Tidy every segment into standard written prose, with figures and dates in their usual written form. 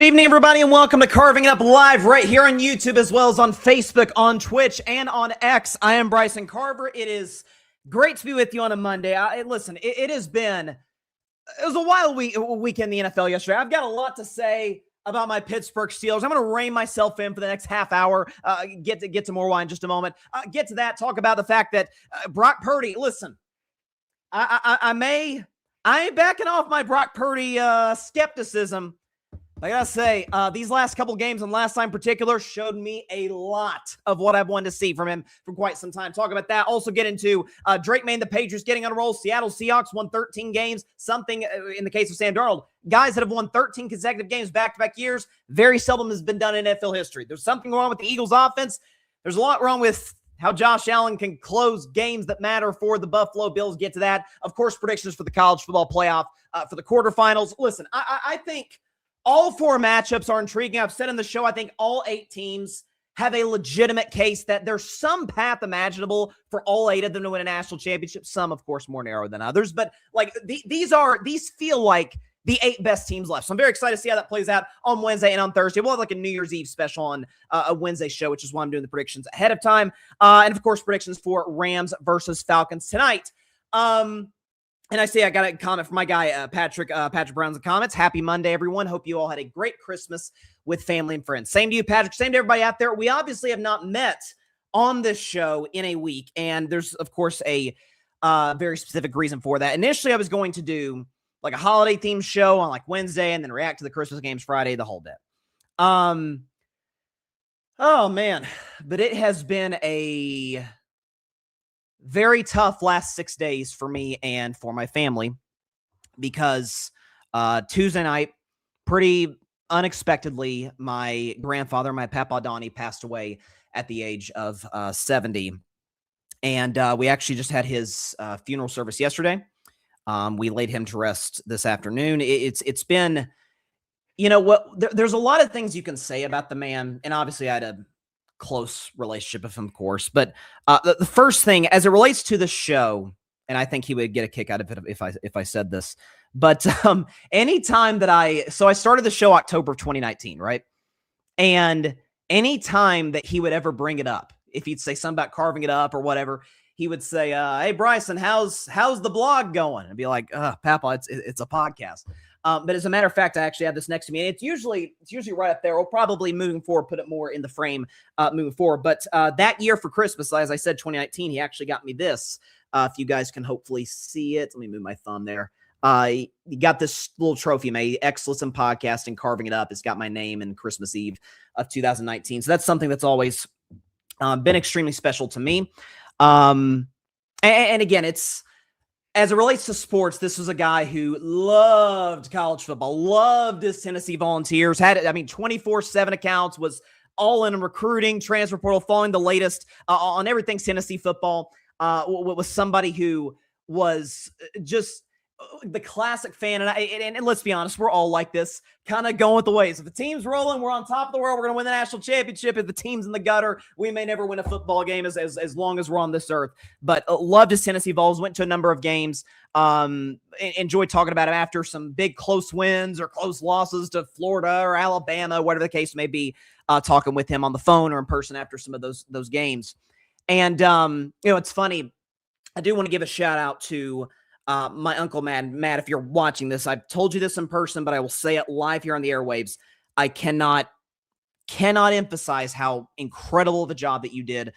evening, everybody, and welcome to Carving It Up Live right here on YouTube, as well as on Facebook, on Twitch, and on X. I am Bryson Carver. It is great to be with you on a Monday. Listen, it was a wild week in the NFL yesterday. I've got a lot to say about my Pittsburgh Steelers. I'm going to rein myself in for the next half hour. Get to more wine in just a moment. Get to that. Talk about the fact that Brock Purdy. Listen, I ain't backing off my Brock Purdy skepticism. I gotta say, these last couple games and last time in particular showed me a lot of what I've wanted to see from him for quite some time. Talk about that. Also get into Drake May and the Patriots getting on a roll. Seattle Seahawks won 13 games. Something in the case of Sam Darnold. Guys that have won 13 consecutive games back-to-back years, very seldom has been done in NFL history. There's something wrong with the Eagles offense. There's a lot wrong with how Josh Allen can close games that matter for the Buffalo Bills. Get to that. Of course, predictions for the college football playoff for the quarterfinals. Listen, I think all four matchups are intriguing. I've said in the show, I think all 8 teams have a legitimate case that there's some path imaginable for all 8 of them to win a national championship. Some, of course, more narrow than others. But like these feel like the 8 best teams left. So I'm very excited to see how that plays out on Wednesday and on Thursday. We'll have like a New Year's Eve special on a Wednesday show, which is why I'm doing the predictions ahead of time. And of course, predictions for Rams versus Falcons tonight. And I see I got a comment from my guy, Patrick Brown's in the comments. Happy Monday, everyone. Hope you all had a great Christmas with family and friends. Same to you, Patrick. Same to everybody out there. We obviously have not met on this show in a week, and there's, of course, a very specific reason for that. Initially, I was going to do like a holiday-themed show on like Wednesday and then react to the Christmas games Friday, the whole bit. Oh, man. But it has been a very tough last 6 days for me and for my family because Tuesday night, pretty unexpectedly, my grandfather, my Papaw Donnie, passed away at the age of 70. And we actually just had his funeral service yesterday. We laid him to rest this afternoon. It's been, you know what, there's a lot of things you can say about the man. And obviously I had a close relationship with him, of course. But the first thing, as it relates to the show, and I think he would get a kick out of it if I said this, but anytime that I started the show October of 2019, right? And anytime that he would ever bring it up, if he'd say something about carving it up or whatever, he would say, hey, Bryson, how's the blog going? And be like, Papa, it's a podcast. But as a matter of fact, I actually have this next to me, and it's usually right up there. We'll probably moving forward put it more in the frame moving forward. But that year for Christmas, as I said, 2019, he actually got me this. If you guys can hopefully see it, let me move my thumb there. He got this little trophy made, Excellence in Podcasting, carving it up. It's got my name and Christmas Eve of 2019. So that's something that's always been extremely special to me. And again, it's, as it relates to sports, this was a guy who loved college football, loved his Tennessee Volunteers, had, 24/7 accounts, was all in recruiting, transfer portal, following the latest on everything Tennessee football, was somebody who was just the classic fan. And let's be honest, we're all like this, kind of going with the waves. If the team's rolling, we're on top of the world. We're going to win the national championship. If the team's in the gutter, we may never win a football game as long as we're on this earth. But loved his Tennessee Vols, went to a number of games. Enjoyed talking about him after some big close wins or close losses to Florida or Alabama, whatever the case may be, talking with him on the phone or in person after some of those games. And, it's funny. I do want to give a shout out to my uncle, Matt, if you're watching this. I've told you this in person, but I will say it live here on the airwaves. I cannot emphasize how incredible of a job that you did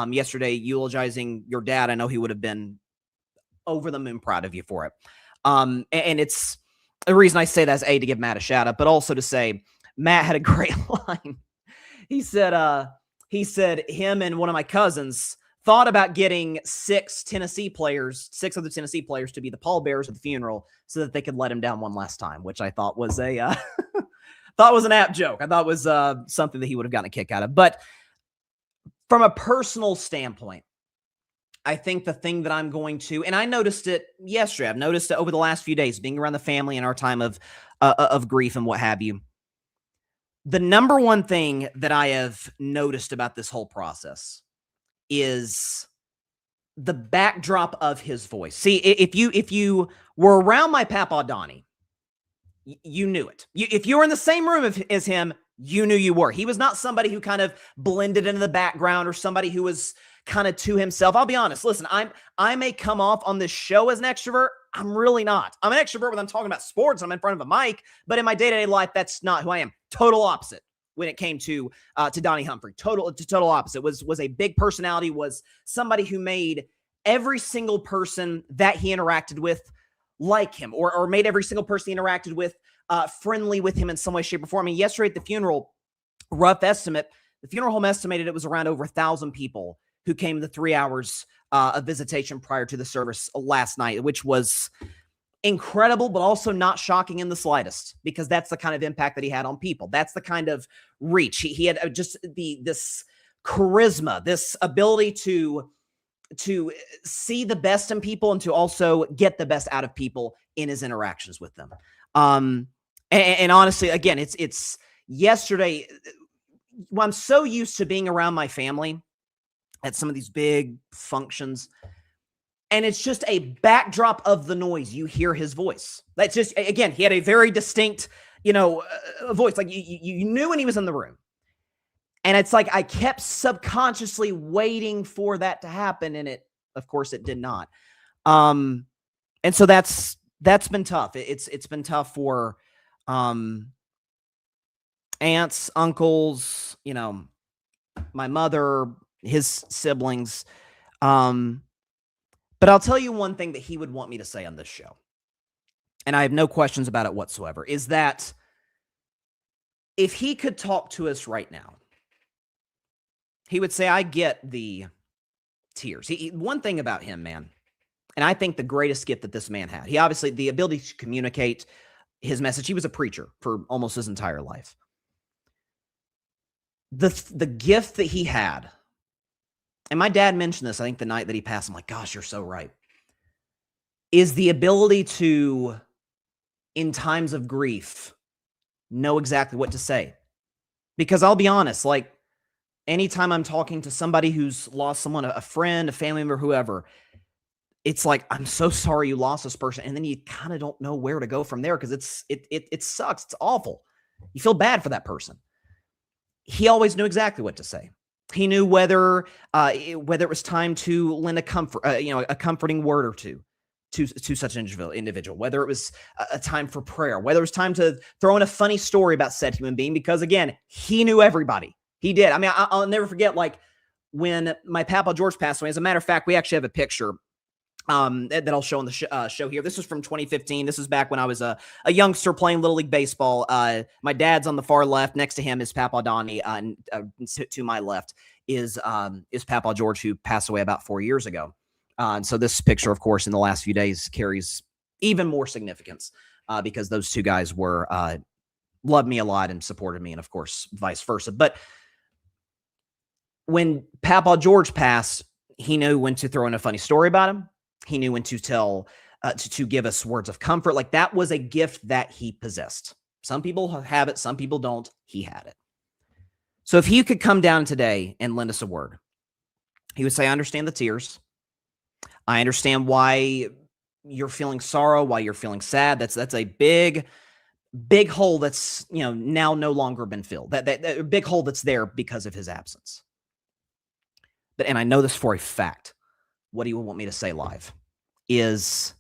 yesterday, eulogizing your dad. I know he would have been over the moon proud of you for it. And it's the reason I say that is A, to give Matt a shout out, but also to say Matt had a great line. He said him and one of my cousins thought about getting 6 other Tennessee players to be the pallbearers at the funeral so that they could let him down one last time, which I thought was an apt joke. I thought was something that he would have gotten a kick out of. But from a personal standpoint, I think the thing that I'm going to, and I noticed it yesterday, I've noticed it over the last few days, being around the family in our time of grief and what have you. The number one thing that I have noticed about this whole process is the backdrop of his voice. See, if you were around my Papaw Donnie, You knew it. If you were in the same room as him, you knew you were. He was not somebody who kind of blended into the background or somebody who was kind of to himself. I'll be honest. Listen, I may come off on this show as an extrovert. I'm really not. I'm an extrovert when I'm talking about sports. I'm in front of a mic, but in my day-to-day life, that's not who I am. Total opposite when it came to Donnie Humphrey. Total opposite. Was a big personality, was somebody who made every single person that he interacted with like him, or made every single person he interacted with friendly with him in some way, shape, or form. I mean, yesterday at the funeral, rough estimate, the funeral home estimated it was around over 1,000 people who came the 3 hours of visitation prior to the service last night, which was incredible, but also not shocking in the slightest, because that's the kind of impact that he had on people. That's the kind of reach. He had just this charisma, this ability to see the best in people and to also get the best out of people in his interactions with them. And honestly, again, it's yesterday. I'm so used to being around my family at some of these big functions, and it's just a backdrop of the noise. You hear his voice. That's just, again, he had a very distinct, voice. Like you knew when he was in the room. And it's like I kept subconsciously waiting for that to happen, and of course, it did not. And so that's been tough. It's been tough for aunts, uncles, my mother, his siblings. But I'll tell you one thing that he would want me to say on this show, and I have no questions about it whatsoever, is that if he could talk to us right now, he would say, I get the tears. One thing about him, man, and I think the greatest gift that this man had, he obviously, the ability to communicate his message. He was a preacher for almost his entire life. The gift that he had, and my dad mentioned this, I think the night that he passed, I'm like, gosh, you're so right, is the ability to, in times of grief, know exactly what to say. Because I'll be honest, like, anytime I'm talking to somebody who's lost someone, a friend, a family member, whoever, it's like, I'm so sorry you lost this person. And then you kind of don't know where to go from there, because it sucks. It's awful. You feel bad for that person. He always knew exactly what to say. He knew whether it was time to lend a comforting word or two to such an individual, whether it was a time for prayer, whether it was time to throw in a funny story about said human being, because again, he knew everybody. He did. I mean, I'll never forget, like, when my Papaw George passed away. As a matter of fact, we actually have a picture that I'll show on the show here. This was from 2015. This is back when I was a youngster playing Little League Baseball. My dad's on the far left. Next to him is Papaw Donnie. And to my left is Papaw George, who passed away about 4 years ago. And so this picture, of course, in the last few days carries even more significance because those two guys were loved me a lot and supported me, and of course, vice versa. But when Papaw George passed, he knew when to throw in a funny story about him. He knew when to tell, to give us words of comfort. Like, that was a gift that he possessed. Some people have it, some people don't. He had it. So if he could come down today and lend us a word, he would say, I understand the tears. I understand why you're feeling sorrow, why you're feeling sad. That's a big hole that's, now no longer been filled. That big hole that's there because of his absence. And I know this for a fact, what he would want me to say live is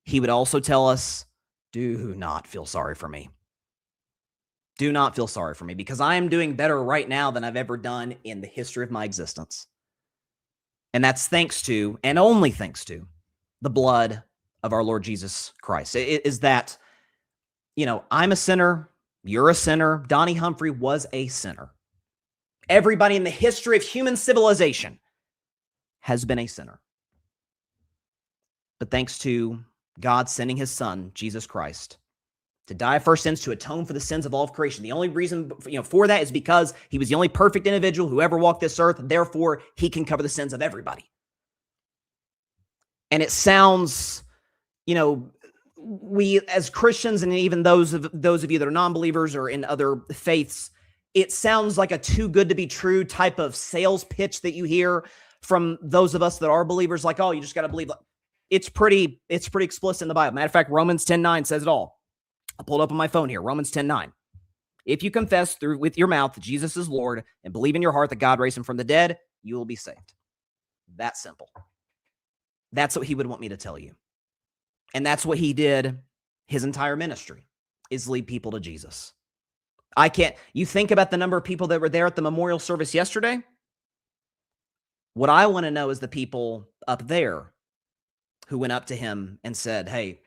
he would also tell us, do not feel sorry for me. Do not feel sorry for me, because I am doing better right now than I've ever done in the history of my existence. And that's thanks to, and only thanks to, the blood of our Lord Jesus Christ. It is that, I'm a sinner, you're a sinner, Donnie Humphrey was a sinner. Everybody in the history of human civilization has been a sinner. But thanks to God sending his son, Jesus Christ, to die for our sins, to atone for the sins of all of creation. The only reason, for that is because he was the only perfect individual who ever walked this earth. Therefore, he can cover the sins of everybody. And it sounds, we as Christians, and even those of you that are non-believers or in other faiths, it sounds like a too good to be true type of sales pitch that you hear from those of us that are believers. Like, oh, you just got to believe. It's pretty explicit in the Bible. Matter of fact, Romans 10:9 says it all. I pulled up on my phone here, Romans 10:9. If you confess with your mouth that Jesus is Lord and believe in your heart that God raised him from the dead, you will be saved. That simple. That's what he would want me to tell you. And that's what he did his entire ministry, is lead people to Jesus. You think about the number of people that were there at the memorial service yesterday. What I want to know is the people up there who went up to him and said, hey,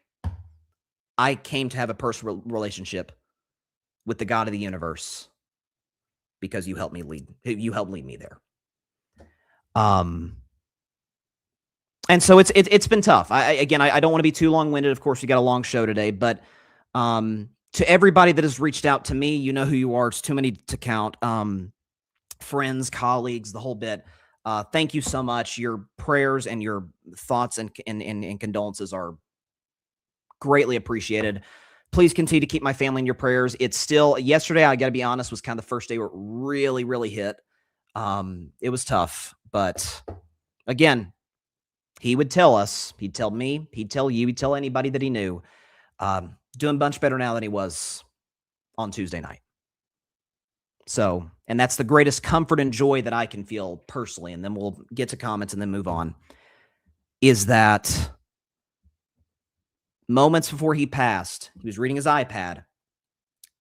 I came to have a personal relationship with the God of the universe because you helped lead me there. And so it's been tough. I don't want to be too long-winded. Of course, we got a long show today, but to everybody that has reached out to me, you know who you are. It's too many to count. Friends, colleagues, the whole bit. Thank you so much. Your prayers and your thoughts and condolences are greatly appreciated. Please continue to keep my family in your prayers. It's still, yesterday, I got to be honest, was kind of the first day where it really, really hit. It was tough, but again, he would tell us, he'd tell me, he'd tell you, he'd tell anybody that he knew, doing much better now than he was on Tuesday night. So, and that's the greatest comfort and joy that I can feel personally, and then we'll get to comments and then move on, is that moments before he passed, he was reading his iPad.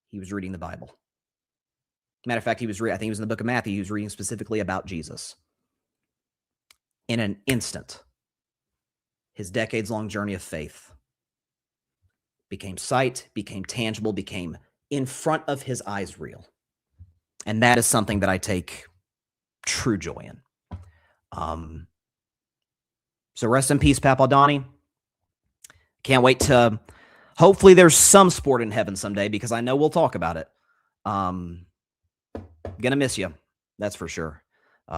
He was reading the Bible. Matter of fact, I think he was in the book of Matthew. He was reading specifically about Jesus. In an instant, his decades-long journey of faith became sight, became tangible, became in front of his eyes real. And that is something that I take true joy in. So rest in peace, Papaw Donnie. Can't wait to, hopefully there's some sport in heaven someday, because I know we'll talk about it. Gonna miss you. That's for sure.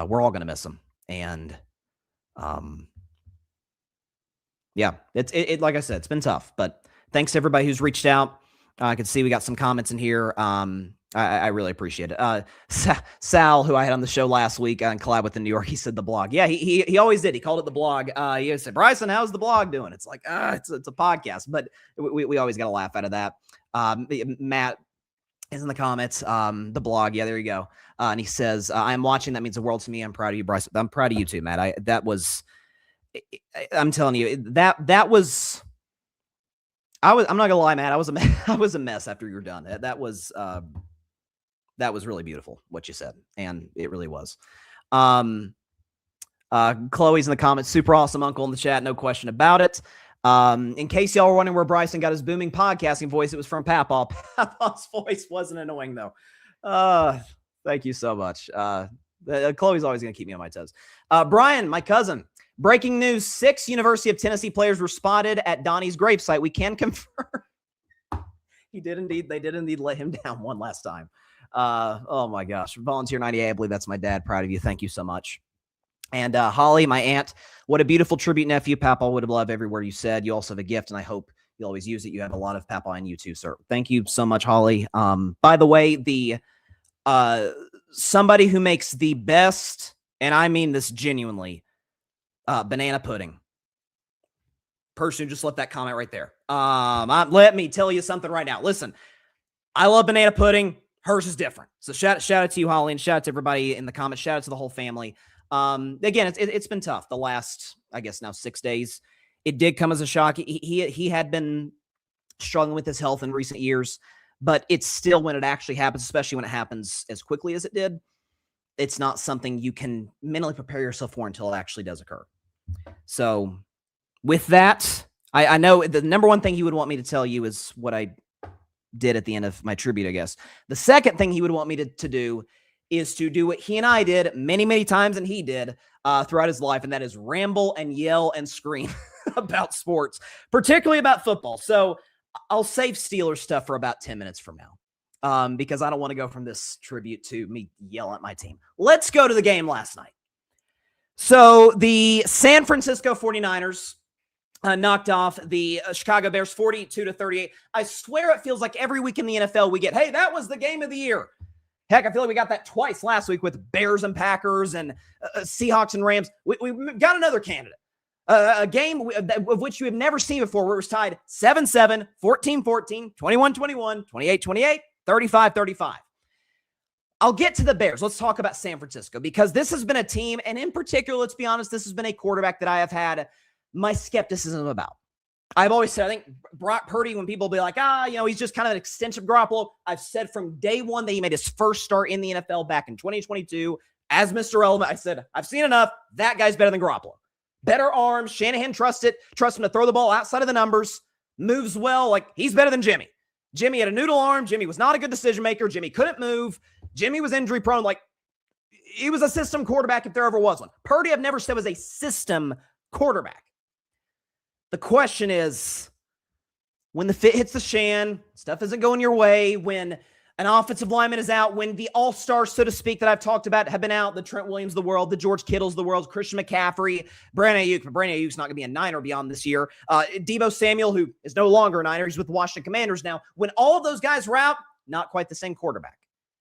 We're all gonna miss him. And yeah, it like I said, it's been tough, but thanks to everybody who's reached out. I can see we got some comments in here. I really appreciate it. Sal, who I had on the show last week on Collab with the New York, he said the blog. Yeah, he always did. He called it the blog. He said, Bryson, how's the blog doing? It's like, it's a podcast, but we always got a laugh out of that. Matt is in the comments, the blog. Yeah, there you go. And he says, I'm watching. That means the world to me. I'm proud of you, Bryce. I'm proud of you too, Matt. I'm telling you, that was, I'm not gonna lie, Matt. I was a mess after you were done. That was really beautiful what you said, and it really was. Chloe's in the comments. Super awesome uncle in the chat, no question about it. In case y'all were wondering where Bryson got his booming podcasting voice, it was from Papaw. Papaw's voice wasn't annoying though. Thank you so much. Chloe's always gonna keep me on my toes. Brian, my cousin. Breaking news, 6 University of Tennessee players were spotted at Donnie's gravesite. We can confirm. They did indeed let him down one last time. Oh my gosh. Volunteer 98, I believe that's my dad. Proud of you. Thank you so much. And Holly, my aunt, what a beautiful tribute nephew. Papaw would have loved every word you said. You also have a gift, and I hope you always use it. You have a lot of Papaw in you too, sir. Thank you so much, Holly. By the way, somebody who makes the best, and I mean this genuinely, banana pudding. Person who just left that comment right there. Let me tell you something right now. Listen, I love banana pudding. Hers is different. So shout out to you, Holly, and shout out to everybody in the comments. Shout out to the whole family. Again, it's been tough the last, I guess now 6 days. It did come as a shock. He had been struggling with his health in recent years, but it's still, when it actually happens, especially when it happens as quickly as it did, it's not something you can mentally prepare yourself for until it actually does occur. So with that, I know the number one thing he would want me to tell you is what I did at the end of my tribute, I guess. The second thing he would want me to do is to do what he and I did many, many times, and he did throughout his life, and that is ramble and yell and scream about sports, particularly about football. So I'll save Steelers stuff for about 10 minutes from now, because I don't want to go from this tribute to me yelling at my team. Let's go to the game last night. So the San Francisco 49ers knocked off the Chicago Bears 42-38. I swear it feels like every week in the NFL we get, hey, that was the game of the year. Heck, I feel like we got that twice last week with Bears and Packers and Seahawks and Rams. We got another candidate. A game of which you have never seen before, where it was tied 7-7, 14-14, 21-21, 28-28, 35-35. I'll get to the Bears. Let's talk about San Francisco, because this has been a team, and in particular, let's be honest, this has been a quarterback that I have had my skepticism about. I've always said, I think Brock Purdy, when people be like, he's just kind of an extension of Garoppolo, I've said from day one that he made his first start in the NFL back in 2022 as Mr. Relevant. I said, I've seen enough. That guy's better than Garoppolo. Better arms. Shanahan trusts him to throw the ball outside of the numbers. Moves well. Like, he's better than Jimmy. Jimmy had a noodle arm. Jimmy was not a good decision maker. Jimmy couldn't move. Jimmy was injury prone. Like, he was a system quarterback if there ever was one. Purdy, I've never said was a system quarterback. The question is, when the fit hits the shan, stuff isn't going your way, when an offensive lineman is out, when the all-stars, so to speak, that I've talked about have been out, the Trent Williams of the world, the George Kittles of the world, Christian McCaffrey, Brandon Ayuk, but Brandon Ayuk's not going to be a Niner beyond this year, Deebo Samuel, who is no longer a Niner, he's with the Washington Commanders now. When all of those guys were out, not quite the same quarterback.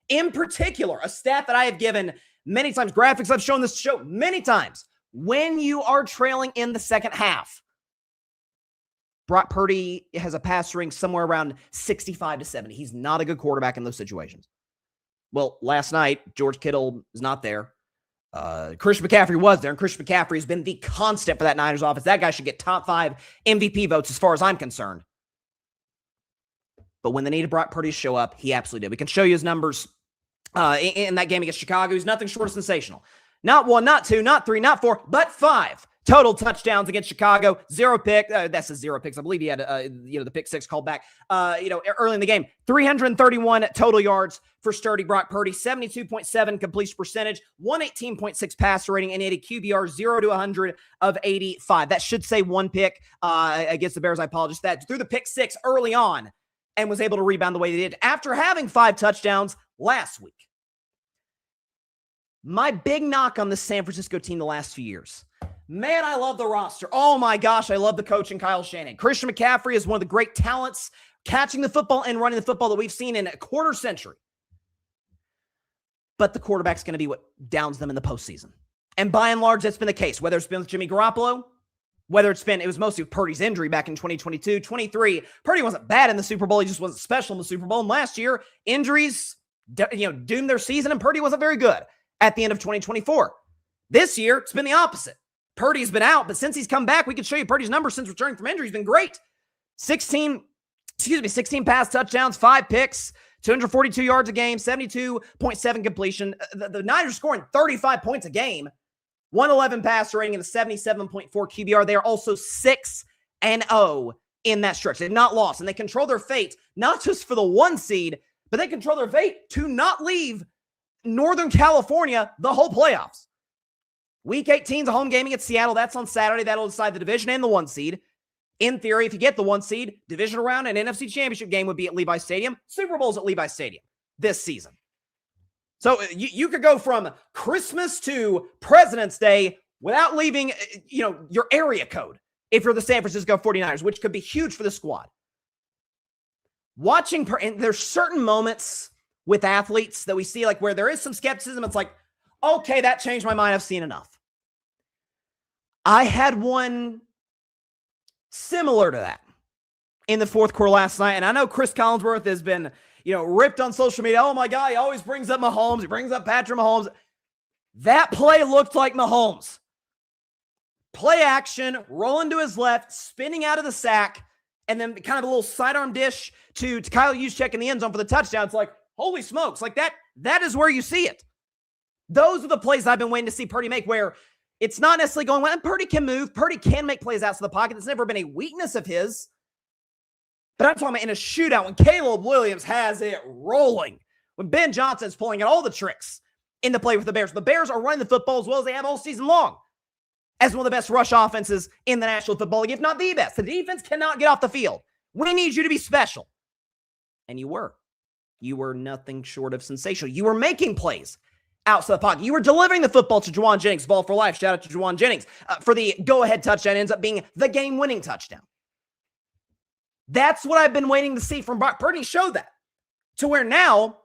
In particular, a stat that I have given many times, graphics I've shown this show many times, when you are trailing in the second half, Brock Purdy has a passer rating somewhere around 65-70. He's not a good quarterback in those situations. Well, last night, George Kittle is not there. Christian McCaffrey was there, and Christian McCaffrey has been the constant for that Niners offense. That guy should get top 5 MVP votes as far as I'm concerned. But when they needed Brock Purdy to show up, he absolutely did. We can show you his numbers in that game against Chicago. He's nothing short of sensational. Not 1, not 2, not 3, not 4, but 5. Total touchdowns against Chicago, 0 pick. That's a 0 picks. I believe he had, the pick 6 called back, early in the game. 331 total yards for sturdy Brock Purdy, 72.7 completion percentage, 118.6 passer rating, and he had a QBR 0 to 100 of 85. That should say 1 pick against the Bears. I apologize. That threw the pick 6 early on and was able to rebound the way they did after having 5 touchdowns last week. My big knock on the San Francisco team the last few years. Man, I love the roster. Oh my gosh, I love the coach and Kyle Shanahan. Christian McCaffrey is one of the great talents catching the football and running the football that we've seen in a quarter century. But the quarterback's going to be what downs them in the postseason. And by and large, that's been the case. Whether it's been with Jimmy Garoppolo, it was mostly with Purdy's injury back in 2022, 23. Purdy wasn't bad in the Super Bowl. He just wasn't special in the Super Bowl. And last year, injuries, doomed their season, and Purdy wasn't very good at the end of 2024. This year, it's been the opposite. Purdy's been out, but since he's come back, we can show you Purdy's numbers since returning from injury. He's been great. 16 pass touchdowns, 5 picks, 242 yards a game, 72.7 completion. The Niners scoring 35 points a game, 111 passer rating, and a 77.4 QBR. They are also 6-0 in that stretch. They've not lost, and they control their fate, not just for the 1 seed, but they control their fate to not leave Northern California the whole playoffs. Week 18 is a home game against Seattle. That's on Saturday. That'll decide the division and the 1 seed. In theory, if you get the 1 seed, divisional round and NFC Championship game would be at Levi's Stadium. Super Bowl's at Levi's Stadium this season. So you could go from Christmas to President's Day without leaving, your area code if you're the San Francisco 49ers, which could be huge for the squad. And there's certain moments with athletes that we see, like where there is some skepticism. It's like, okay, that changed my mind. I've seen enough. I had one similar to that in the fourth quarter last night. And I know Chris Collinsworth has been, ripped on social media. Oh my God, he always brings up Mahomes. He brings up Patrick Mahomes. That play looked like Mahomes. Play action, rolling to his left, spinning out of the sack, and then kind of a little sidearm dish to Kyle Juszczyk in the end zone for the touchdown. It's like, holy smokes, like that is where you see it. Those are the plays I've been waiting to see Purdy make, where it's not necessarily going, well, Purdy can move. Purdy can make plays outside the pocket. It's never been a weakness of his. But I'm talking about in a shootout when Caleb Williams has it rolling, when Ben Johnson's pulling out all the tricks in the play with the Bears. The Bears are running the football as well as they have all season long as one of the best rush offenses in the National Football League, if not the best. The defense cannot get off the field. We need you to be special. And you were. You were nothing short of sensational. You were making plays outside the pocket. You were delivering the football to Juwan Jennings, ball for life. Shout out to Juwan Jennings for the go-ahead touchdown. Ends up being the game-winning touchdown. That's what I've been waiting to see from Brock Purdy. Show that. To where now,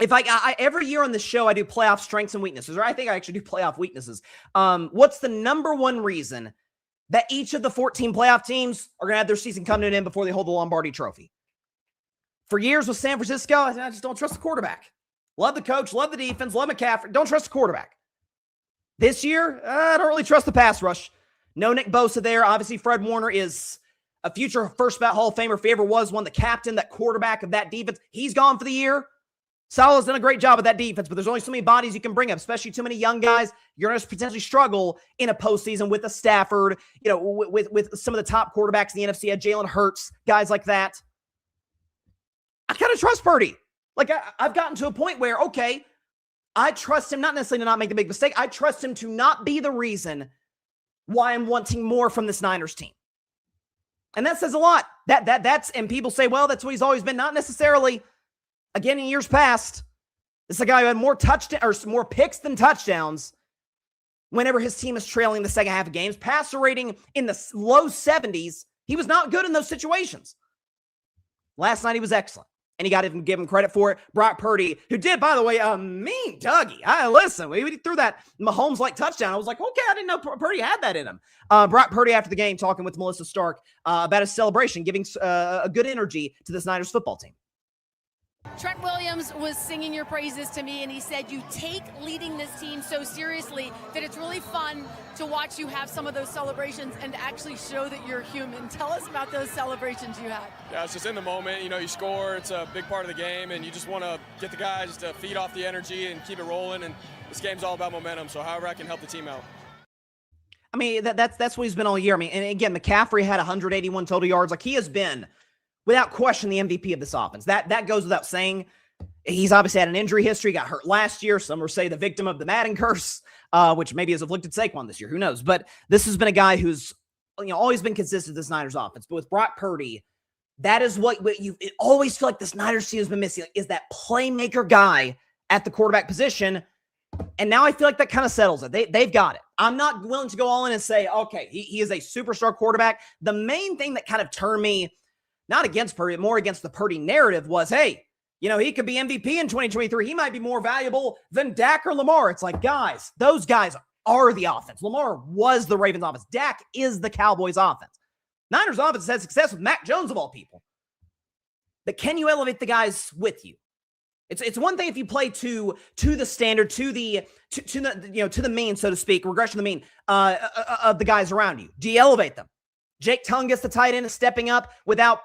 if I every year on the show, I do playoff strengths and weaknesses, or I think I actually do playoff weaknesses. What's the number one reason that each of the 14 playoff teams are going to have their season coming in before they hold the Lombardi Trophy. For years with San Francisco, I just don't trust the quarterback. Love the coach, love the defense, love McCaffrey. Don't trust the quarterback. This year, I don't really trust the pass rush. No Nick Bosa there. Obviously, Fred Warner is a future first ballot Hall of Famer if he ever was one, the captain, that quarterback of that defense. He's gone for the year. Salah's done a great job with that defense, but there's only so many bodies you can bring up, especially too many young guys. You're going to potentially struggle in a postseason with a Stafford, with some of the top quarterbacks in the NFC, Jalen Hurts, guys like that. I kind of trust Purdy. Like, I've gotten to a point where, okay, I trust him not necessarily to not make the big mistake. I trust him to not be the reason why I'm wanting more from this Niners team. And that says a lot. That's and people say, well, that's what he's always been. Not necessarily. Again, in years past, this is a guy who had more picks than touchdowns whenever his team is trailing the second half of games. Passer rating in the low 70s. He was not good in those situations. Last night, he was excellent. And you got to give him credit for it. Brock Purdy, who did, by the way, a mean Dougie. Listen, we threw that Mahomes-like touchdown. I was like, okay, I didn't know Purdy had that in him. Brock Purdy, after the game, talking with Melissa Stark about his celebration, giving a good energy to this Niners football team. Trent Williams was singing your praises to me, and he said you take leading this team so seriously that it's really fun to watch you have some of those celebrations and actually show that you're human. Tell us about those celebrations you had. Yeah, it's just in the moment. You score. It's a big part of the game, and you just want to get the guys to feed off the energy and keep it rolling, and this game's all about momentum, so however I can help the team out. I mean, that's what he's been all year. I mean, and again, McCaffrey had 181 total yards. Like, he has been, without question, the MVP of this offense. That goes without saying. He's obviously had an injury history, got hurt last year. Some will say the victim of the Madden curse, which maybe has afflicted Saquon this year. Who knows? But this has been a guy who's always been consistent with this Niners offense. But with Brock Purdy, that is what you always feel like this Niners team has been missing, is that playmaker guy at the quarterback position. And now I feel like that kind of settles it. They've got it. I'm not willing to go all in and say, okay, he is a superstar quarterback. The main thing that kind of turned me, not against Purdy, more against the Purdy narrative, was, hey, he could be MVP in 2023. He might be more valuable than Dak or Lamar. It's like, guys, those guys are the offense. Lamar was the Ravens offense. Dak is the Cowboys offense. Niners offense has had success with Mac Jones of all people. But can you elevate the guys with you? It's one thing if you play to the standard, to the mean, so to speak, regression to the mean of the guys around you. Do you elevate them? Jake Tungus, the tight end, is stepping up without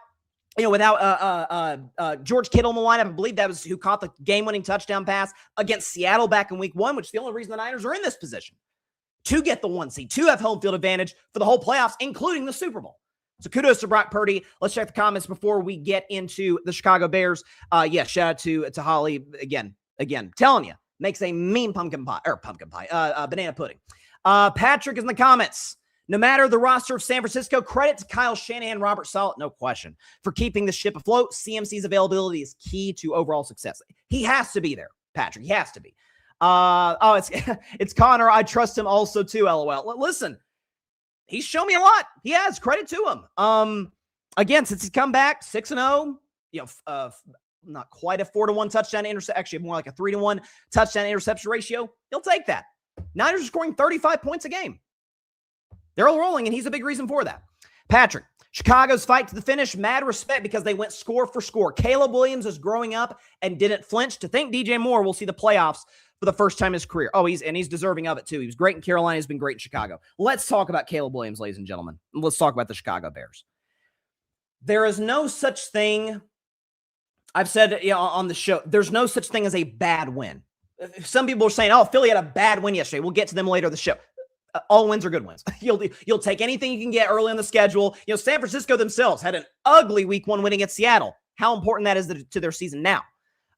George Kittle in the lineup. I believe that was who caught the game-winning touchdown pass against Seattle back in week 1, which is the only reason the Niners are in this position, to get the 1 seed, to have home field advantage for the whole playoffs, including the Super Bowl. So kudos to Brock Purdy. Let's check the comments before we get into the Chicago Bears. Shout out to Holly again, telling you, makes a mean banana pudding. Patrick is in the comments. No matter the roster of San Francisco, credit to Kyle Shanahan, Robert Saleh, no question, for keeping the ship afloat. CMC's availability is key to overall success. He has to be there, Patrick. He has to be. It's Connor. I trust him also too, LOL. Listen, he's shown me a lot. He has. Credit to him. Again, since he's come back 6-0, not quite a 4-to-1 touchdown interception, actually more like a 3-to-1 touchdown interception ratio. He'll take that. Niners are scoring 35 points a game. They're all rolling, and he's a big reason for that. Patrick, Chicago's fight to the finish, mad respect because they went score for score. Caleb Williams is growing up and didn't flinch. To think DJ Moore will see the playoffs for the first time in his career. He's deserving of it too. He was great in Carolina. He's been great in Chicago. Let's talk about Caleb Williams, ladies and gentlemen. Let's talk about the Chicago Bears. There is no such thing. I've said on the show, there's no such thing as a bad win. Some people are saying, oh, Philly had a bad win yesterday. We'll get to them later in the show. All wins are good wins. You'll take anything you can get early in the schedule. San Francisco themselves had an ugly week 1 win against Seattle. How important that is to their season now.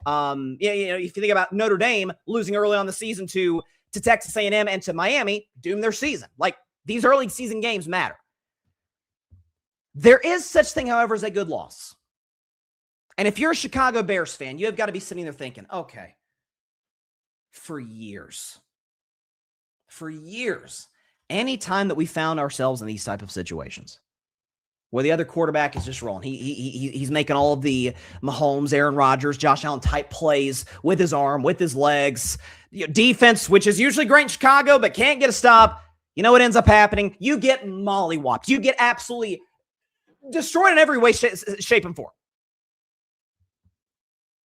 If you think about Notre Dame losing early on the season to Texas A&M and to Miami, doom their season. Like, these early season games matter. There is such thing, however, as a good loss. And if you're a Chicago Bears fan, you have got to be sitting there thinking, okay, for years, anytime that we found ourselves in these type of situations where the other quarterback is just rolling, he's making all of the Mahomes, Aaron Rodgers, Josh Allen type plays with his arm, with his legs, defense, which is usually great in Chicago, but can't get a stop. You know what ends up happening? You get mollywopped. You get absolutely destroyed in every way, shape, and form.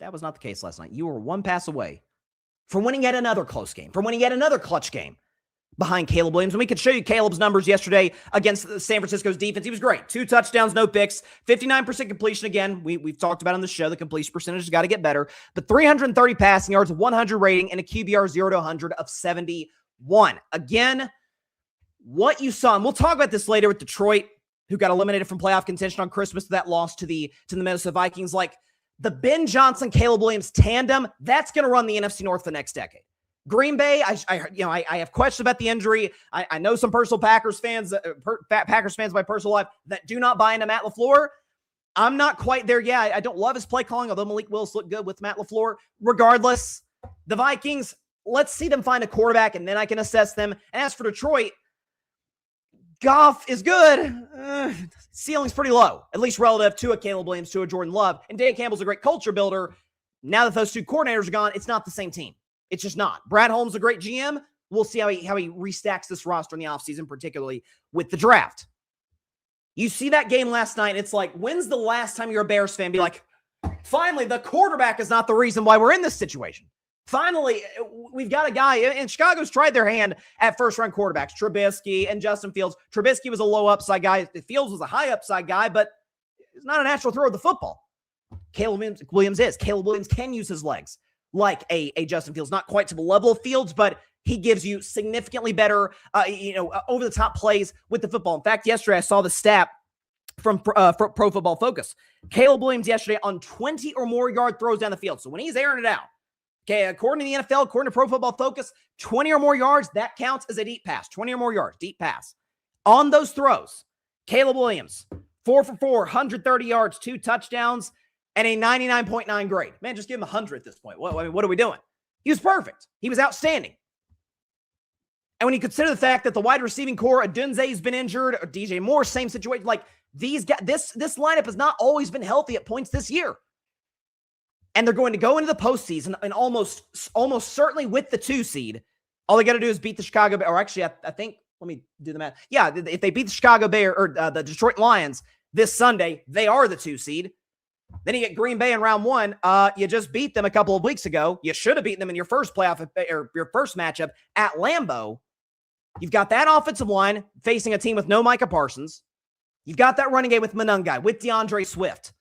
That was not the case last night. You were one pass away from winning yet another close game, from winning yet another clutch game behind Caleb Williams. And we could show you Caleb's numbers yesterday against San Francisco's defense. He was great. 2 touchdowns, no picks, 59% completion. Again, we've talked about on the show, the completion percentage has got to get better. But 330 passing yards, 100 rating, and a QBR 0 to 100 of 71. Again, what you saw, and we'll talk about this later with Detroit, who got eliminated from playoff contention on Christmas with that loss to the Minnesota Vikings. Like the Ben Johnson, Caleb Williams tandem, that's going to run the NFC North for the next decade. Green Bay, I have questions about the injury. I know some personal Packers fans in my personal life that do not buy into Matt LaFleur. I'm not quite there yet. I don't love his play calling, although Malik Willis looked good with Matt LaFleur. Regardless, the Vikings, let's see them find a quarterback, and then I can assess them. And as for Detroit, Goff is good. Ceiling's pretty low, at least relative to a Caleb Williams, to a Jordan Love. And Dan Campbell's a great culture builder. Now that those two coordinators are gone, it's not the same team. It's just not. Brad Holmes, a great GM. We'll see how he restacks this roster in the offseason, particularly with the draft. You see that game last night, and it's like, when's the last time you're a Bears fan be like, finally, the quarterback is not the reason why we're in this situation. Finally, we've got a guy, and Chicago's tried their hand at first-round quarterbacks, Trubisky and Justin Fields. Trubisky was a low upside guy. Fields was a high upside guy, but he's not a natural thrower of the football. Caleb Williams is. Caleb Williams can use his legs like a Justin Fields, not quite to the level of Fields, but he gives you significantly better, over-the-top plays with the football. In fact, yesterday I saw the stat from Pro Football Focus. Caleb Williams yesterday on 20 or more yard throws down the field. So when he's airing it out, okay, according to the NFL, according to Pro Football Focus, 20 or more yards, that counts as a deep pass. 20 or more yards, deep pass. On those throws, Caleb Williams, 4 for 4, 130 yards, 2 touchdowns, and a 99.9 grade. Man, just give him 100 at this point. What are we doing? He was perfect. He was outstanding. And when you consider the fact that the wide receiving core, Adunze's been injured, or DJ Moore, same situation. Like these guys, this lineup has not always been healthy at points this year. And they're going to go into the postseason and almost certainly with the 2 seed. All they got to do is beat the Chicago Bears. Or actually, I think, let me do the math. Yeah, if they beat the Chicago Bears or the Detroit Lions this Sunday, they are the 2 seed. Then you get Green Bay in round 1. You just beat them a couple of weeks ago. You should have beaten them in your first playoff or your first matchup at Lambeau. You've got that offensive line facing a team with no Micah Parsons. You've got that running game with Monungai, with DeAndre Swift.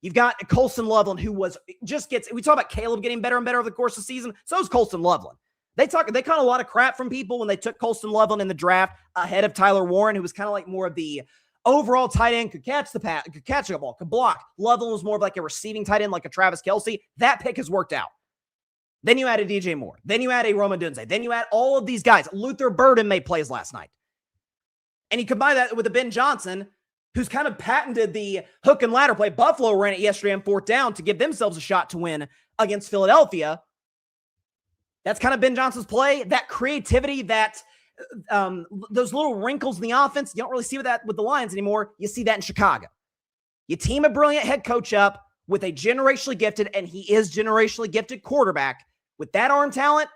You've got Colston Loveland, who we talk about Caleb getting better and better over the course of the season. So is Colston Loveland. They caught a lot of crap from people when they took Colston Loveland in the draft ahead of Tyler Warren, who was kind of like more of the overall tight end, could catch the pass, could catch the ball, could block. Loveland was more of like a receiving tight end, like a Travis Kelce. That pick has worked out. Then you add a DJ Moore. Then you add a Rome Odunze. Then you add all of these guys. Luther Burden made plays last night. And you combine that with a Ben Johnson, who's kind of patented the hook and ladder play. Buffalo ran it yesterday on 4th down to give themselves a shot to win against Philadelphia. That's kind of Ben Johnson's play. That creativity, that those little wrinkles in the offense, you don't really see that with the Lions anymore. You see that in Chicago. You team a brilliant head coach up with a generationally gifted, and he is generationally gifted quarterback, with that arm talent,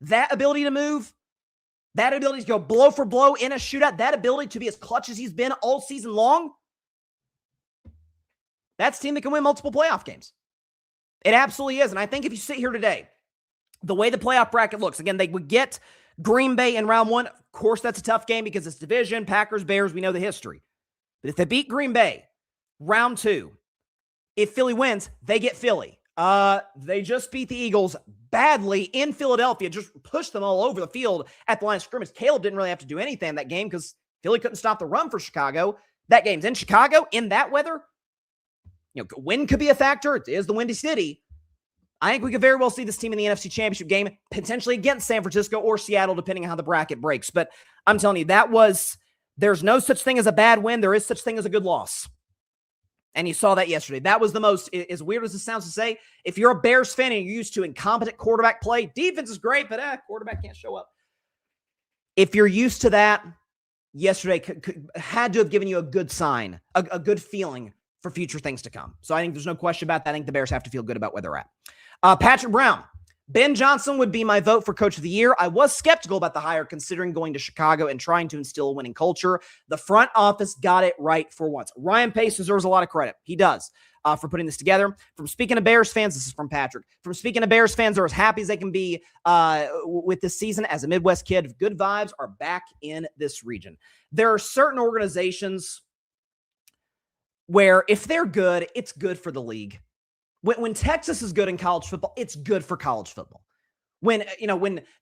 that ability to move, that ability to go blow for blow in a shootout, that ability to be as clutch as he's been all season long. That's a team that can win multiple playoff games. It absolutely is. And I think if you sit here today, the way the playoff bracket looks, again, they would get Green Bay in round 1. Of course, that's a tough game because it's division, Packers, Bears, we know the history. But if they beat Green Bay, round 2, if Philly wins, they get Philly. They just beat the Eagles badly in Philadelphia, just pushed them all over the field at the line of scrimmage. Caleb didn't really have to do anything in that game because Philly couldn't stop the run for Chicago. That game's in Chicago, in that weather. Wind could be a factor. It is the Windy City. I think we could very well see this team in the NFC Championship game, potentially against San Francisco or Seattle, depending on how the bracket breaks. But I'm telling you, there's no such thing as a bad win. There is such thing as a good loss. And you saw that yesterday. That was the most, as weird as it sounds to say, if you're a Bears fan and you're used to incompetent quarterback play, defense is great, but quarterback can't show up. If you're used to that, yesterday had to have given you a good sign, a good feeling for future things to come. So I think there's no question about that. I think the Bears have to feel good about where they're at. Patrick Brown, Ben Johnson would be my vote for Coach of the Year. I was skeptical about the hire considering going to Chicago and trying to instill a winning culture. The front office got it right for once. Ryan Pace deserves a lot of credit. He does. For putting this together. From speaking to Bears fans, this is from Patrick. From speaking to Bears fans, they're as happy as they can be with this season. As a Midwest kid, good vibes are back in this region. There are certain organizations where if they're good, it's good for the league. When Texas is good in college football, it's good for college football. When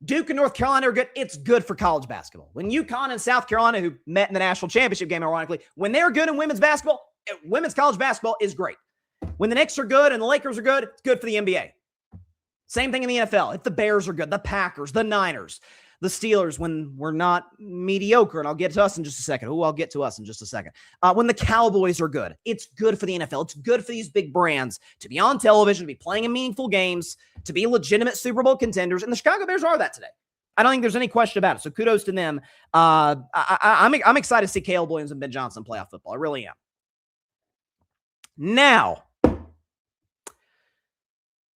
Duke and North Carolina are good, it's good for college basketball. When UConn and South Carolina, who met in the national championship game, ironically, when they're good in women's basketball, women's college basketball is great. When the Knicks are good and the Lakers are good, it's good for the NBA. Same thing in the NFL. If the Bears are good, the Packers, the Niners, the Steelers, when we're not mediocre, and I'll get to us in just a second. When the Cowboys are good, it's good for the NFL. It's good for these big brands to be on television, to be playing in meaningful games, to be legitimate Super Bowl contenders, and the Chicago Bears are that today. I don't think there's any question about it, so kudos to them. I'm excited to see Caleb Williams and Ben Johnson play off football. I really am. Now,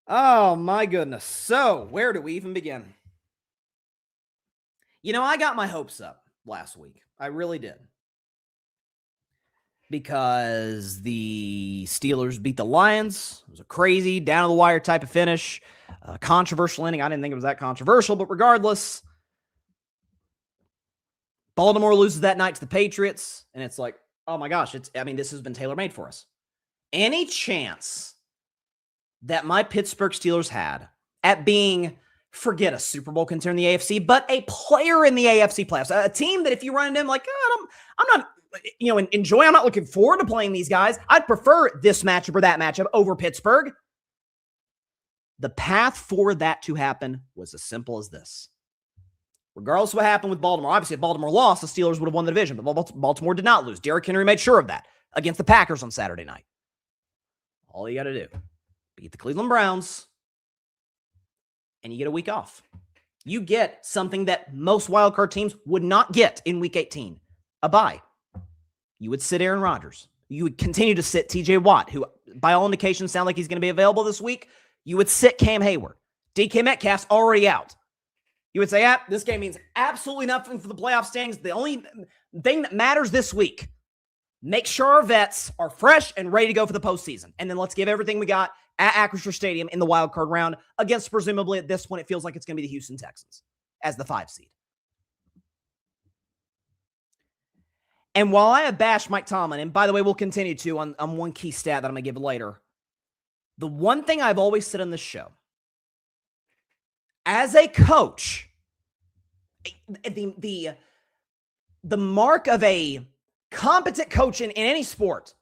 oh my goodness. So, where do we even begin? I got my hopes up last week. I really did. Because the Steelers beat the Lions. It was a crazy, down-to-the-wire type of finish. Controversial ending. I didn't think it was that controversial, but regardless, Baltimore loses that night to the Patriots, and it's like, oh my gosh, this has been tailor-made for us. Any chance that my Pittsburgh Steelers had at being, forget a Super Bowl contender in the AFC, but a player in the AFC playoffs, a team that if you run into them, like, I'm not, I'm not looking forward to playing these guys. I'd prefer this matchup or that matchup over Pittsburgh. The path for that to happen was as simple as this. Regardless of what happened with Baltimore, obviously if Baltimore lost, the Steelers would have won the division, but Baltimore did not lose. Derrick Henry made sure of that against the Packers on Saturday night. All you got to do, beat the Cleveland Browns, and you get a week off. You get something that most wildcard teams would not get in Week 18, a bye. You would sit Aaron Rodgers. You would continue to sit TJ Watt, who by all indications sound like he's going to be available this week. You would sit Cam Hayward. DK Metcalf's already out. You would say, this game means absolutely nothing for the playoff standings. The only thing that matters this week, make sure our vets are fresh and ready to go for the postseason. And then let's give everything we got at Acrisure Stadium in the wild card round against, presumably at this point, it feels like it's going to be the Houston Texans as the 5 seed. And while I have bashed Mike Tomlin, and by the way, we'll continue to on one key stat that I'm going to give later, the one thing I've always said on this show, as a coach, the mark of a competent coach in any sport,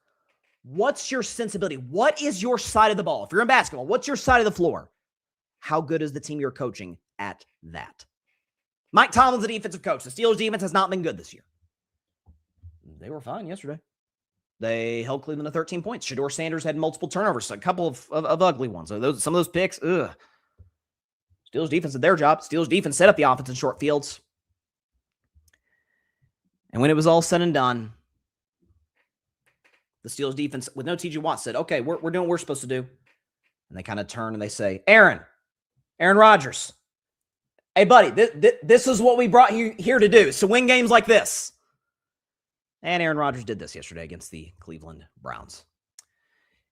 what's your sensibility? What is your side of the ball? If you're in basketball, what's your side of the floor? How good is the team you're coaching at that? Mike Tomlin's a defensive coach. The Steelers' defense has not been good this year. They were fine yesterday. They held Cleveland to 13 points. Shedeur Sanders had multiple turnovers, a couple of ugly ones. So some of those picks, Steelers' defense did their job. Steelers' defense set up the offense in short fields. And when it was all said and done, the Steelers' defense, with no T.J. Watt, said, okay, we're doing what we're supposed to do. And they kind of turn and they say, Aaron Rodgers, hey, buddy, this is what we brought you here to do, is to win games like this. And Aaron Rodgers did this yesterday against the Cleveland Browns.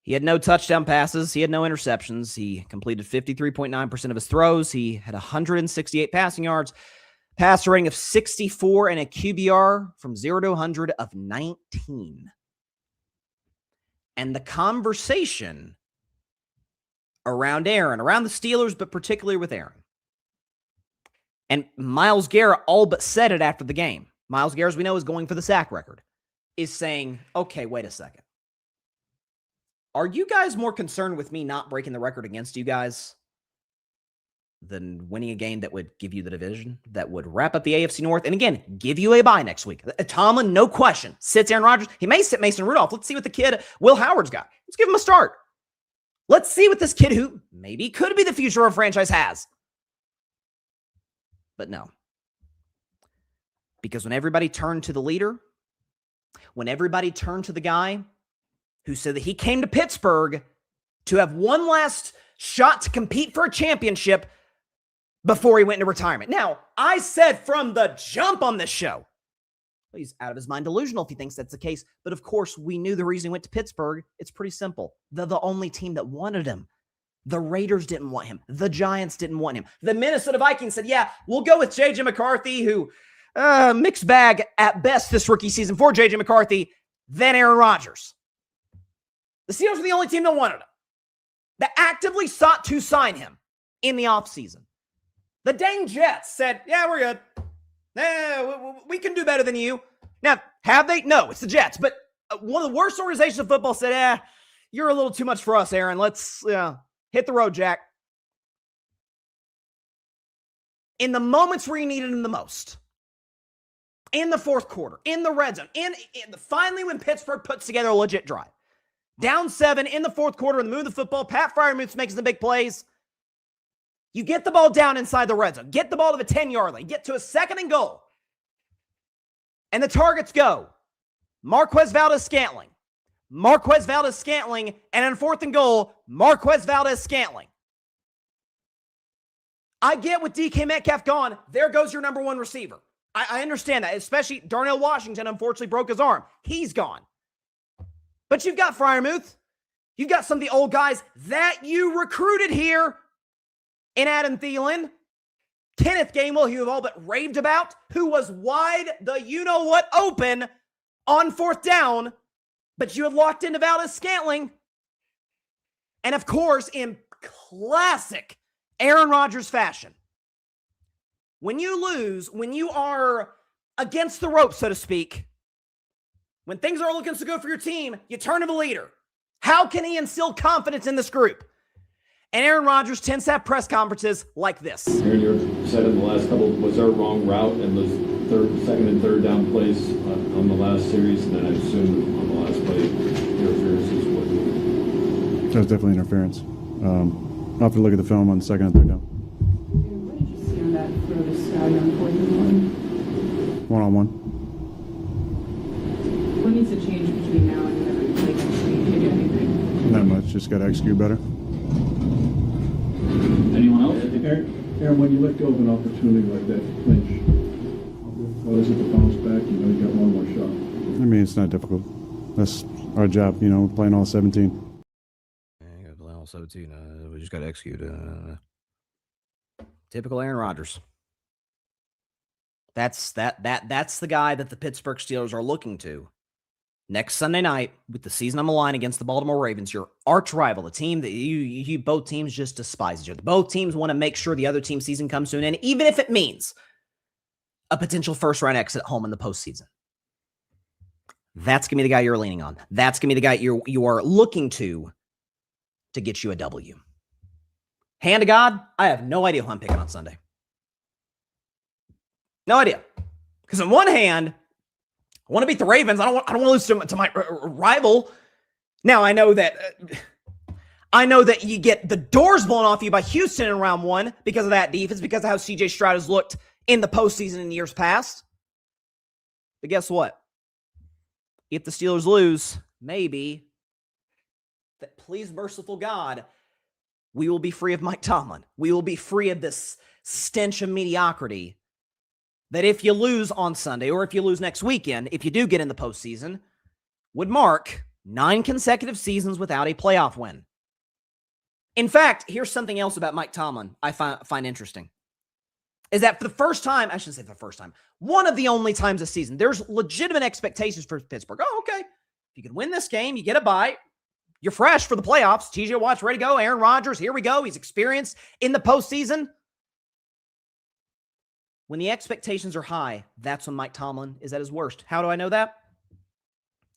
He had no touchdown passes. He had no interceptions. He completed 53.9% of his throws. He had 168 passing yards, passer rating of 64, and a QBR from 0 to 100 of 19. And the conversation around Aaron, around the Steelers, but particularly with Aaron. And Myles Garrett all but said it after the game. Myles Garrett, as we know, is going for the sack record, is saying, okay, wait a second. Are you guys more concerned with me not breaking the record against you guys than winning a game that would give you the division, that would wrap up the AFC North, and again, give you a bye next week? Tomlin, no question, sits Aaron Rodgers. He may sit Mason Rudolph. Let's see what the kid Will Howard's got. Let's give him a start. Let's see what this kid, who maybe could be the future of a franchise, has. But no. Because when everybody turned to the leader, when everybody turned to the guy who said that he came to Pittsburgh to have one last shot to compete for a championship, before he went into retirement. Now, I said from the jump on this show, well, he's out of his mind delusional if he thinks that's the case. But of course, we knew the reason he went to Pittsburgh. It's pretty simple. They're the only team that wanted him. The Raiders didn't want him. The Giants didn't want him. The Minnesota Vikings said, yeah, we'll go with J.J. McCarthy, who mixed bag at best this rookie season for J.J. McCarthy, then Aaron Rodgers. The Steelers were the only team that wanted him, that actively sought to sign him in the offseason. The dang Jets said, yeah, we're good. We can do better than you. Now, have they? No, it's the Jets. But one of the worst organizations of football said, you're a little too much for us, Aaron. Let's hit the road, Jack. In the moments where you needed him the most, in the fourth quarter, in the red zone, finally when Pittsburgh puts together a legit drive, down 7 in the fourth quarter, in the moon of the football, Pat Freiermuth makes the big plays. You get the ball down inside the red zone. Get the ball to the 10-yard line. Get to a 2nd and goal. And the targets go Marquez Valdes-Scantling. Marquez Valdes-Scantling. And on 4th and goal, Marquez Valdes-Scantling. I get with DK Metcalf gone, there goes your number 1 receiver. I understand that, especially Darnell Washington unfortunately broke his arm. He's gone. But you've got Freiermuth. You've got some of the old guys that you recruited here in Adam Thielen, Kenneth Gainwell, who you've all but raved about, who was wide the you-know-what open on 4th down, but you had locked into Valdes-Scantling. And of course, in classic Aaron Rodgers fashion, when you lose, when you are against the rope, so to speak, when things are looking so good for your team, you turn to the leader. How can he instill confidence in this group? And Aaron Rodgers tends to have press conferences like this. Aaron, you said in the last couple, was there a wrong route in those 2nd and 3rd down plays on the last series? And then I assume on the last play, interferences with. That was definitely interference. I'll have to look at the film on 2nd and 3rd down. What did you see on that throw to Scotty on 4th and 1? One-on-one. What needs to change between now and whenever you play next week? Maybe anything? Not much. Just got to execute better. Anyone else? Aaron, when you let go of an opportunity like that to clinch, what is it to bounce back? You know, you got one more shot. I mean, it's not difficult. That's our job, playing all 17. Yeah, you got to play all 17. We just got to execute. Typical Aaron Rodgers. That's the guy that the Pittsburgh Steelers are looking to next Sunday night with the season on the line against the Baltimore Ravens, your arch rival, the team that you both teams just despise each other. Both teams want to make sure the other team's season comes to an end, even if it means a potential first-round exit at home in the postseason. That's going to be the guy you're leaning on. That's going to be the guy you are looking to get you a W. Hand to God, I have no idea who I'm picking on Sunday. No idea. Because on one hand, I want to beat the Ravens. I don't want to lose to my rival. Now, I know that you get the doors blown off you by Houston in round 1 because of that defense, because of how C.J. Stroud has looked in the postseason in years past. But guess what? If the Steelers lose, maybe, that please merciful God, we will be free of Mike Tomlin. We will be free of this stench of mediocrity that if you lose on Sunday or if you lose next weekend, if you do get in the postseason, would mark 9 consecutive seasons without a playoff win. In fact, here's something else about Mike Tomlin I find interesting. Is that for the first time, I shouldn't say for the first time, one of the only times this season, there's legitimate expectations for Pittsburgh. Oh, okay. If you can win this game, you get a bye. You're fresh for the playoffs. TJ Watt's ready to go. Aaron Rodgers, here we go. He's experienced in the postseason. When the expectations are high, that's when Mike Tomlin is at his worst. How do I know that?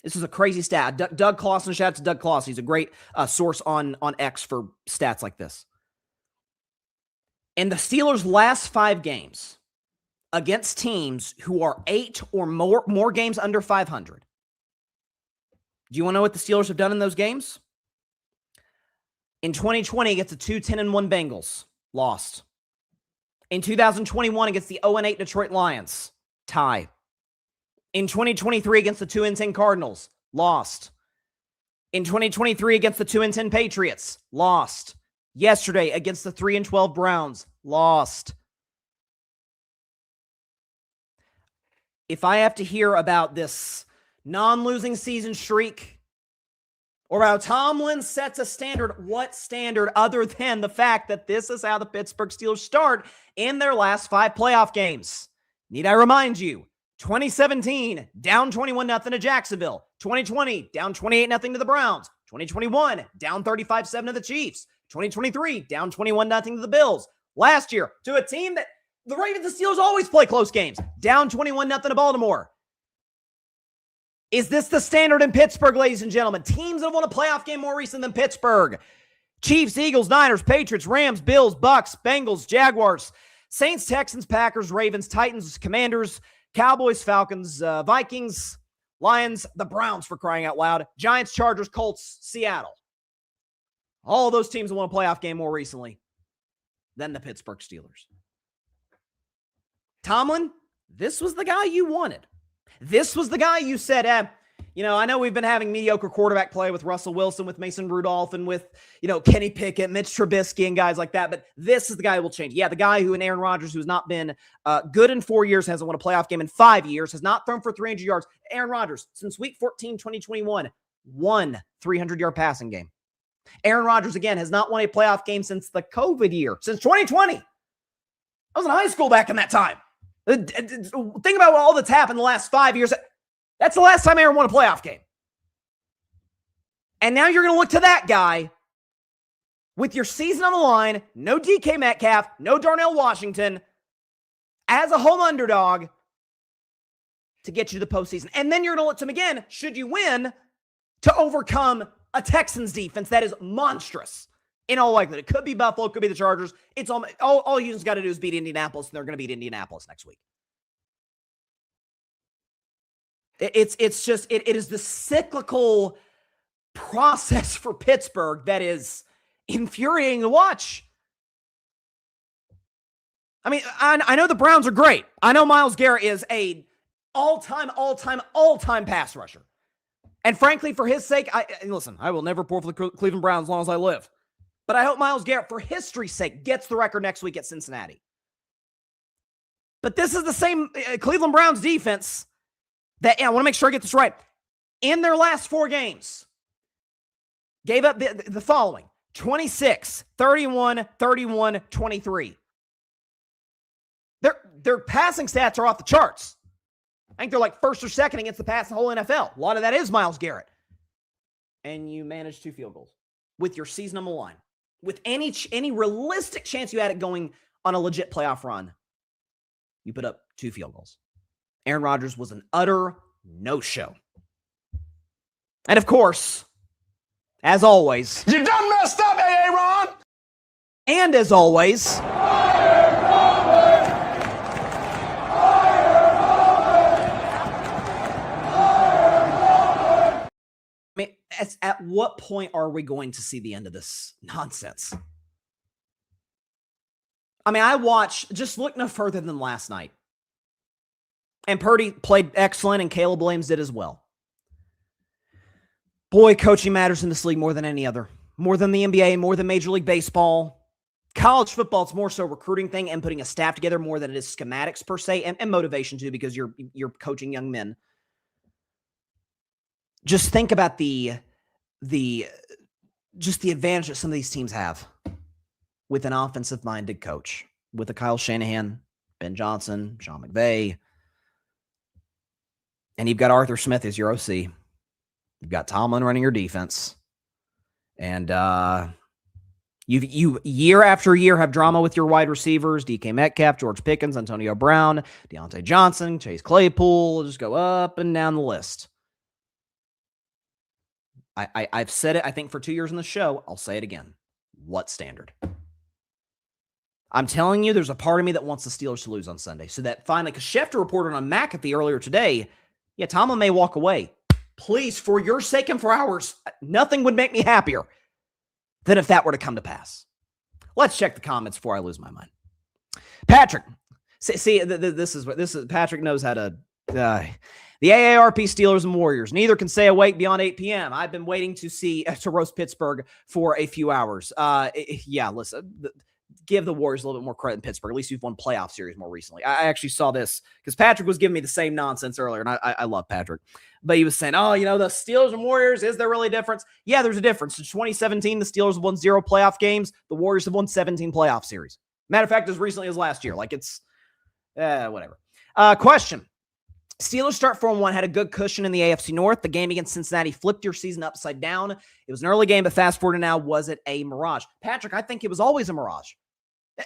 This is a crazy stat. Doug Clawson, shout out to Doug Clawson. He's a great source on X for stats like this. In the Steelers' last 5 games against teams who are 8 or more games under 500, do you want to know what the Steelers have done in those games? In 2020, against the 2-10-1 Bengals, lost. In 2021, against the 0-8 Detroit Lions, tie. In 2023, against the 2-10 Cardinals, lost. In 2023, against the 2-10 Patriots, lost. Yesterday, against the 3-12 Browns, Lost. If I have to hear about this non-losing season streak or how Tomlin sets a standard, what standard other than the fact that this is how the Pittsburgh Steelers start in their last 5 playoff games? Need I remind you, 2017, down 21-0 to Jacksonville. 2020, down 28-0 to the Browns. 2021, down 35-7 to the Chiefs. 2023, down 21-0 to the Bills. Last year, to a team that the Ravens and Steelers always play close games, down 21-0 to Baltimore. Is this the standard in Pittsburgh, ladies and gentlemen? Teams that have won a playoff game more recent than Pittsburgh. Chiefs, Eagles, Niners, Patriots, Rams, Bills, Bucks, Bengals, Jaguars, Saints, Texans, Packers, Ravens, Titans, Commanders, Cowboys, Falcons, Vikings, Lions, the Browns for crying out loud, Giants, Chargers, Colts, Seattle. All of those teams have won a playoff game more recently than the Pittsburgh Steelers. Tomlin, this was the guy you wanted. This was the guy you said, I know we've been having mediocre quarterback play with Russell Wilson, with Mason Rudolph, and with, Kenny Pickett, Mitch Trubisky, and guys like that. But this is the guy who will change. Yeah, the guy who, in Aaron Rodgers, who's not been good in 4 years, hasn't won a playoff game in 5 years, has not thrown for 300 yards. Aaron Rodgers, since week 14, 2021, won 300-yard passing game. Aaron Rodgers, again, has not won a playoff game since the COVID year, since 2020. I was in high school back in that time. Think about all that's happened in the last 5 years. That's the last time Aaron won a playoff game. And now you're going to look to that guy with your season on the line, no DK Metcalf, no Darnell Washington, as a home underdog to get you to the postseason. And then you're going to look to him again, should you win, to overcome a Texans defense that is monstrous. In all likelihood, it could be Buffalo, it could be the Chargers. It's all Houston's got to do is beat Indianapolis, and they're going to beat Indianapolis next week. It is the cyclical process for Pittsburgh that is infuriating to watch. I mean, I know the Browns are great. I know Myles Garrett is a all-time pass rusher. And frankly, for his sake, I will never pour for the Cleveland Browns as long as I live. But I hope Myles Garrett, for history's sake, gets the record next week at Cincinnati. But this is the same Cleveland Browns defense that, I want to make sure I get this right. In their last 4 games, gave up the following: 26, 31, 31, 23. Their passing stats are off the charts. I think they're like first or second against the pass in the whole NFL. A lot of that is Myles Garrett. And you managed 2 field goals with your season on the line. With any realistic chance you had it going on a legit playoff run, you put up 2 field goals. Aaron Rodgers was an utter no-show. And of course, as always, you done messed up, Aaron! And as always, at what point are we going to see the end of this nonsense? I mean, just look no further than last night. And Purdy played excellent, and Caleb Williams did as well. Boy, coaching matters in this league more than any other. More than the NBA, more than Major League Baseball. College football, it's more so a recruiting thing and putting a staff together more than it is schematics per se, and motivation too, because you're coaching young men. Just think about the advantage that some of these teams have with an offensive-minded coach, with a Kyle Shanahan, Ben Johnson, Sean McVay, and you've got Arthur Smith as your OC. You've got Tomlin running your defense, and you year after year have drama with your wide receivers: DK Metcalf, George Pickens, Antonio Brown, Deontay Johnson, Chase Claypool. Just go up and down the list. I've said it, I think, for 2 years in the show. I'll say it again. What standard? I'm telling you, there's a part of me that wants the Steelers to lose on Sunday. So that finally, because Schefter reported on McAfee earlier today, yeah, Tomlin may walk away. Please, for your sake and for ours, nothing would make me happier than if that were to come to pass. Let's check the comments before I lose my mind. Patrick, see, this is Patrick knows how to. The AARP Steelers and Warriors. Neither can stay awake beyond 8 p.m. I've been waiting to roast Pittsburgh for a few hours. Yeah, listen, give the Warriors a little bit more credit than Pittsburgh. At least you've won playoff series more recently. I actually saw this because Patrick was giving me the same nonsense earlier, and I love Patrick. But he was saying, oh, the Steelers and Warriors, is there really a difference? Yeah, there's a difference. In 2017, the Steelers have won 0 playoff games. The Warriors have won 17 playoff series. Matter of fact, as recently as last year. Like, it's whatever. Question. Steelers start 4-1, had a good cushion in the AFC North. The game against Cincinnati flipped your season upside down. It was an early game, but fast forward to now, was it a mirage? Patrick, I think it was always a mirage.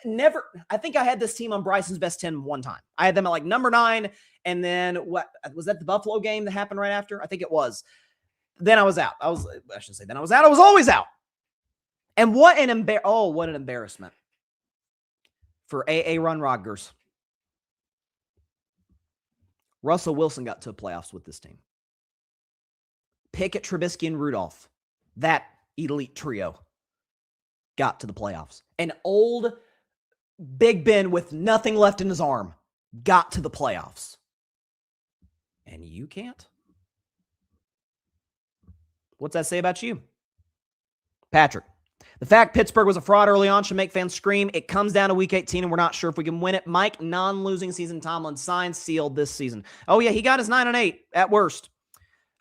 Never. I think I had this team on Bryson's best 10 one time. I had them at like number 9, and then what was that, the Buffalo game that happened right after? I think it was. Then I was out. I shouldn't say then I was out. I was always out. And what an embarrassment for Aaron Rodgers. Russell Wilson got to the playoffs with this team. Pickett, Trubisky, and Rudolph, that elite trio, got to the playoffs. An old Big Ben with nothing left in his arm got to the playoffs. And you can't? What's that say about you? Patrick. The fact Pittsburgh was a fraud early on should make fans scream. It comes down to week 18, and we're not sure if we can win it. Mike, non-losing season. Tomlin signed, sealed this season. Oh, yeah, he got his 9-8 at worst.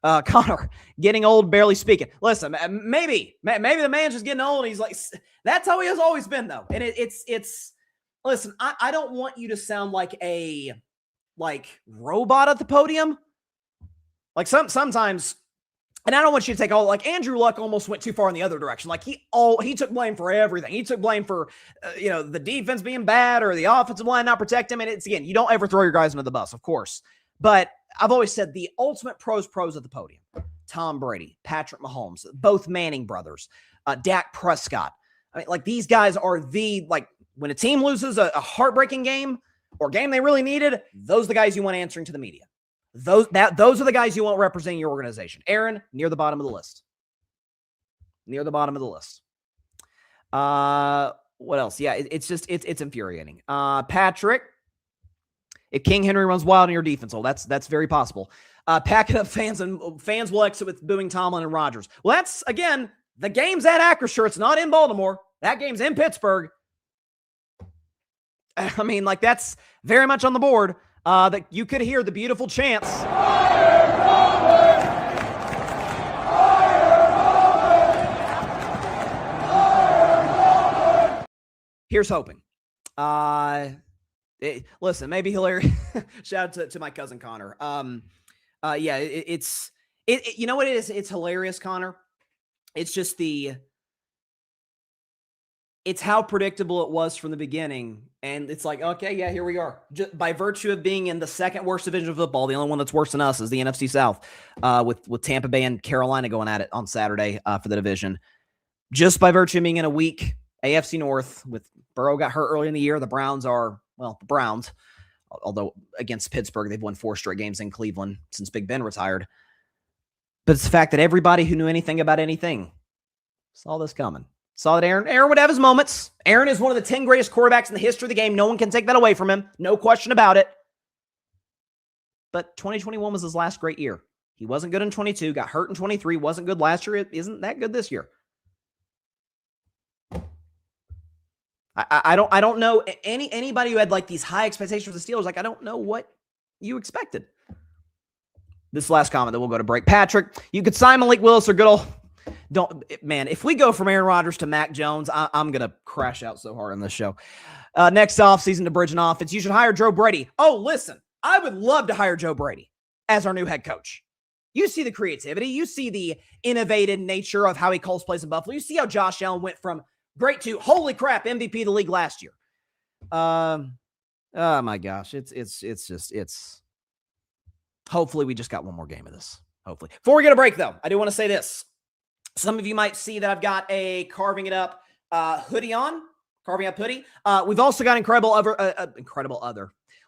Connor, getting old, barely speaking. Listen, maybe the man's just getting old. And he's like, that's how he has always been, though. And it's. Listen, I don't want you to sound like a robot at the podium. Like sometimes. And I don't want you to take all, like Andrew Luck almost went too far in the other direction. Like he took blame for everything. He took blame for, the defense being bad or the offensive line not protect him. And it's, again, you don't ever throw your guys under the bus, of course. But I've always said the ultimate pros at the podium. Tom Brady, Patrick Mahomes, both Manning brothers, Dak Prescott. I mean, like these guys are when a team loses a heartbreaking game or game they really needed, those are the guys you want answering to the media. Those are the guys you want representing your organization. Aaron, near the bottom of the list. Near the bottom of the list. What else? Yeah, it's infuriating. Patrick, if King Henry runs wild in your defense, that's very possible. Pack it up, fans, and fans will exit with booing Tomlin and Rodgers. Well, that's, again, the game's at Acrisure. It's not in Baltimore. That game's in Pittsburgh. I mean, that's very much on the board. That you could hear the beautiful chants. Here's hoping. Listen, maybe hilarious. Shout out to my cousin Connor. Yeah, it's you know what it is? It's hilarious, Connor. It's just it's how predictable it was from the beginning. And it's like, okay, yeah, here we are. Just by virtue of being in the second worst division of football, the only one that's worse than us is the NFC South, with Tampa Bay and Carolina going at it on Saturday for the division. Just by virtue of being in a weak AFC North, with Burrow got hurt early in the year, the Browns, although against Pittsburgh, they've won 4 straight games in Cleveland since Big Ben retired. But it's the fact that everybody who knew anything about anything saw this coming. Saw that Aaron would have his moments. Aaron is one of the 10 greatest quarterbacks in the history of the game. No one can take that away from him. No question about it. But 2021 was his last great year. He wasn't good in 22, got hurt in 23, wasn't good last year. It isn't that good this year. I don't know anybody who had these high expectations for the Steelers. I don't know what you expected. This last comment, then we'll go to break. Patrick, you could sign Malik Willis or good old... if we go from Aaron Rodgers to Mac Jones, I'm going to crash out so hard on this show. Next offseason to bridge an offense, you should hire Joe Brady. Oh, listen, I would love to hire Joe Brady as our new head coach. You see the creativity. You see the innovative nature of how he calls plays in Buffalo. You see how Josh Allen went from great to, holy crap, MVP of the league last year. Oh, my gosh. It's hopefully we just got one more game of this. Hopefully. Before we get a break, though, I do want to say this. Some of you might see that I've got a Carving It Up hoodie on. Carving Up hoodie. We've also got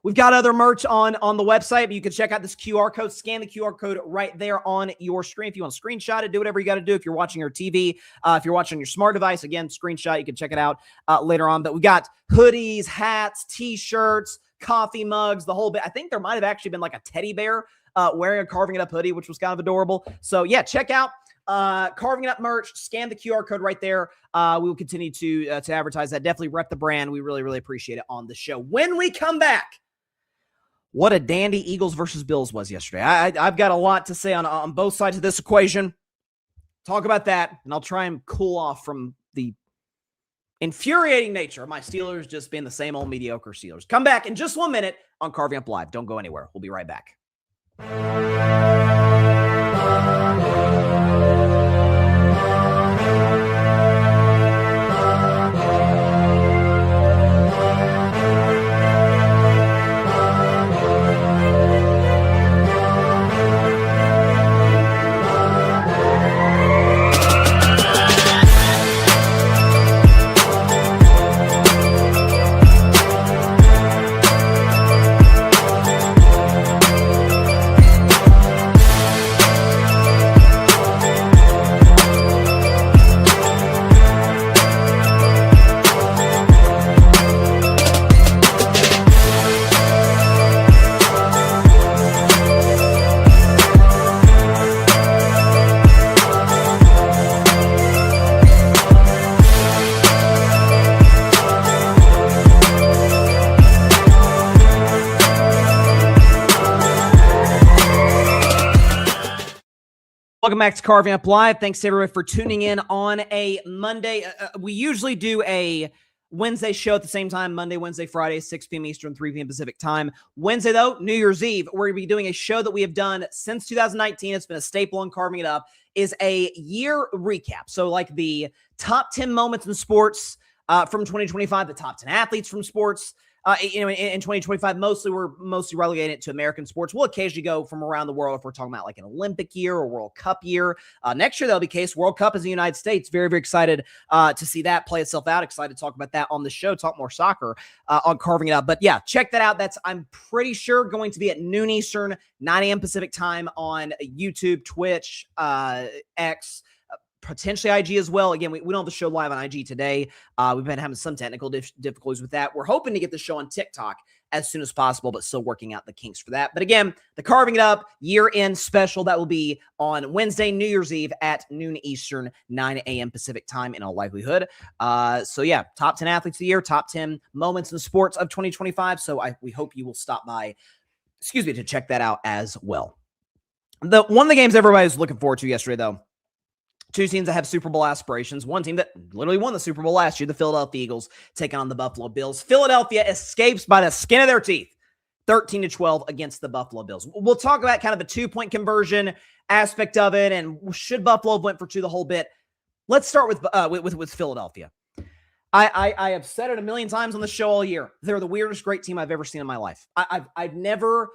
We've got other merch on the website, but you can check out this QR code. Scan the QR code right there on your screen. If you want to screenshot it, do whatever you got to do. If you're watching your TV, if you're watching your smart device, again, screenshot. You can check it out later on. But we got hoodies, hats, T-shirts, coffee mugs, the whole bit. I think there might have actually been a teddy bear wearing a Carving It Up hoodie, which was kind of adorable. So, yeah, check out Carving It Up merch, scan the QR code right there. We will continue to advertise that. Definitely rep the brand. We really, really appreciate it on the show. When we come back, what a dandy Eagles versus Bills was yesterday. I've got a lot to say on both sides of this equation. Talk about that, and I'll try and cool off from the infuriating nature of my Steelers just being the same old mediocre Steelers. Come back in just 1 minute on Carving Up Live. Don't go anywhere. We'll be right back. Welcome back to Carving Up Live. Thanks to everybody for tuning in on a Monday. We usually do a Wednesday show at the same time, Monday, Wednesday, Friday, 6 p.m. Eastern, 3 p.m. Pacific time. Wednesday, though, New Year's Eve, we're going to be doing a show that we have done since 2019. It's been a staple in Carving It Up, is a year recap. So like the top 10 moments in sports from 2025, the top 10 athletes from sports. In 2025, we're mostly relegating it to American sports. We'll occasionally go from around the world if we're talking about like an Olympic year or World Cup year. Next year, that'll be the case. World Cup is in the United States. Very, very excited to see that play itself out. Excited to talk about that on the show, talk more soccer on Carving It Up. But yeah, check that out. That's, I'm pretty sure, going to be at noon Eastern, 9 a.m. Pacific time on YouTube, Twitch, X, potentially IG as well. Again, we don't have the show live on IG today. We've been having some technical difficulties with that. We're hoping to get the show on TikTok as soon as possible, but still working out the kinks for that. But again, the Carving It Up year-end special, that will be on Wednesday, New Year's Eve at noon Eastern, 9 a.m. Pacific time in all likelihood. So yeah, top 10 athletes of the year, top 10 moments in sports of 2025. So we hope you will stop by, to check that out as well. One of the games everybody was looking forward to yesterday, though, two teams that have Super Bowl aspirations. One team that literally won the Super Bowl last year, the Philadelphia Eagles, taking on the Buffalo Bills. Philadelphia escapes by the skin of their teeth, 13-12 against the Buffalo Bills. We'll talk about kind of the two-point conversion aspect of it, and should Buffalo have went for two the whole bit. Let's start with Philadelphia. I have said it a million times on the show all year. They're the weirdest great team I've ever seen in my life. I've never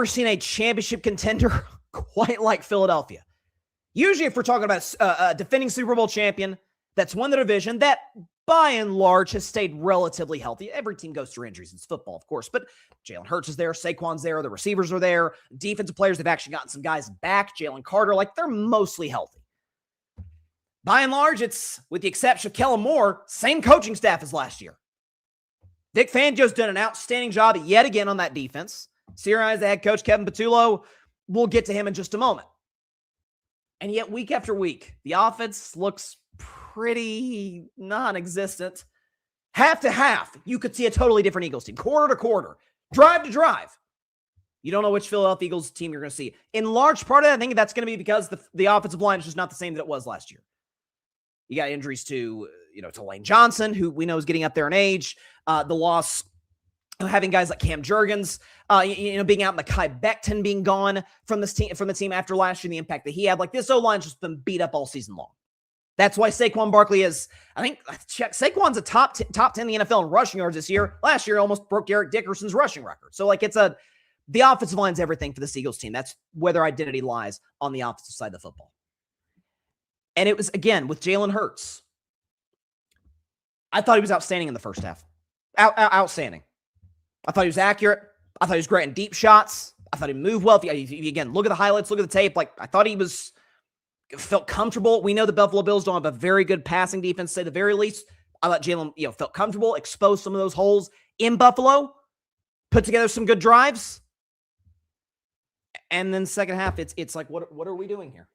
seen a championship contender quite like Philadelphia. Usually, if we're talking about a defending Super Bowl champion that's won the division, that by and large has stayed relatively healthy. Every team goes through injuries. It's football, of course, but Jalen Hurts is there, Saquon's there, the receivers are there, defensive players, they've actually gotten some guys back, Jalen Carter, like they're mostly healthy. By and large, it's, with the exception of Kellen Moore, same coaching staff as last year. Vic Fangio's done an outstanding job yet again on that defense. Sirianni's the head coach, Kevin Patullo. We'll get to him in just a moment. And yet, week after week, the offense looks pretty non-existent. Half to half, you could see a totally different Eagles team. Quarter to quarter, drive to drive. You don't know which Philadelphia Eagles team you're going to see. In large part of that, I think that's going to be because the offensive line is just not the same that it was last year. You got injuries to Lane Johnson, who we know is getting up there in age. The loss of having guys like Cam Jurgens, being out, Mekhi Becton being gone from the team after last year, the impact that he had. Like, this O-line's just been beat up all season long. That's why Saquon Barkley is, Saquon's a top 10 in the NFL in rushing yards this year. Last year, almost broke Eric Dickerson's rushing record. So, the offensive line's everything for this Eagles team. That's where their identity lies on the offensive side of the football. And it was, again, with Jalen Hurts. I thought he was outstanding in the first half. Outstanding. I thought he was accurate. I thought he was great in deep shots. I thought he moved well. Again, look at the highlights, look at the tape. I thought he felt comfortable. We know the Buffalo Bills don't have a very good passing defense, to say the very least. I thought Jalen, felt comfortable, exposed some of those holes in Buffalo, put together some good drives. And then second half, it's like, what are we doing here?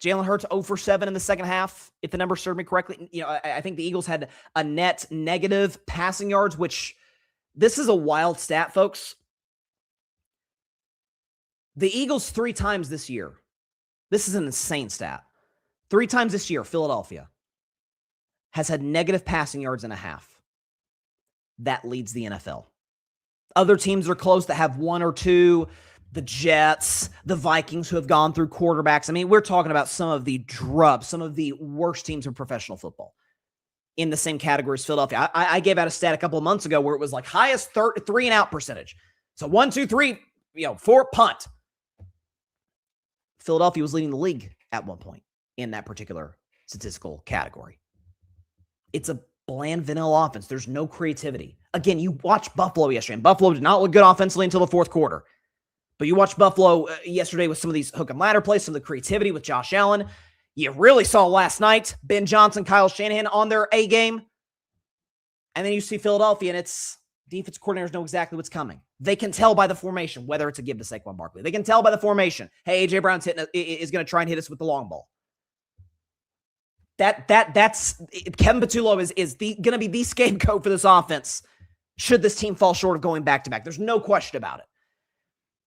Jalen Hurts 0 for 7 in the second half, if the numbers serve me correctly. I think the Eagles had a net negative passing yards, which this is a wild stat, folks. The Eagles 3 times this year. This is an insane stat. 3 times this year, Philadelphia has had negative passing yards and a half. That leads the NFL. Other teams are close that have 1 or 2. The Jets, the Vikings who have gone through quarterbacks. I mean, we're talking about some of the drubs, some of the worst teams in professional football in the same category as Philadelphia. I gave out a stat a couple of months ago where it was like highest 3 and out percentage. So 1, 2, 3, 4 punt. Philadelphia was leading the league at one point in that particular statistical category. It's a bland vanilla offense. There's no creativity. Again, you watched Buffalo yesterday, and Buffalo did not look good offensively until the fourth quarter. But you watched Buffalo yesterday with some of these hook and ladder plays, some of the creativity with Josh Allen. You really saw last night Ben Johnson, Kyle Shanahan on their A game. And then you see Philadelphia, and it's defense coordinators know exactly what's coming. They can tell by the formation, whether it's a give to Saquon Barkley. They can tell by the formation. Hey, A.J. Brown's is going to try and hit us with the long ball. That's Kevin Patullo is going to be the scapegoat for this offense should this team fall short of going back-to-back. There's no question about it.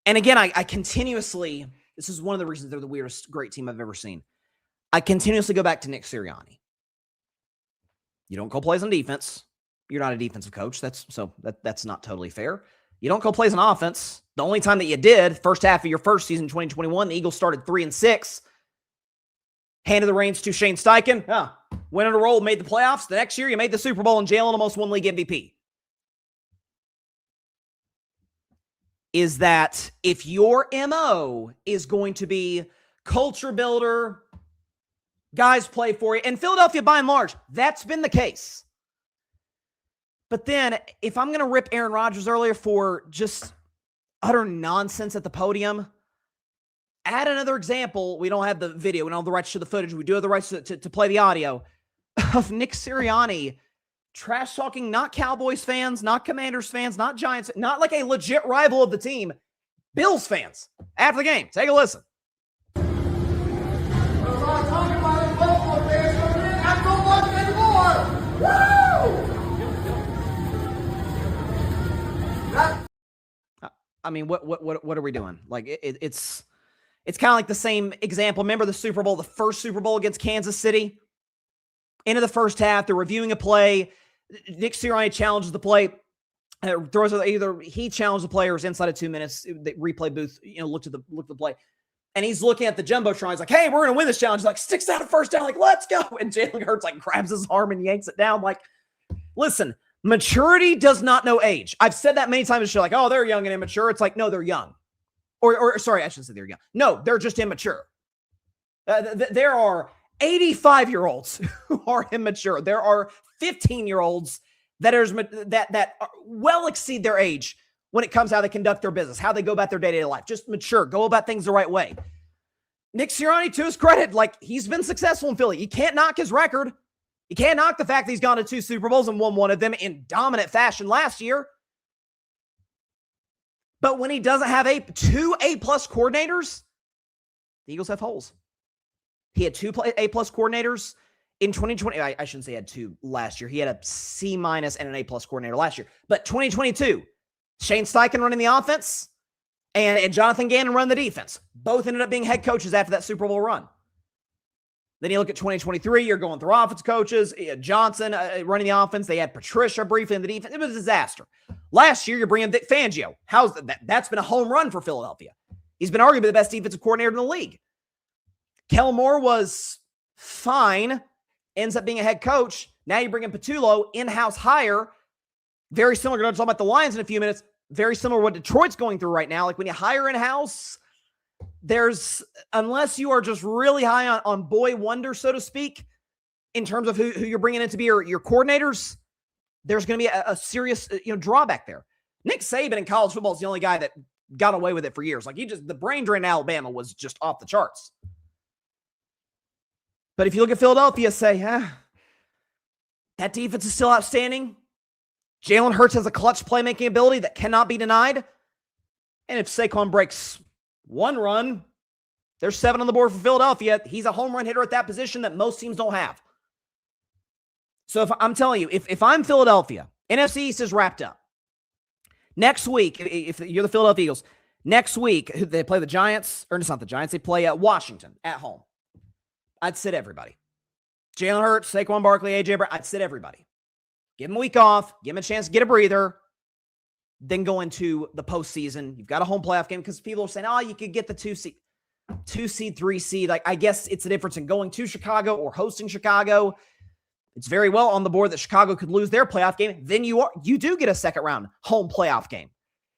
And again, I continuously, this is one of the reasons they're the weirdest great team I've ever seen. I continuously go back to Nick Sirianni. You don't call plays on defense. You're not a defensive coach. That's not totally fair. You don't call plays on offense. The only time that you did, first half of your first season, 2021, the Eagles started 3-6. Handed the reins to Shane Steichen. Went on a roll, made the playoffs. The next year, you made the Super Bowl, and Jalen almost won league MVP. Is that if your MO is going to be culture builder, guys play for you, and Philadelphia by and large, that's been the case. But then if I'm going to rip Aaron Rodgers earlier for just utter nonsense at the podium, add another example. We don't have the video. We don't have the rights to the footage. We do have the rights to play the audio of Nick Sirianni trash-talking not Cowboys fans, not Commanders fans, not Giants, not like a legit rival of the team, Bills fans after the game. Take a listen. I mean, what are we doing? Like it's kind of like the same example. Remember the Super Bowl, the first Super Bowl against Kansas City? Into the first half, they're reviewing a play. Nick Sirianni challenges the play. Throws either he challenged the player or was inside of 2 minutes. The replay booth, looked at the play. And he's looking at the Jumbotron. He's like, hey, we're going to win this challenge. He's like, sticks out a first down. Like, let's go. And Jalen Hurts grabs his arm and yanks it down. Like, listen, maturity does not know age. I've said that many times. It's like, oh, they're young and immature. It's like, no, they're young. Or sorry, I shouldn't say they're young. No, they're just immature. There are 85-year-olds who are immature. There are 15-year-olds that well exceed their age when it comes to how they conduct their business, how they go about their day-to-day life. Just mature. Go about things the right way. Nick Sirianni, to his credit, he's been successful in Philly. You can't knock his record. You can't knock the fact that he's gone to 2 Super Bowls and won one of them in dominant fashion last year. But when he doesn't have 2 A-plus coordinators, the Eagles have holes. He had 2 A-plus coordinators in 2020. I shouldn't say he had 2 last year. He had a C- and an A-plus coordinator last year. But 2022, Shane Steichen running the offense and Jonathan Gannon running the defense. Both ended up being head coaches after that Super Bowl run. Then you look at 2023, you're going through offense coaches. Johnson running the offense. They had Patricia briefly in the defense. It was a disaster. Last year, you're bringing Vic Fangio. How's that? That's been a home run for Philadelphia. He's been arguably the best defensive coordinator in the league. Kellen Moore was fine, ends up being a head coach. Now you bring in Patullo, in-house hire. Very similar. We're going to talk about the Lions in a few minutes. Very similar to what Detroit's going through right now. Like when you hire in-house, unless you are just really high on boy wonder, so to speak, in terms of who you're bringing in to be your coordinators, there's going to be a serious drawback there. Nick Saban in college football is the only guy that got away with it for years. The brain drain in Alabama was just off the charts. But if you look at Philadelphia, say, that defense is still outstanding. Jalen Hurts has a clutch playmaking ability that cannot be denied. And if Saquon breaks one run, There's 7 on the board for Philadelphia. He's a home run hitter at that position that most teams don't have. So if I'm telling you, if I'm Philadelphia, NFC East is wrapped up. Next week, if you're the Philadelphia Eagles, next week they play the Giants, or it's not the Giants, they play at Washington at home. I'd sit everybody. Jalen Hurts, Saquon Barkley, A.J. Brown, I'd sit everybody. Give them a week off, give them a chance to get a breather, then go into the postseason. You've got a home playoff game because people are saying, oh, you could get the 2 seed, 3 seed. Like, I guess it's the difference in going to Chicago or hosting Chicago. It's very well on the board that Chicago could lose their playoff game. Then you do get a second round home playoff game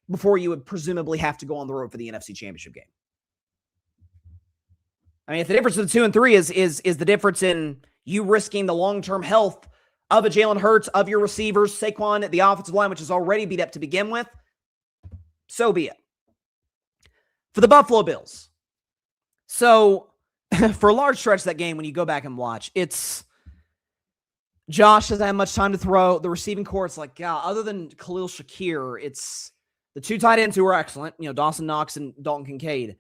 before you would presumably have to go on the road for the NFC Championship game. I mean, if the difference of the 2 and 3 is the difference in you risking the long-term health of a Jalen Hurts, of your receivers, Saquon, the offensive line, which is already beat up to begin with, so be it. For the Buffalo Bills. So, for a large stretch of that game, when you go back and watch, it's Josh doesn't have much time to throw. The receiving core, it's like, God, other than Khalil Shakir, it's the 2 tight ends who are excellent, Dawson Knox and Dalton Kincaid.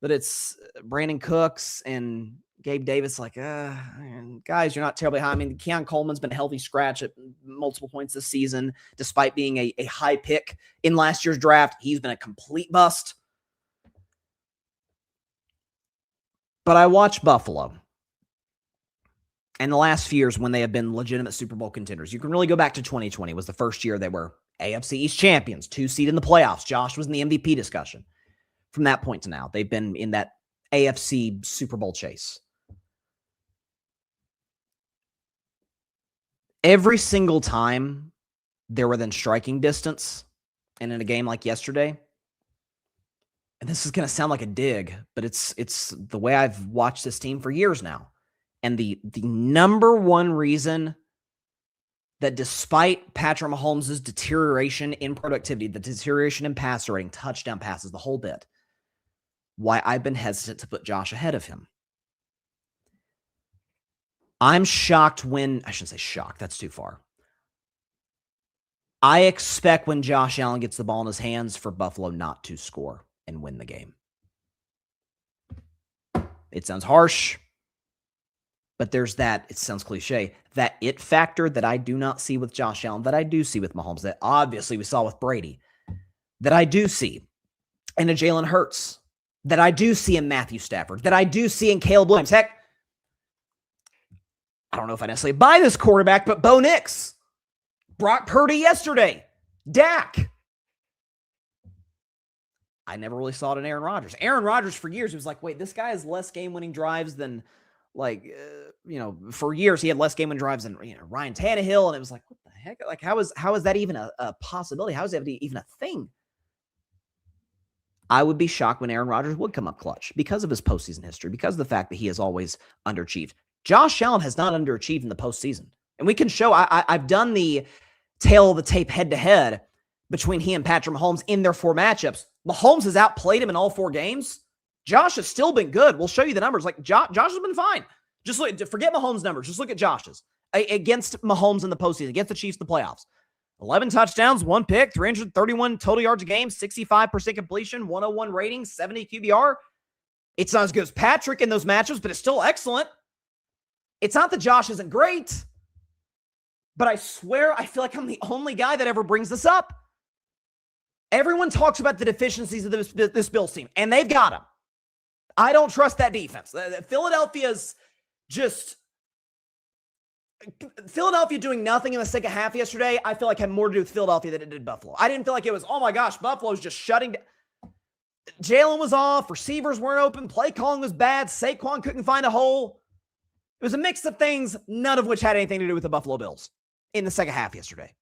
But it's Brandon Cooks and Gabe Davis, like, guys, you're not terribly high. I mean, Keon Coleman's been a healthy scratch at multiple points this season, despite being a high pick in last year's draft. He's been a complete bust. But I watch Buffalo. And the last few years when they have been legitimate Super Bowl contenders, you can really go back to 2020 was the first year they were AFC East champions, 2 seed in the playoffs. Josh was in the MVP discussion. From that point to now, they've been in that AFC Super Bowl chase. Every single time they're within striking distance, and in a game like yesterday, and this is going to sound like a dig, but it's the way I've watched this team for years now. And the number one reason that despite Patrick Mahomes' deterioration in productivity, the deterioration in passer rating, touchdown passes, the whole bit, why I've been hesitant to put Josh ahead of him. I'm shocked when, I shouldn't say shocked, that's too far. I expect when Josh Allen gets the ball in his hands for Buffalo not to score and win the game. It sounds harsh, but there's that, it sounds cliche, that it factor that I do not see with Josh Allen, that I do see with Mahomes, that obviously we saw with Brady, that I do see in a Jalen Hurts, that I do see in Matthew Stafford, that I do see in Caleb Williams. Heck, I don't know if I necessarily buy this quarterback, but Bo Nix, Brock Purdy yesterday, Dak. I never really saw it in Aaron Rodgers. Aaron Rodgers for years was like, wait, this guy has less game-winning drives than, for years he had less game-winning drives than Ryan Tannehill, and it was like, what the heck? Like, how is that even a possibility? How is that even a thing? I would be shocked when Aaron Rodgers would come up clutch because of his postseason history, because of the fact that he has always underachieved. Josh Allen has not underachieved in the postseason. And we can show, I've done the tail of the tape head-to-head between he and Patrick Mahomes in their 4 matchups. Mahomes has outplayed him in all 4 games. Josh has still been good. We'll show you the numbers. Like, Josh has been fine. Just look, forget Mahomes' numbers. Just look at Josh's. Against Mahomes in the postseason, against the Chiefs in the playoffs. 11 touchdowns, 1 pick, 331 total yards a game, 65% completion, 101 rating, 70 QBR. It's not as good as Patrick in those matchups, but it's still excellent. It's not that Josh isn't great, but I swear I feel like I'm the only guy that ever brings this up. Everyone talks about the deficiencies of this Bills team, and they've got them. I don't trust that defense. Philadelphia doing nothing in the second half yesterday, I feel like had more to do with Philadelphia than it did Buffalo. I didn't feel like it was, oh my gosh, Buffalo's just shutting down. Jalen was off, receivers weren't open, play calling was bad, Saquon couldn't find a hole. It was a mix of things, none of which had anything to do with the Buffalo Bills in the second half yesterday.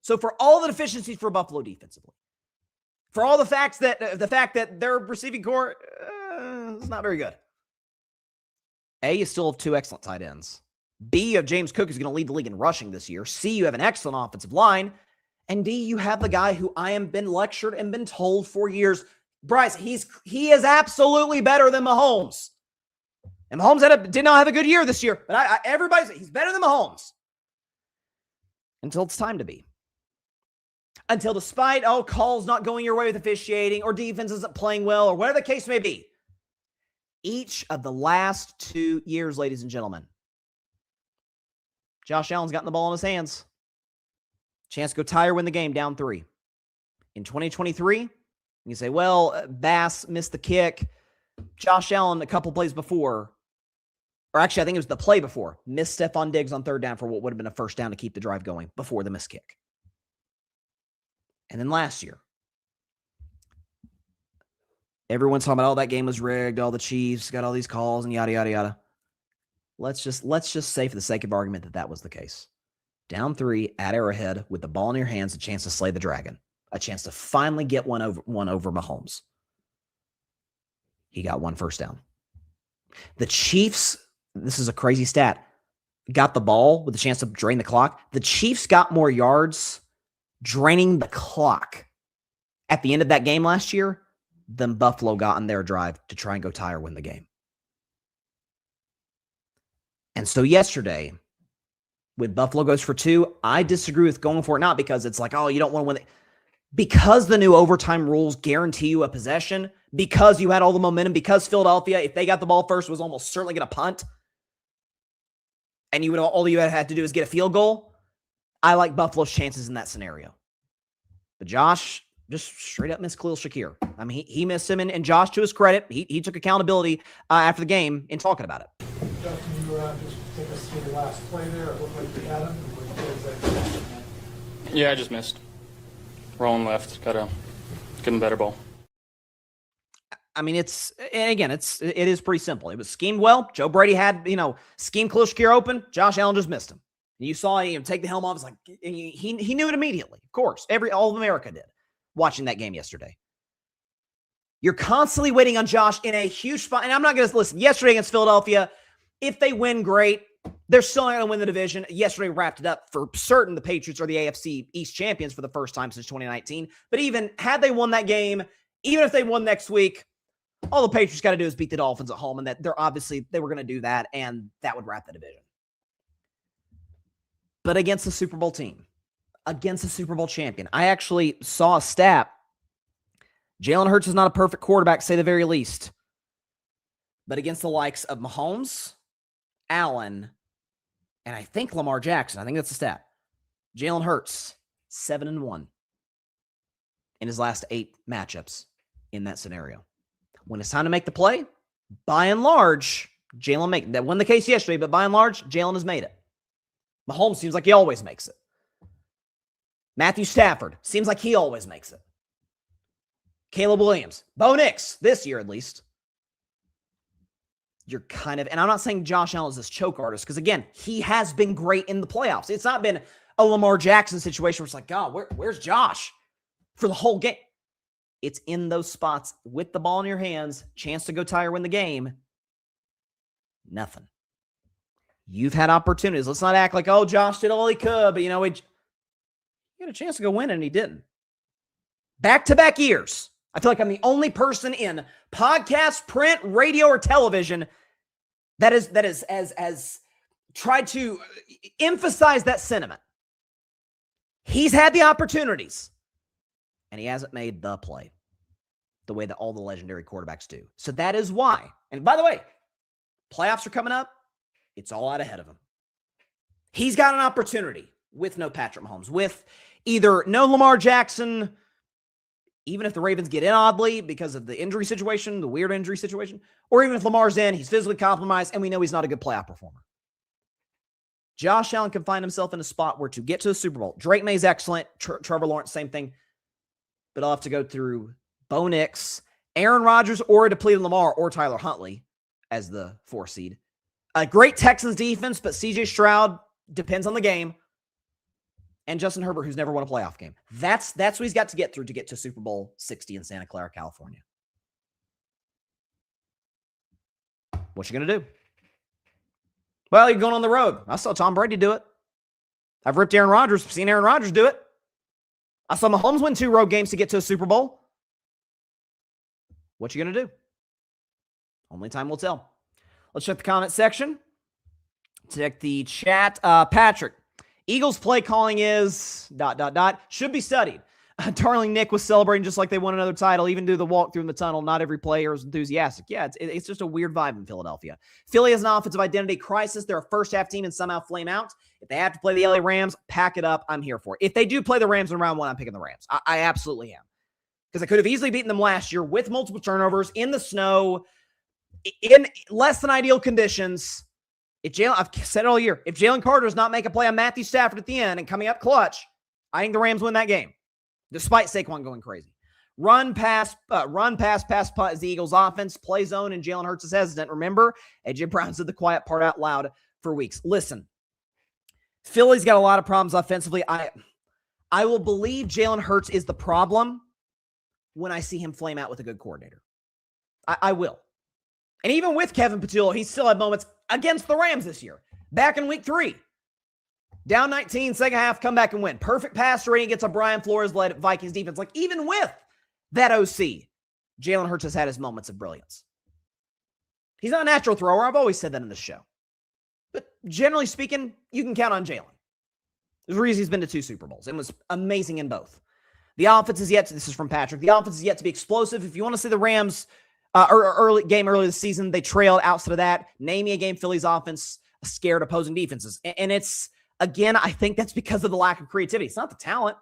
So for all the deficiencies for Buffalo defensively, for all the fact that their receiving core is not very good. A, you still have 2 excellent tight ends. B, you have James Cook, who's going to lead the league in rushing this year. C, you have an excellent offensive line. And D, you have the guy who I am been lectured and been told for years, Bryce, he is absolutely better than Mahomes. And Mahomes did not have a good year this year, but everybody's he's better than Mahomes. Until it's time to be. Until despite, calls not going your way with officiating or defense isn't playing well or whatever the case may be, Each of the last 2 years, ladies and gentlemen, Josh Allen's gotten the ball in his hands. Chance to go tie or win the game down 3. In 2023, you say, well, Bass missed the kick. Josh Allen, a couple plays before, or actually I think it was the play before, missed Stephon Diggs on 3rd down for what would have been a first down to keep the drive going before the missed kick. And then last year, everyone's talking about, oh, that game was rigged, all the Chiefs got all these calls and yada, yada, yada. Let's just say for the sake of argument that was the case. Down 3 at Arrowhead with the ball in your hands, a chance to slay the dragon, a chance to finally get one over Mahomes. He got 1 first down. The Chiefs, this is a crazy stat, got the ball with a chance to drain the clock. The Chiefs got more yards draining the clock at the end of that game last year than Buffalo got on their drive to try and go tie or win the game. And so yesterday, when Buffalo goes for 2, I disagree with going for it, not because it's like, oh, you don't want to win it. Because the new overtime rules guarantee you a possession, because you had all the momentum, because Philadelphia, if they got the ball first, was almost certainly going to punt, and all you had to do is get a field goal, I like Buffalo's chances in that scenario. But Josh just straight up missed Khalil Shakir. I mean, he missed him, and Josh, to his credit, he took accountability after the game in talking about it. Justin, you just take us through the last play there. It looked like you had him. Yeah, I just missed. Rolling left. Got a good and better ball. I mean, it is pretty simple. It was schemed well. Joe Brady had, schemed Khalil Shakir open. Josh Allen just missed him. And you saw him take the helm off. It's like, he knew it immediately. Of course. All of America did watching that game yesterday. You're constantly waiting on Josh in a huge spot. And I'm not going to listen. Yesterday against Philadelphia, if they win, great. They're still not going to win the division. Yesterday wrapped it up. For certain, the Patriots are the AFC East champions for the first time since 2019. But even had they won that game, even if they won next week, all the Patriots got to do is beat the Dolphins at home, and that they were going to do that, and that would wrap the division. But against the Super Bowl team, against the Super Bowl champion, I actually saw a stat. Jalen Hurts is not a perfect quarterback, to say the very least. But against the likes of Mahomes, Allen, and I think Lamar Jackson, I think that's the stat. Jalen Hurts, 7-1 in his last 8 matchups in that scenario. When it's time to make the play, by and large, Jalen makes it. That wasn't the case yesterday, but by and large, Jalen has made it. Mahomes seems like he always makes it. Matthew Stafford seems like he always makes it. Caleb Williams, Bo Nix, this year at least. You're kind of, and I'm not saying Josh Allen is this choke artist, because again, he has been great in the playoffs. It's not been a Lamar Jackson situation where it's like, God, where's Josh for the whole game? It's in those spots with the ball in your hands, chance to go tie or win the game. Nothing. You've had opportunities. Let's not act like, oh, Josh did all he could, but he had a chance to go win and he didn't. Back-to-back years. I feel like I'm the only person in podcast, print, radio, or television that has tried to emphasize that sentiment. He's had the opportunities, and he hasn't made the play the way that all the legendary quarterbacks do. So that is why. And by the way, playoffs are coming up. It's all out ahead of him. He's got an opportunity with no Patrick Mahomes, with either no Lamar Jackson, even if the Ravens get in oddly because of the injury situation, the weird injury situation, or even if Lamar's in, he's physically compromised, and we know he's not a good playoff performer. Josh Allen can find himself in a spot where to get to the Super Bowl. Drake May's excellent. Trevor Lawrence, same thing. But I'll have to go through Bo Nix, Aaron Rodgers, or a depleted Lamar, or Tyler Huntley as the 4 seed. A great Texans defense, but CJ Stroud depends on the game. And Justin Herbert, who's never won a playoff game. That's what he's got to get through to get to Super Bowl 60 in Santa Clara, California. What you going to do? Well, you're going on the road. I saw Tom Brady do it. I've ripped Aaron Rodgers, seen Aaron Rodgers do it. I saw Mahomes win 2 road games to get to a Super Bowl. What you going to do? Only time will tell. Let's check the comment section. Check the chat. Patrick, Eagles play calling is ... should be studied. Darling Nick was celebrating just like they won another title, even do the walk through in the tunnel. Not every player is enthusiastic. Yeah, it's just a weird vibe in Philadelphia. Philly has an offensive identity crisis. They're a first-half team and somehow flame out. If they have to play the LA Rams, pack it up. I'm here for it. If they do play the Rams in round one, I'm picking the Rams. I absolutely am. Because I could have easily beaten them last year with multiple turnovers in the snow, in less than ideal conditions. I've said it all year, if Jalen Carter does not make a play on Matthew Stafford at the end and coming up clutch, I think the Rams win that game. Despite Saquon going crazy. Run, pass, punt is the Eagles' offense. Play zone, and Jalen Hurts is hesitant. Remember, A.J. Brown said the quiet part out loud for weeks. Listen, Philly's got a lot of problems offensively. I will believe Jalen Hurts is the problem when I see him flame out with a good coordinator. I will. And even with Kevin Patullo, he still had moments against the Rams this year. Back in week 3. Down 19, second half, come back and win. Perfect pass rating against a Brian Flores-led Vikings defense. Like, even with that OC, Jalen Hurts has had his moments of brilliance. He's not a natural thrower. I've always said that in this show. But generally speaking, you can count on Jalen. There's a reason he's been to 2 Super Bowls and was amazing in both. The offense is yet to, this is from Patrick, the offense is yet to be explosive. If you want to see the Rams early this season, they trailed. Outside of that, name me a game Philly's offense scared opposing defenses. And it's, again, I think that's because of the lack of creativity. It's not the talent.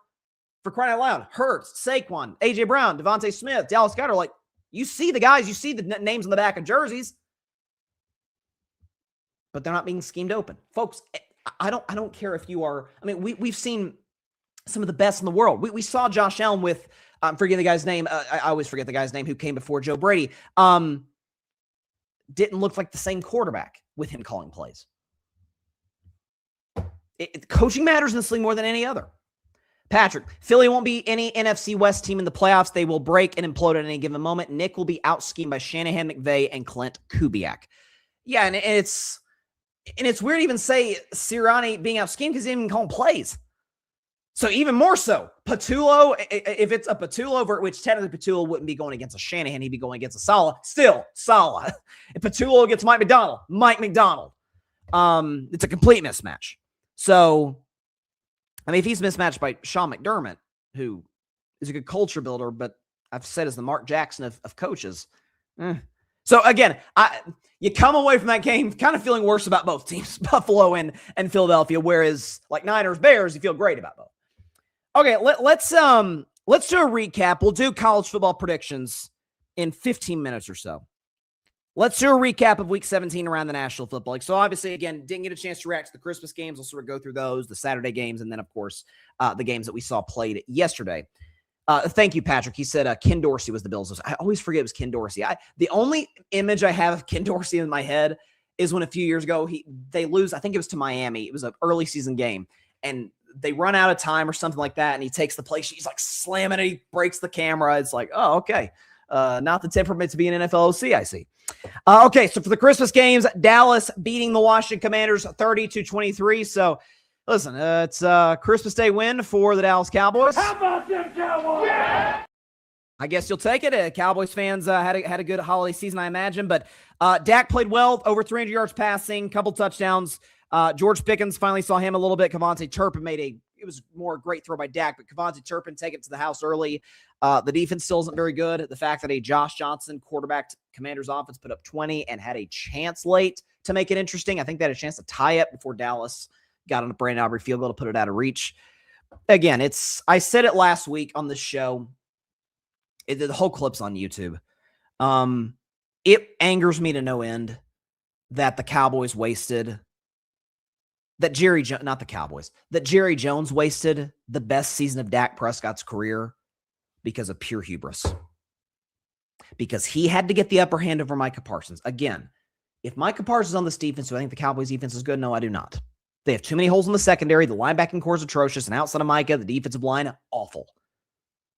For crying out loud, Hurts, Saquon, A.J. Brown, Devontae Smith, Dallas Goedert, like, you see the guys, you see the names on the back of jerseys, but they're not being schemed open. Folks, I don't care if you are, I mean, we've seen some of the best in the world. We saw Josh Allen with, I'm forgetting the guy's name. I always forget the guy's name who came before Joe Brady. Didn't look like the same quarterback with him calling plays. Coaching matters in this league more than any other. Patrick, Philly won't be any NFC West team in the playoffs. They will break and implode at any given moment. Nick will be out-schemed by Shanahan, McVay, and Clint Kubiak. Yeah, and it's weird to even say Sirianni being out-schemed because he didn't even call plays. So even more so, Patullo, if it's a Patullo, which technically Patullo wouldn't be going against a Shanahan, he'd be going against a Saleh. Still, Saleh. If Patullo gets Mike McDonald. It's a complete mismatch. So, I mean, if he's mismatched by Sean McDermott, who is a good culture builder, but I've said is the Mark Jackson of coaches. So, again, you come away from that game kind of feeling worse about both teams, Buffalo and Philadelphia, whereas like Niners, Bears, you feel great about both. Okay, let's do a recap. We'll do college football predictions in 15 minutes or so. Let's do a recap of Week 17 around the National Football League. So obviously, again, didn't get a chance to react to the Christmas games. We'll sort of go through those, the Saturday games, and then, of course, the games that we saw played yesterday. Thank you, Patrick. He said Ken Dorsey was the Bills. I always forget it was Ken Dorsey. The only image I have of Ken Dorsey in my head is when a few years ago they lose. I think it was to Miami. It was an early season game, and they run out of time or something like that, and he takes the play sheet. He's like slamming it. He breaks the camera. It's like, oh, okay. Not the temperament to be an NFL OC, I see. Okay, so for the Christmas games, Dallas beating the Washington Commanders 30-23. So, listen, it's a Christmas Day win for the Dallas Cowboys. How about them Cowboys? Yeah! I guess you'll take it. Cowboys fans had a good holiday season, I imagine. But Dak played well, over 300 yards passing, couple touchdowns. George Pickens finally saw him a little bit. Kevontae Turpin it was more a great throw by Dak, but Kevontae Turpin take it to the house early. The defense still isn't very good. The fact that a Josh Johnson quarterbacked Commanders offense put up 20 and had a chance late to make it interesting. I think they had a chance to tie it before Dallas got on a Brandon Aubrey field goal to put it out of reach. Again, I said it last week on the show. The whole clip's on YouTube. It angers me to no end that the Cowboys wasted that Jerry Jones wasted the best season of Dak Prescott's career because of pure hubris. Because he had to get the upper hand over Micah Parsons. Again, if Micah Parsons is on this defense, do I think the Cowboys defense is good? No, I do not. They have too many holes in the secondary. The linebacking core is atrocious. And outside of Micah, the defensive line, awful.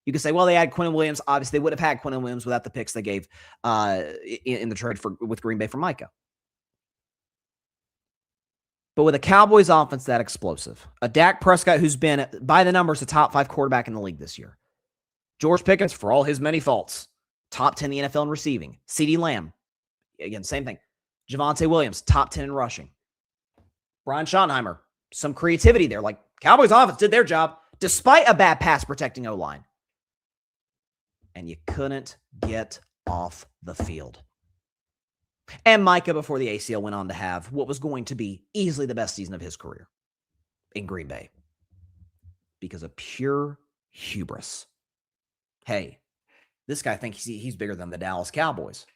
You can say, well, they had Quentin Williams. Obviously, they would have had Quentin Williams without the picks they gave in the trade with Green Bay for Micah. But with a Cowboys offense that explosive, a Dak Prescott who's been, by the numbers, a top 5 quarterback in the league this year. George Pickens, for all his many faults, top 10 in the NFL in receiving. CeeDee Lamb, again, same thing. Javonte Williams, top 10 in rushing. Brian Schottenheimer, some creativity there. Like, Cowboys offense did their job despite a bad pass protecting O-line. and you couldn't get off the field. And Micah, before the ACL, went on to have what was going to be easily the best season of his career in Green Bay because of pure hubris. Hey, this guy thinks he's bigger than the Dallas Cowboys.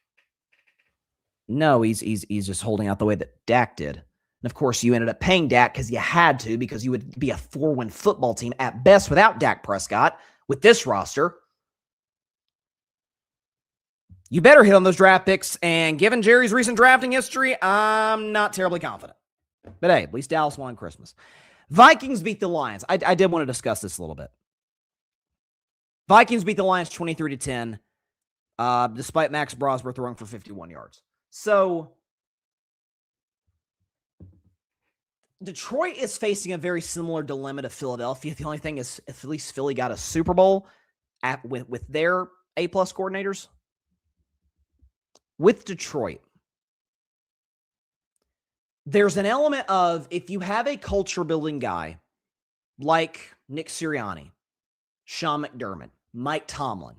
No, he's just holding out the way that Dak did. And of course, you ended up paying Dak because you had to, because you would be a 4-win football team at best without Dak Prescott with this roster. You better hit on those draft picks, and given Jerry's recent drafting history, I'm not terribly confident. But hey, at least Dallas won on Christmas. Vikings beat the Lions. I did want to discuss this a little bit. Vikings beat the Lions 23-10, despite Max Brosber throwing for 51 yards. So, Detroit is facing a very similar dilemma to Philadelphia. The only thing is, at least Philly got a Super Bowl with their A-plus coordinators. With Detroit, there's an element of, if you have a culture-building guy like Nick Sirianni, Sean McDermott, Mike Tomlin,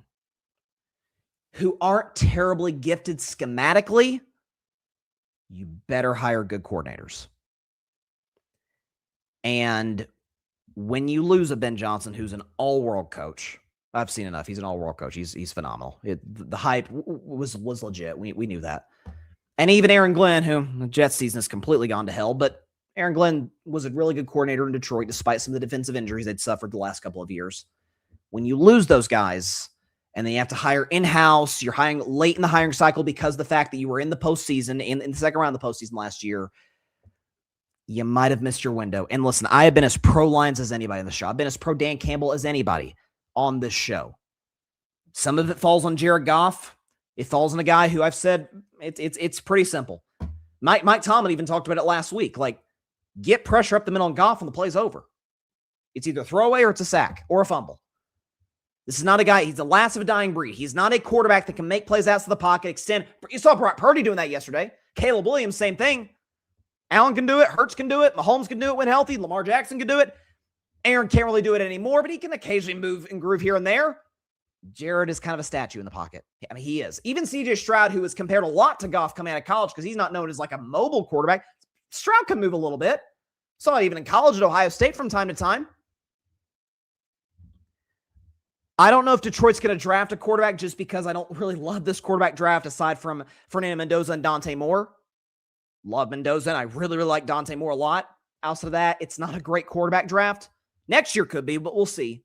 who aren't terribly gifted schematically, you better hire good coordinators. And when you lose a Ben Johnson, who's an all-world coach, I've seen enough. He's an all-world coach. He's phenomenal. The hype was legit. We knew that. And even Aaron Glenn, who the Jets season has completely gone to hell, but Aaron Glenn was a really good coordinator in Detroit despite some of the defensive injuries they'd suffered the last couple of years. When you lose those guys and then you have to hire in-house, you're hiring late in the hiring cycle because of the fact that you were in the postseason, in the second round of the postseason last year, you might have missed your window. And listen, I have been as pro-Lions as anybody in the show. I've been as pro Dan Campbell as anybody on this show. Some of it falls on Jared Goff. It falls on a guy who I've said it's pretty simple. Mike Tomlin even talked about it last week. Like, get pressure up the middle on Goff when the play's over. It's either throwaway or it's a sack or a fumble. This is not a guy, he's the last of a dying breed. He's not a quarterback that can make plays out of the pocket, extend. You saw Brock Purdy doing that yesterday. Caleb Williams, same thing. Allen can do it. Hurts can do it. Mahomes can do it when healthy. Lamar Jackson can do it. Aaron can't really do it anymore, but he can occasionally move and groove here and there. Jared is kind of a statue in the pocket. I mean, he is. Even C.J. Stroud, who is compared a lot to Goff coming out of college because he's not known as like a mobile quarterback, Stroud can move a little bit. Saw it even in college at Ohio State from time to time. I don't know if Detroit's going to draft a quarterback just because I don't really love this quarterback draft aside from Fernando Mendoza and Dante Moore. Love Mendoza, and I really, really like Dante Moore a lot. Outside of that, it's not a great quarterback draft. Next year could be, but we'll see.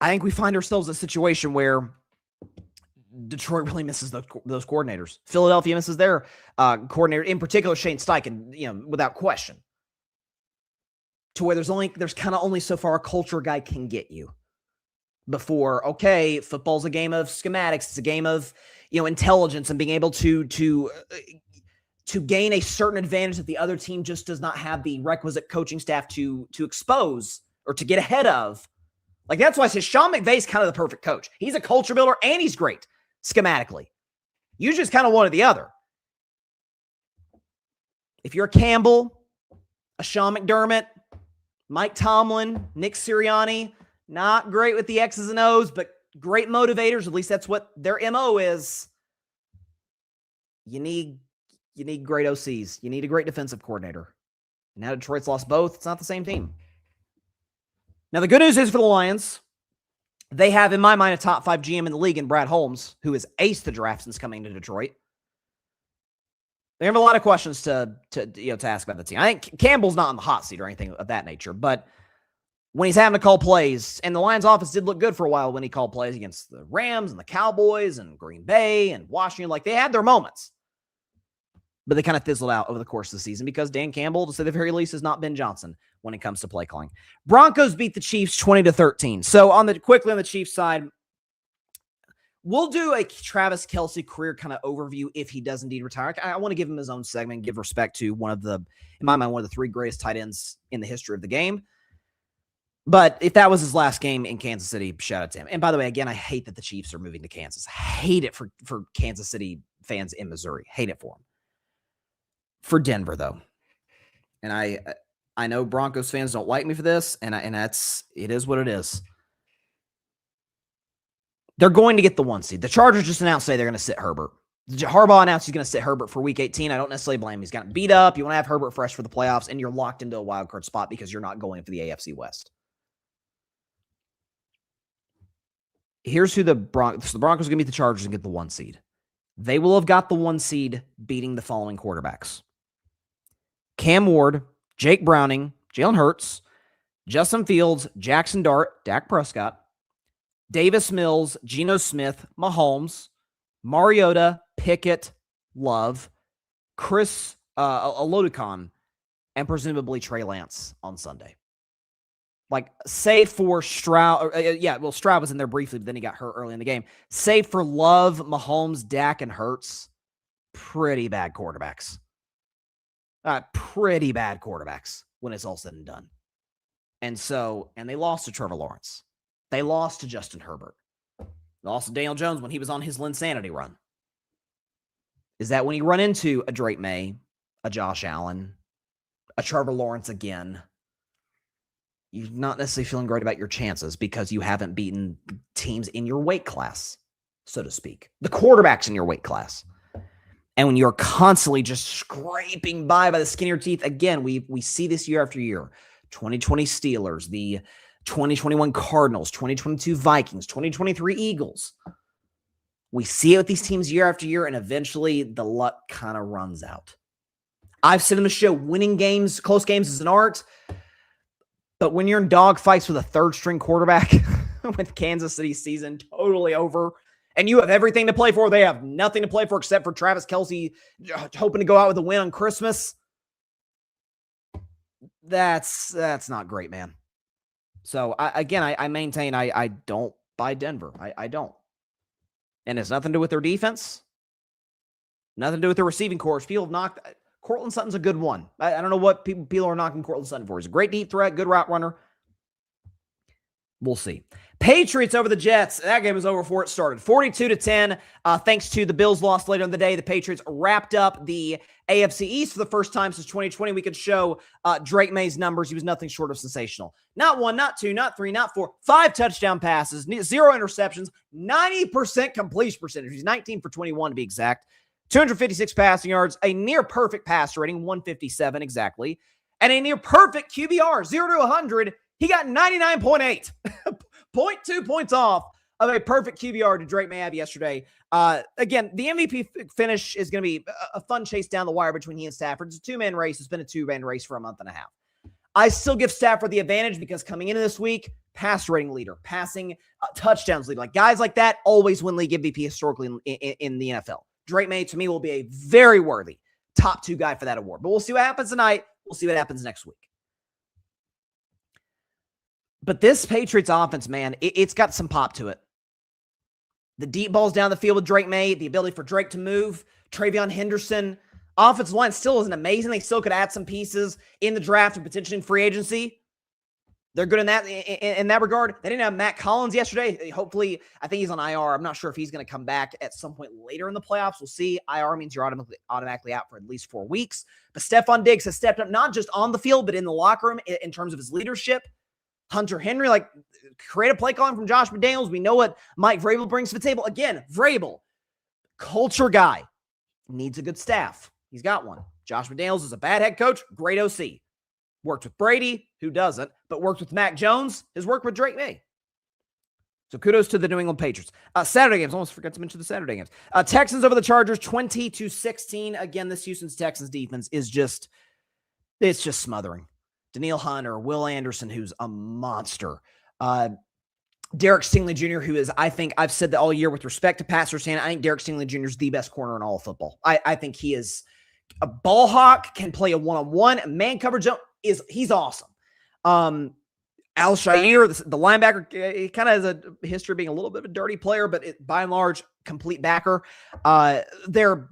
I think we find ourselves in a situation where Detroit really misses those coordinators. Philadelphia misses their coordinator, in particular Shane Steichen, without question. To where there's kind of only so far a culture guy can get you before, okay, football's a game of schematics. It's a game of, intelligence and being able to gain a certain advantage that the other team just does not have the requisite coaching staff to expose or to get ahead of. Like, that's why I say Sean McVay's kind of the perfect coach. He's a culture builder and he's great schematically. You just kind of one or the other. If you're a Campbell, a Sean McDermott, Mike Tomlin, Nick Sirianni, not great with the X's and O's, but great motivators. At least that's what their MO is. You need great OCs. You need a great defensive coordinator. Now Detroit's lost both. It's not the same team. Now, the good news is for the Lions, they have, in my mind, a top 5 GM in the league in Brad Holmes, who has aced the draft since coming to Detroit. They have a lot of questions to ask about the team. I think Campbell's not on the hot seat or anything of that nature, but when he's having to call plays, and the Lions offense did look good for a while when he called plays against the Rams and the Cowboys and Green Bay and Washington, like, they had their moments. But they kind of fizzled out over the course of the season because Dan Campbell, to say the very least, has not Ben Johnson when it comes to play calling. Broncos beat the Chiefs 20-13. So quickly on the Chiefs side, we'll do a Travis Kelce career kind of overview if he does indeed retire. I want to give him his own segment and give respect to in my mind, one of the 3 greatest tight ends in the history of the game. But if that was his last game in Kansas City, shout out to him. And by the way, again, I hate that the Chiefs are moving to Kansas. I hate it for Kansas City fans in Missouri. Hate it for them. For Denver, though, and I know Broncos fans don't like me for this, and it is what it is. They're going to get the 1 seed. The Chargers just announced today they're going to sit Herbert. Harbaugh announced he's going to sit Herbert for Week 18. I don't necessarily blame him. He's gotten beat up. You want to have Herbert fresh for the playoffs, and you're locked into a wild card spot because you're not going for the AFC West. Here's who the Broncos. So the Broncos are going to beat the Chargers and get the 1 seed. They will have got the 1 seed beating the following quarterbacks: Cam Ward, Jake Browning, Jalen Hurts, Justin Fields, Jackson Dart, Dak Prescott, Davis Mills, Geno Smith, Mahomes, Mariota, Pickett, Love, Chris Olodukon, and presumably Trey Lance on Sunday. Like, save for Stroud. Stroud was in there briefly, but then he got hurt early in the game. Save for Love, Mahomes, Dak, and Hurts. Pretty bad quarterbacks. Pretty bad quarterbacks when it's all said and done. And they lost to Trevor Lawrence. They lost to Justin Herbert. They lost to Daniel Jones when he was on his Linsanity run. Is that when you run into a Drake May, a Josh Allen, a Trevor Lawrence again, you're not necessarily feeling great about your chances because you haven't beaten teams in your weight class, so to speak. The quarterbacks in your weight class. And when you're constantly just scraping by the skin of your teeth, again, we see this year after year. 2020 Steelers, the 2021 Cardinals, 2022 Vikings, 2023 Eagles. We see it with these teams year after year, and eventually the luck kind of runs out. I've said in the show, winning games, close games is an art. But when you're in dogfights with a third-string quarterback with Kansas City season totally over, and you have everything to play for, they have nothing to play for except for Travis Kelce hoping to go out with a win on Christmas. That's not great, man. So, I maintain I don't buy Denver. I don't. And it's nothing to do with their defense. Nothing to do with their receiving corps. People have knocked... Cortland Sutton's a good one. I don't know what people are knocking Cortland Sutton for. He's a great deep threat, good route runner. We'll see. Patriots over the Jets. That game was over before it started. 42-10. Thanks to the Bills' loss later in the day, the Patriots wrapped up the AFC East for the first time since 2020. We could show Drake May's numbers. He was nothing short of sensational. Not 1, not 2, not 3, not 4. 5 touchdown passes, 0 interceptions, 90% completion percentage. He's 19 for 21 to be exact. 256 passing yards, a near perfect passer rating, 157 exactly, and a near perfect QBR, 0 to 100. He got 99.8, 0.2 points off of a perfect QBR to Drake May have yesterday. Again, the MVP finish is going to be a fun chase down the wire between he and Stafford. It's a 2-man race. It's been a 2-man race for a month and a half. I still give Stafford the advantage because coming into this week, pass rating leader, passing touchdowns leader. Like guys like that always win league MVP historically in the NFL. Drake May, to me, will be a very worthy top 2 guy for that award. But we'll see what happens tonight. We'll see what happens next week. But this Patriots offense, man, it's got some pop to it. The deep balls down the field with Drake May, the ability for Drake to move, Travion Henderson. Offensive line still isn't amazing. They still could add some pieces in the draft and potentially in free agency. They're good in that regard. They didn't have Matt Collins yesterday. Hopefully, I think he's on IR. I'm not sure if he's going to come back at some point later in the playoffs. We'll see. IR means you're automatically out for at least 4 weeks. But Stephon Diggs has stepped up not just on the field, but in the locker room in terms of his leadership. Hunter Henry, create a play calling from Josh McDaniels. We know what Mike Vrabel brings to the table. Again, Vrabel, culture guy, needs a good staff. He's got one. Josh McDaniels is a bad head coach, great OC. Worked with Brady, who doesn't, but worked with Mac Jones, has worked with Drake May. So kudos to the New England Patriots. Saturday games, almost forgot to mention the Saturday games. Texans over the Chargers, 20-16. Again, this Houston's Texans defense is just smothering. Danielle Hunter, Will Anderson, who's a monster. Derek Stingley Jr., who is, I think, I've said that all year with respect to Pat Surtain, I think Derek Stingley Jr. is the best corner in all of football. I think he is a ball hawk, can play a one-on-one, man coverage zone. He's awesome. Al Shire, the linebacker, he kind of has a history of being a little bit of a dirty player, but by and large, complete backer. They're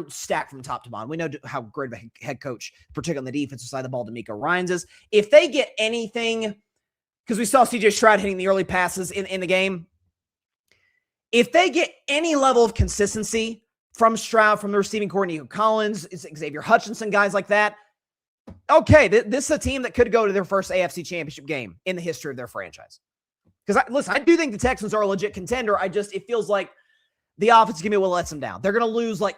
stacked from top to bottom. We know how great of a head coach, particularly on the defensive side of the ball, D'Amico Ryans is. If they get anything, because we saw C.J. Stroud hitting the early passes in the game, if they get any level of consistency from Stroud, from the receiving corps, Nico Collins, Xavier Hutchinson, guys like that, okay, this is a team that could go to their first AFC championship game in the history of their franchise. Because, listen, I do think the Texans are a legit contender. It feels like the offense is going to be what lets them down. They're going to lose like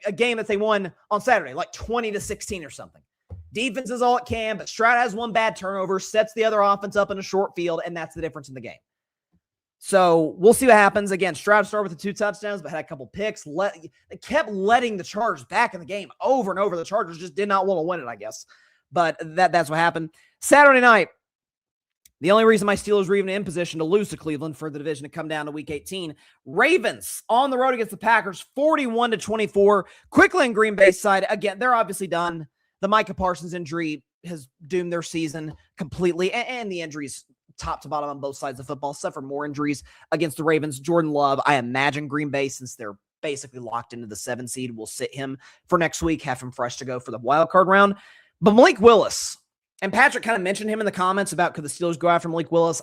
a game that they won on Saturday, like 20-16 or something. Defense is all it can, but Stroud has one bad turnover, sets the other offense up in a short field, and that's the difference in the game. So we'll see what happens. Again, Stroud started with the 2 touchdowns, but had a couple picks. They kept letting the Chargers back in the game over and over. The Chargers just did not want to win it, I guess. But that's what happened. Saturday night, the only reason my Steelers were even in position to lose to Cleveland for the division to come down to Week 18. Ravens on the road against the Packers, 41-24. Quickly in Green Bay's side, again, they're obviously done. The Micah Parsons injury has doomed their season completely, and the injuries top to bottom on both sides of football, suffer more injuries against the Ravens. Jordan Love, I imagine Green Bay, since they're basically locked into the 7 seed, will sit him for next week, have him fresh to go for the wild card round. But Malik Willis, and Patrick kind of mentioned him in the comments about could the Steelers go after Malik Willis.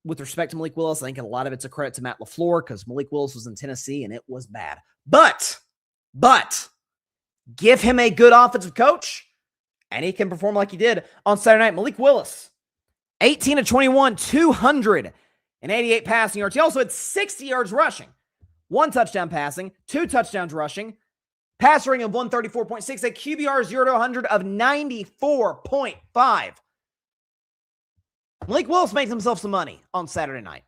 With respect to Malik Willis, I think a lot of it's a credit to Matt LaFleur because Malik Willis was in Tennessee and it was bad. But give him a good offensive coach and he can perform like he did on Saturday night. Malik Willis, 18-21, 288 passing yards. He also had 60 yards rushing, 1 touchdown passing, 2 touchdowns rushing, passer rating of 134.6, a QBR 0-100 of 94.5. Malik Willis made himself some money on Saturday night.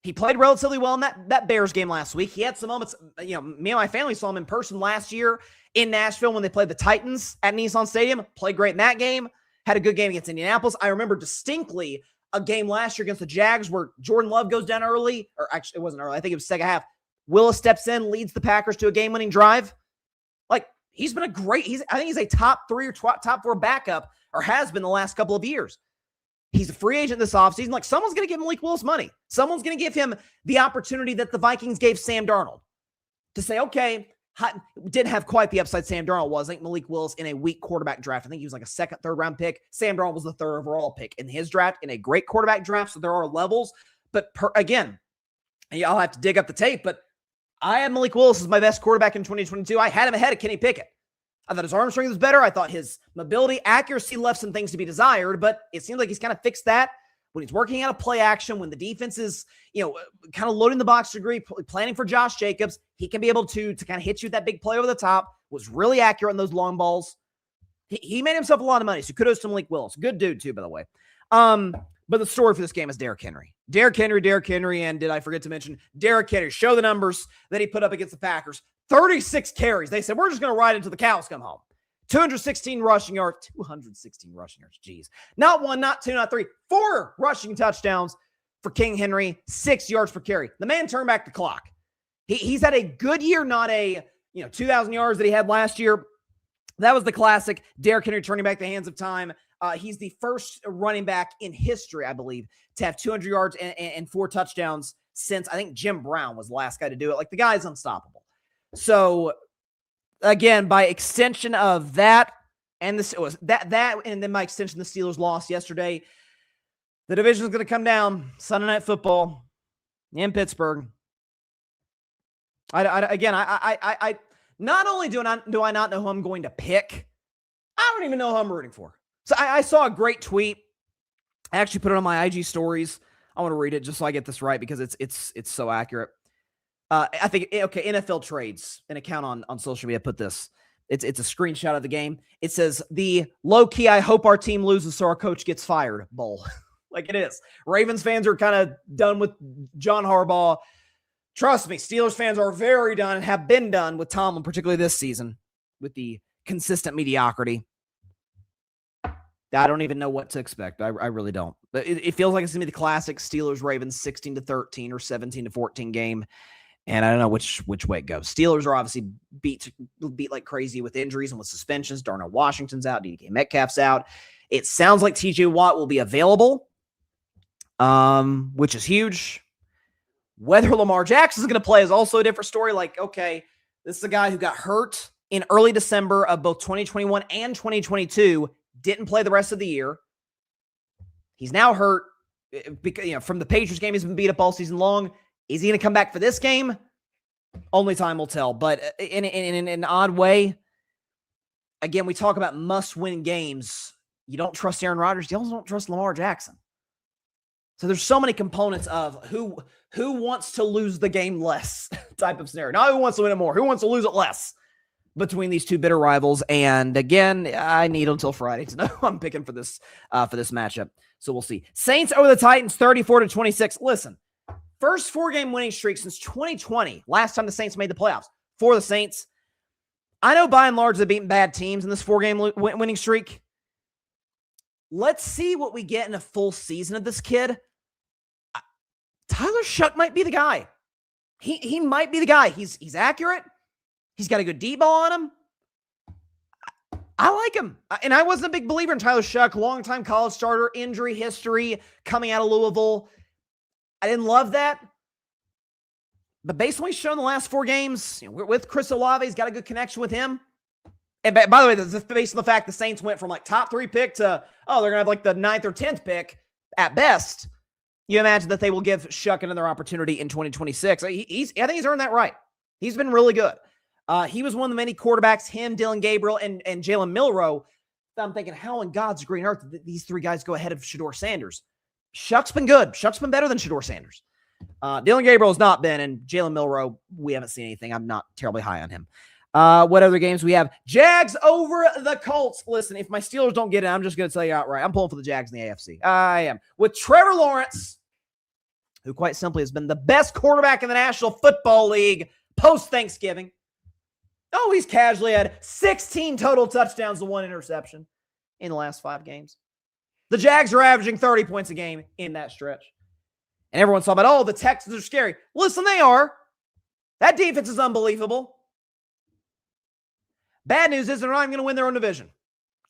He played relatively well in that Bears game last week. He had some moments, me and my family saw him in person last year in Nashville when they played the Titans at Nissan Stadium. Played great in that game. Had a good game against Indianapolis. I remember distinctly a game last year against the Jags where Jordan Love goes down early, or actually it wasn't early. I think it was second half. Willis steps in, leads the Packers to a game-winning drive. Like, he's been I think he's a top 3 or top 4 backup, or has been the last couple of years. He's a free agent this offseason. Like, someone's going to give Malik Willis money. Someone's going to give him the opportunity that the Vikings gave Sam Darnold to say, okay, didn't have quite the upside Sam Darnold was. I think Malik Willis in a weak quarterback draft. I think he was like a 2nd, 3rd round pick. Sam Darnold was the 3rd overall pick in his draft, in a great quarterback draft. So there are levels. But again, I'll have to dig up the tape, but I had Malik Willis as my best quarterback in 2022. I had him ahead of Kenny Pickett. I thought his arm strength was better. I thought his mobility, accuracy left some things to be desired, but it seems like he's kind of fixed that when he's working out of play action, when the defense is, kind of loading the box degree, planning for Josh Jacobs. He can be able to kind of hit you with that big play over the top, was really accurate on those long balls. He made himself a lot of money, so kudos to Malik Willis. Good dude, too, by the way. But the story for this game is Derrick Henry. Derrick Henry, and did I forget to mention Derrick Henry? Show the numbers that he put up against the Packers. 36 carries. They said, we're just going to ride until the cows come home. 216 rushing yards. Jeez. Not 1, not 2, not 3. 4 rushing touchdowns for King Henry. 6 yards per carry. The man turned back the clock. He's had a good year, not a 2,000 yards that he had last year. That was the classic Derrick Henry turning back the hands of time. He's the first running back in history, I believe, to have 200 yards and 4 touchdowns since I think Jim Brown was the last guy to do it. Like, the guy's unstoppable. So, again, by extension of that, and this was that, and then by extension, the Steelers lost yesterday. The division is going to come down Sunday Night Football in Pittsburgh. I not only do I not know who I'm going to pick, I don't even know who I'm rooting for. So I saw a great tweet. I actually put it on my IG stories. I want to read it just so I get this right because it's so accurate. I think, NFL Trades, an account on social media, put this. It's a screenshot of the game. It says, the low-key, I hope our team loses so our coach gets fired bowl. Like it is. Ravens fans are kind of done with John Harbaugh. Trust me, Steelers fans are very done and have been done with Tomlin, particularly this season, with the consistent mediocrity. I don't even know what to expect. I really don't. But it feels like it's going to be the classic Steelers-Ravens 16-13 or 17-14 game. And I don't know which way it goes. Steelers are obviously beat like crazy with injuries and with suspensions. Darnell Washington's out. DK Metcalf's out. It sounds like TJ Watt will be available, which is huge. Whether Lamar Jackson's going to play is also a different story. Like, okay, this is a guy who got hurt in early December of both 2021 and 2022, didn't play the rest of the year. He's now hurt because, from the Patriots game, he's been beat up all season long. Is he going to come back for this game? Only time will tell. But in an odd way, again, we talk about must-win games. You don't trust Aaron Rodgers. You also don't trust Lamar Jackson. So there's so many components of who wants to lose the game less type of scenario. Not who wants to win it more, who wants to lose it less between these two bitter rivals. And again, I need until Friday to know who I'm picking for this matchup. So we'll see. Saints over the Titans, 34-26. Listen, first 4-game winning streak since 2020. Last time the Saints made the playoffs for the Saints. I know by and large they've beaten bad teams in this 4-game winning streak. Let's see what we get in a full season of this kid. Tyler Shuck might be the guy. He might be the guy. He's accurate. He's got a good deep ball on him. I like him. And I wasn't a big believer in Tyler Shuck. Longtime college starter, injury history, coming out of Louisville. I didn't love that. But based on what he's shown the last 4 games, with Chris Olave, he's got a good connection with him. And by the way, this is based on the fact the Saints went from like top 3 pick to, they're going to have like the 9th or 10th pick at best. You imagine that they will give Shuck another opportunity in 2026. I think he's earned that right. He's been really good. He was one of the many quarterbacks, him, Dylan Gabriel, and Jalen Milroe. I'm thinking, how in God's green earth did these 3 guys go ahead of Shedeur Sanders? Shuck's been good. Shuck's been better than Shedeur Sanders. Dylan Gabriel has not been, and Jalen Milroe, we haven't seen anything. I'm not terribly high on him. What other games we have? Jags over the Colts. Listen, if my Steelers don't get it, I'm just going to tell you outright. I'm pulling for the Jags in the AFC. I am. With Trevor Lawrence, who quite simply has been the best quarterback in the National Football League post-Thanksgiving. Oh, he's casually had 16 total touchdowns to 1 interception in the last 5 games. The Jags are averaging 30 points a game in that stretch. And everyone's talking about, the Texans are scary. Listen, they are. That defense is unbelievable. Bad news is they're not even going to win their own division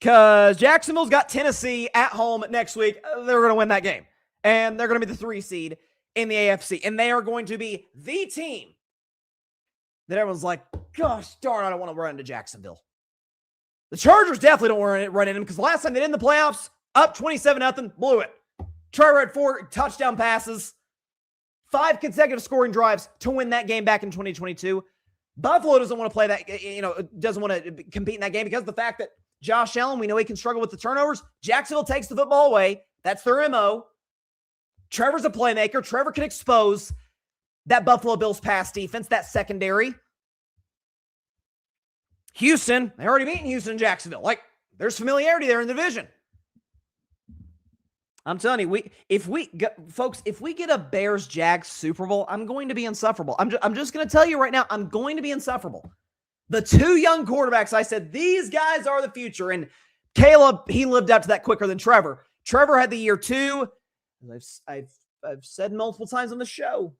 because Jacksonville's got Tennessee at home next week. They're going to win that game. And they're going to be the 3 seed in the AFC. And they are going to be the team that everyone's like, gosh darn, I don't want to run into Jacksonville. The Chargers definitely don't want to run into them because last time they did in the playoffs, up 27-0, blew it. Trevor had 4 touchdown passes, 5 consecutive scoring drives to win that game back in 2022. Buffalo doesn't want to play that, doesn't want to compete in that game because of the fact that Josh Allen, we know he can struggle with the turnovers. Jacksonville takes the football away. That's their MO. Trevor's a playmaker. Trevor can expose that Buffalo Bills pass defense, that secondary. Houston, they already beaten Houston and Jacksonville. Like, there's familiarity there in the division. I'm telling you, if we get a Bears-Jags Super Bowl, I'm going to be insufferable. I'm just going to tell you right now, I'm going to be insufferable. The 2 young quarterbacks, I said, these guys are the future. And Caleb, he lived up to that quicker than Trevor. Trevor had the year 2. I've said multiple times on the show.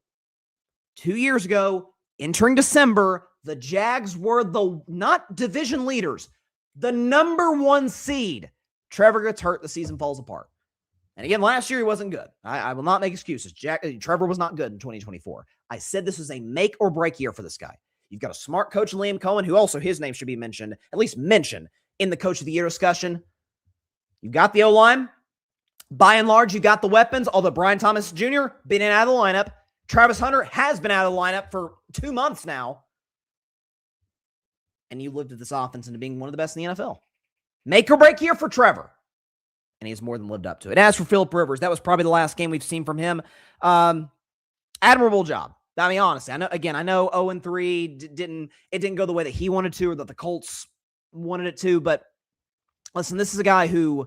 2 years ago, entering December, the Jags were not division leaders, the number 1 seed. Trevor gets hurt, the season falls apart. And again, last year he wasn't good. I will not make excuses. Trevor was not good in 2024. I said this was a make or break year for this guy. You've got a smart coach, Liam Cohen, who also his name should be mentioned, at least mentioned in the coach of the year discussion. You've got the O-line. By and large, you got the weapons, although Brian Thomas Jr. been in and out of the lineup. Travis Hunter has been out of the lineup for 2 months now. And you lived this offense into being one of the best in the NFL. Make or break year for Trevor. And he's more than lived up to it. As for Phillip Rivers, that was probably the last game we've seen from him. Admirable job. I mean, honestly, I know 0-3 didn't go the way that he wanted to or that the Colts wanted it to. But listen, this is a guy who,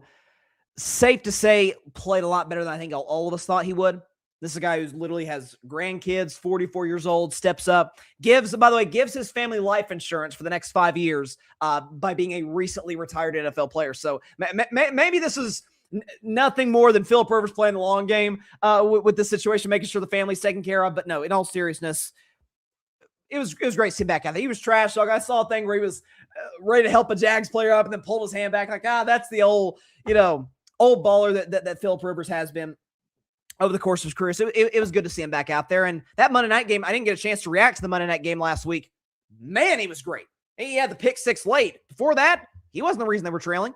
safe to say, played a lot better than I think all of us thought he would. This is a guy who literally has grandkids, 44 years old, steps up, gives his family life insurance for the next 5 years by being a recently retired NFL player. So maybe this is nothing more than Phillip Rivers playing the long game with this situation, making sure the family's taken care of. But no, in all seriousness, it was great to see him back out there. He was trash talk. I saw a thing where he was ready to help a Jags player up and then pulled his hand back like, that's the old baller that Phillip Rivers has been over the course of his career. So it was good to see him back out there. And that Monday night game, I didn't get a chance to react to the Monday night game last week. Man, he was great. He had the pick 6 late. Before that, he wasn't the reason they were trailing.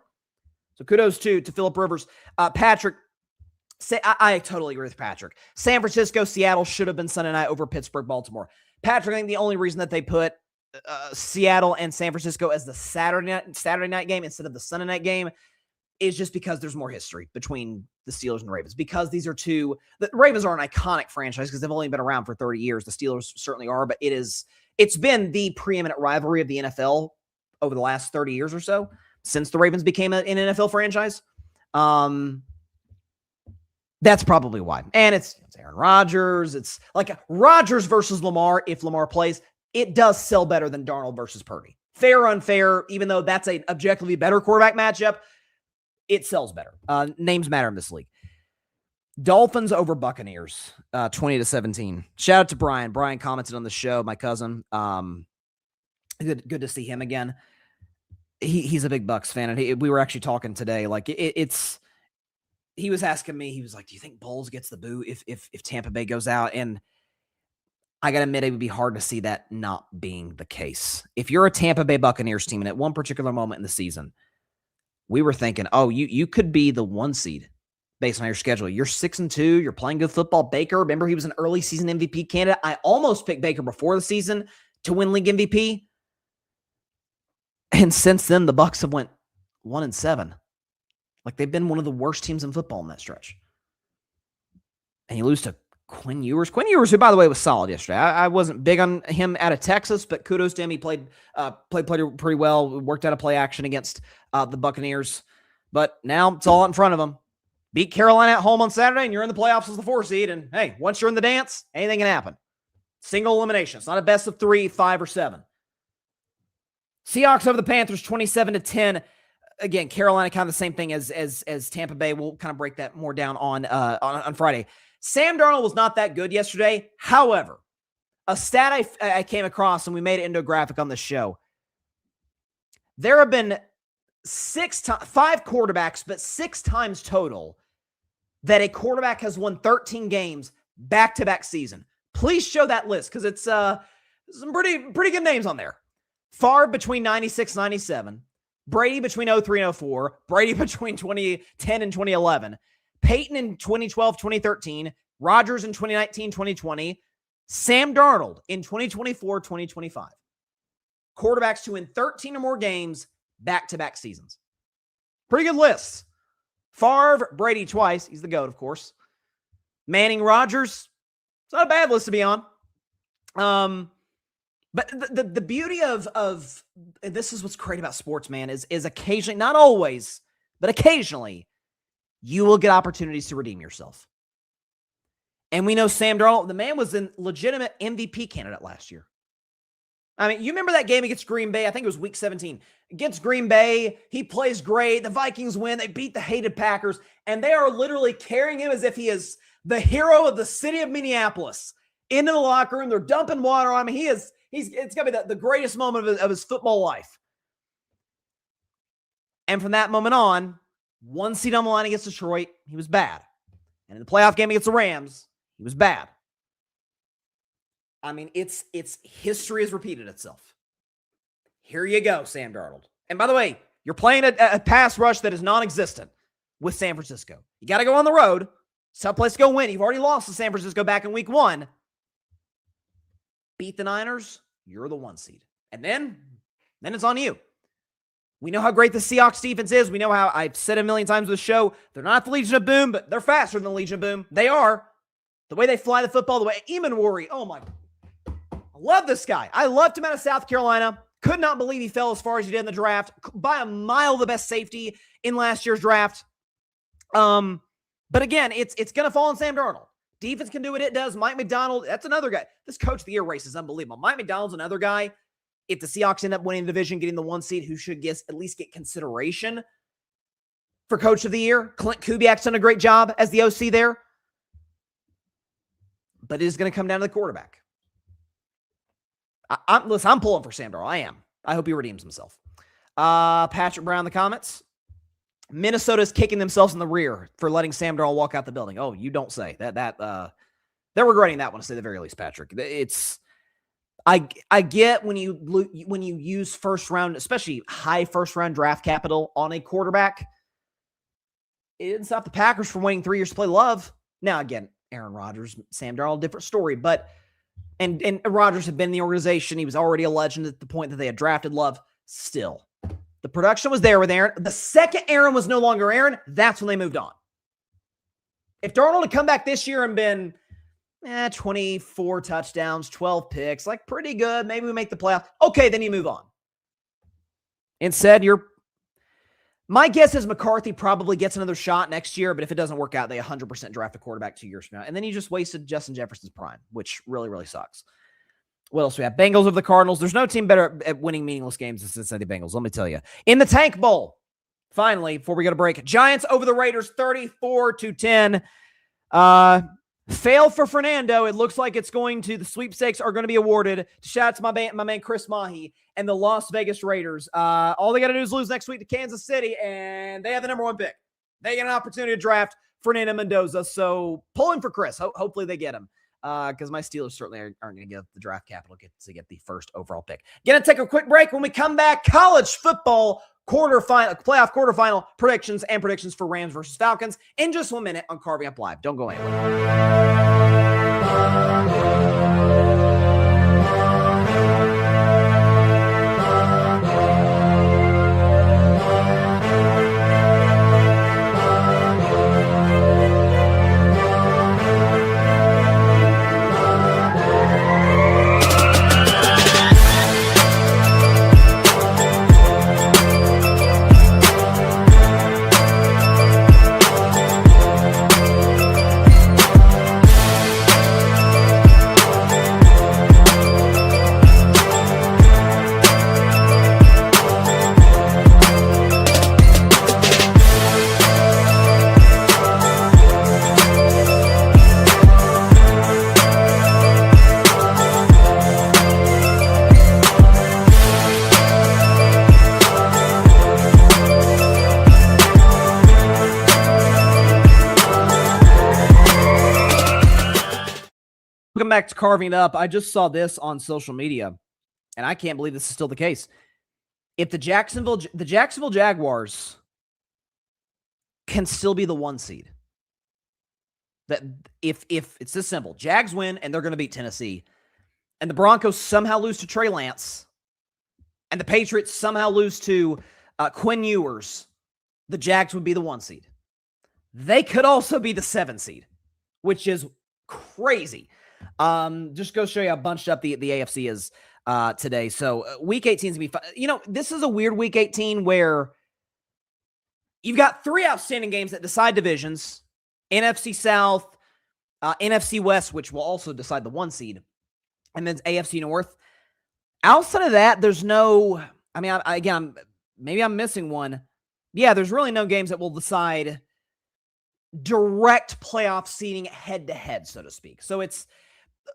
So kudos to Phillip Rivers. Patrick, I totally agree with Patrick. San Francisco, Seattle should have been Sunday night over Pittsburgh, Baltimore. Patrick, I think the only reason that they put Seattle and San Francisco as the Saturday night game instead of the Sunday night game is just because there's more history between the Steelers and the Ravens. Because these are the Ravens are an iconic franchise because they've only been around for 30 years. The Steelers certainly are, but it's been the preeminent rivalry of the NFL over the last 30 years or so since the Ravens became an NFL franchise. That's probably why. And it's Aaron Rodgers. It's like Rodgers versus Lamar. If Lamar plays, it does sell better than Darnold versus Purdy. Fair or unfair, even though that's an objectively better quarterback matchup, it sells better. Names matter in this league. Dolphins over Buccaneers, 20-17. Shout out to Brian. Brian commented on the show, my cousin. Good to see him again. He's a big Bucs fan, and we were actually talking today. Like it's. He was asking me. He was like, "Do you think Bowles gets the boot if Tampa Bay goes out?" And I gotta admit, it would be hard to see that not being the case. If you're a Tampa Bay Buccaneers team, and at one particular moment in the season, we were thinking, "Oh, you could be the 1 seed based on your schedule. You're 6-2. You're playing good football." Baker, remember he was an early season MVP candidate. I almost picked Baker before the season to win league MVP. And since then, the Bucs have went 1-7. Like they've been one of the worst teams in football in that stretch. And you lose to Quinn Ewers. Quinn Ewers, who by the way was solid yesterday. I wasn't big on him out of Texas, but kudos to him. He played pretty well. Worked out a play action against the Buccaneers. But now it's all out in front of them. Beat Carolina at home on Saturday, and you're in the playoffs as the 4 seed. And hey, once you're in the dance, anything can happen. Single elimination. It's not a best of 3, 5, or 7. Seahawks over the Panthers, 27-10. Again, Carolina kind of the same thing as Tampa Bay. We'll kind of break that more down on Friday. Sam Darnold was not that good yesterday. However, a stat I came across, and we made it into a graphic on the show. There have been 5 quarterbacks, but 6 times total that a quarterback has won 13 games back-to-back season. Please show that list because it's some pretty good names on there. Favre between 96-97. Brady between 03 and 04. Brady between 2010 and 2011. Peyton in 2012-2013. Rodgers in 2019-2020. Sam Darnold in 2024-2025. Quarterbacks to win 13 or more games back-to-back seasons. Pretty good lists. Favre, Brady twice. He's the GOAT, of course. Manning, Rodgers. It's not a bad list to be on. But the beauty of and this is what's great about sports, man, is occasionally, not always, but occasionally, you will get opportunities to redeem yourself. And we know Sam Darnold, the man was a legitimate MVP candidate last year. I mean, you remember that game against Green Bay? I think it was week 17. Against Green Bay, he plays great. The Vikings win. They beat the hated Packers. And they are literally carrying him as if he is the hero of the city of Minneapolis into the locker room. They're dumping water on him. It's going to be the greatest moment of his football life. And from that moment on, 1 seed on the line against Detroit, he was bad. And in the playoff game against the Rams, he was bad. I mean, it's history has repeated itself. Here you go, Sam Darnold. And by the way, you're playing a pass rush that is non-existent with San Francisco. You got to go on the road. It's a tough place to go win. You've already lost to San Francisco back in week 1. Beat the Niners, you're the 1 seed. And then it's on you. We know how great the Seahawks defense is. We know how, I've said it a million times with the show, they're not the Legion of Boom, but they're faster than the Legion of Boom. They are. The way they fly the football, the way Eamon, oh my, I love this guy. I loved him out of South Carolina. Could not believe he fell as far as he did in the draft. By a mile, the best safety in last year's draft. But again, it's going to fall on Sam Darnold. Defense can do what it does. Mike McDonald, that's another guy. This Coach of the Year race is unbelievable. Mike McDonald's another guy. If the Seahawks end up winning the division, getting the 1 seed, who should at least get consideration for Coach of the Year. Clint Kubiak's done a great job as the OC there. But it is going to come down to the quarterback. Listen, I'm pulling for Sam Darnold. I am. I hope he redeems himself. Patrick Brown in the comments. Minnesota's kicking themselves in the rear for letting Sam Darnold walk out the building. Oh, you don't say. They're regretting that one, to say the very least, Patrick. I get when you use first round, especially high first round draft capital on a quarterback. It didn't stop the Packers from waiting 3 years to play Love. Now, again, Aaron Rodgers, Sam Darnold, different story. But and Rodgers had been in the organization. He was already a legend at the point that they had drafted Love. Still, The production was there with Aaron. The second Aaron was no longer Aaron, that's when they moved on. If Darnold had come back this year and been 24 touchdowns, 12 picks, like pretty good, maybe we make the playoff. Okay, then you move on. Instead, my guess is McCarthy probably gets another shot next year, but if it doesn't work out, they 100% draft a quarterback 2 years from now. And then you just wasted Justin Jefferson's prime, which really, really sucks. What else we have? Bengals over the Cardinals. There's no team better at winning meaningless games than Cincinnati Bengals, let me tell you. In the Tank Bowl, finally, before we go to break, Giants over the Raiders 34-10. Fail for Fernando. It looks like the sweepstakes are going to be awarded. Shout out to my man Chris Mahi and the Las Vegas Raiders. All they got to do is lose next week to Kansas City, and they have the number 1 pick. They get an opportunity to draft Fernando Mendoza, so pulling for Chris. Hopefully they get him. Because my Steelers certainly aren't going to give the draft capital to get the first overall pick. Going to take a quick break. When we come back, college football playoff quarterfinal predictions for Rams versus Falcons in just 1 minute on Carving Up Live. Don't go anywhere. Welcome back to Carving It Up. I just saw this on social media, and I can't believe this is still the case. If the Jacksonville Jaguars can still be the 1 seed, that if it's this simple, Jags win and they're going to beat Tennessee, and the Broncos somehow lose to Trey Lance, and the Patriots somehow lose to Quinn Ewers, the Jags would be the 1 seed. They could also be the 7 seed, which is crazy. Just go show you how bunched up the AFC is today. So week 18 is going to be fun. This is a weird week 18 where you've got 3 outstanding games that decide divisions, NFC South, NFC West, which will also decide the 1 seed, and then AFC North. Outside of that, there's no, maybe I'm missing one. Yeah, there's really no games that will decide direct playoff seeding head-to-head, so to speak. So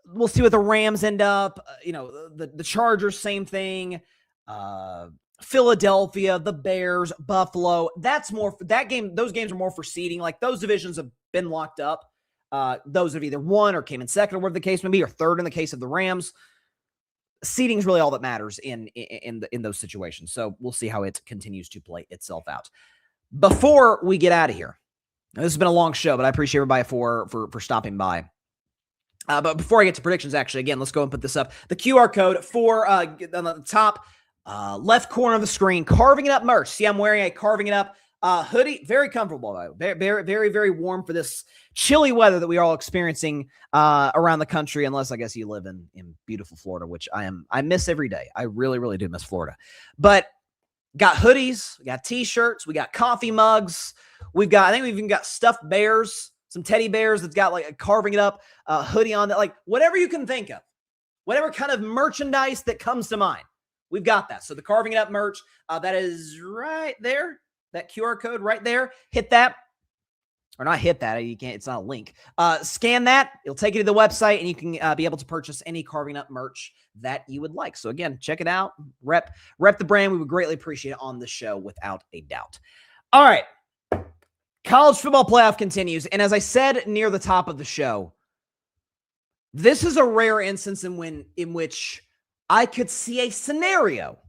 we'll see what the Rams end up. The Chargers, same thing. Philadelphia, the Bears, Buffalo. Those games are more for seeding. Like, those divisions have been locked up. Those have either won or came in second, or whatever the case may be, or third in the case of the Rams. Seeding is really all that matters in those situations. So we'll see how it continues to play itself out. Before we get out of here, now, this has been a long show, but I appreciate everybody for stopping by. But before I get to predictions, actually, again, let's go and put this up. The QR code on the top left corner of the screen, Carving It Up merch. See, I'm wearing a Carving It Up hoodie. Very comfortable, though. Very, very, very warm for this chilly weather that we are all experiencing around the country, unless I guess you live in beautiful Florida, which I miss every day. I really, really do miss Florida. But got hoodies, we got T-shirts, we got coffee mugs. I think we've even got stuffed bears, some teddy bears that's got like a Carving It Up hoodie on that, like whatever you can think of, whatever kind of merchandise that comes to mind. We've got that. So the Carving It Up merch, that is right there, that QR code right there. Hit that, or not hit that. You can't, it's not a link. Scan that. It'll take you to the website, and you can be able to purchase any Carving Up merch that you would like. So again, check it out. Rep the brand. We would greatly appreciate it on the show, without a doubt. All right. College football playoff continues. And as I said near the top of the show, this is a rare instance in which I could see a scenario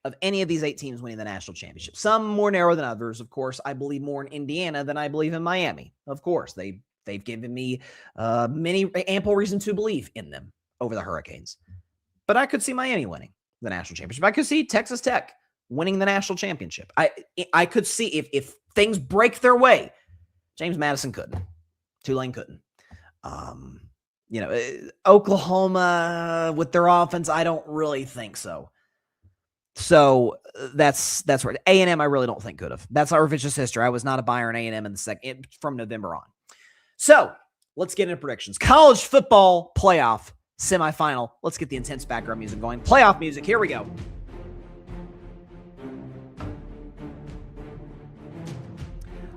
of any of these 8 teams winning the national championship. Some more narrow than others, of course. I believe more in Indiana than I believe in Miami. Of course, they've given me ample reason to believe in them over the Hurricanes. But I could see Miami winning the national championship. I could see Texas Tech winning the national championship. I could see if things break their way, James Madison couldn't. Tulane couldn't. Oklahoma with their offense, I don't really think so. So that's right. A&M, I really don't think could have. That's our vicious history. I was not a buyer in A&M in the second from November on. So let's get into predictions. College football playoff semifinal. Let's get the intense background music going. Playoff music. Here we go.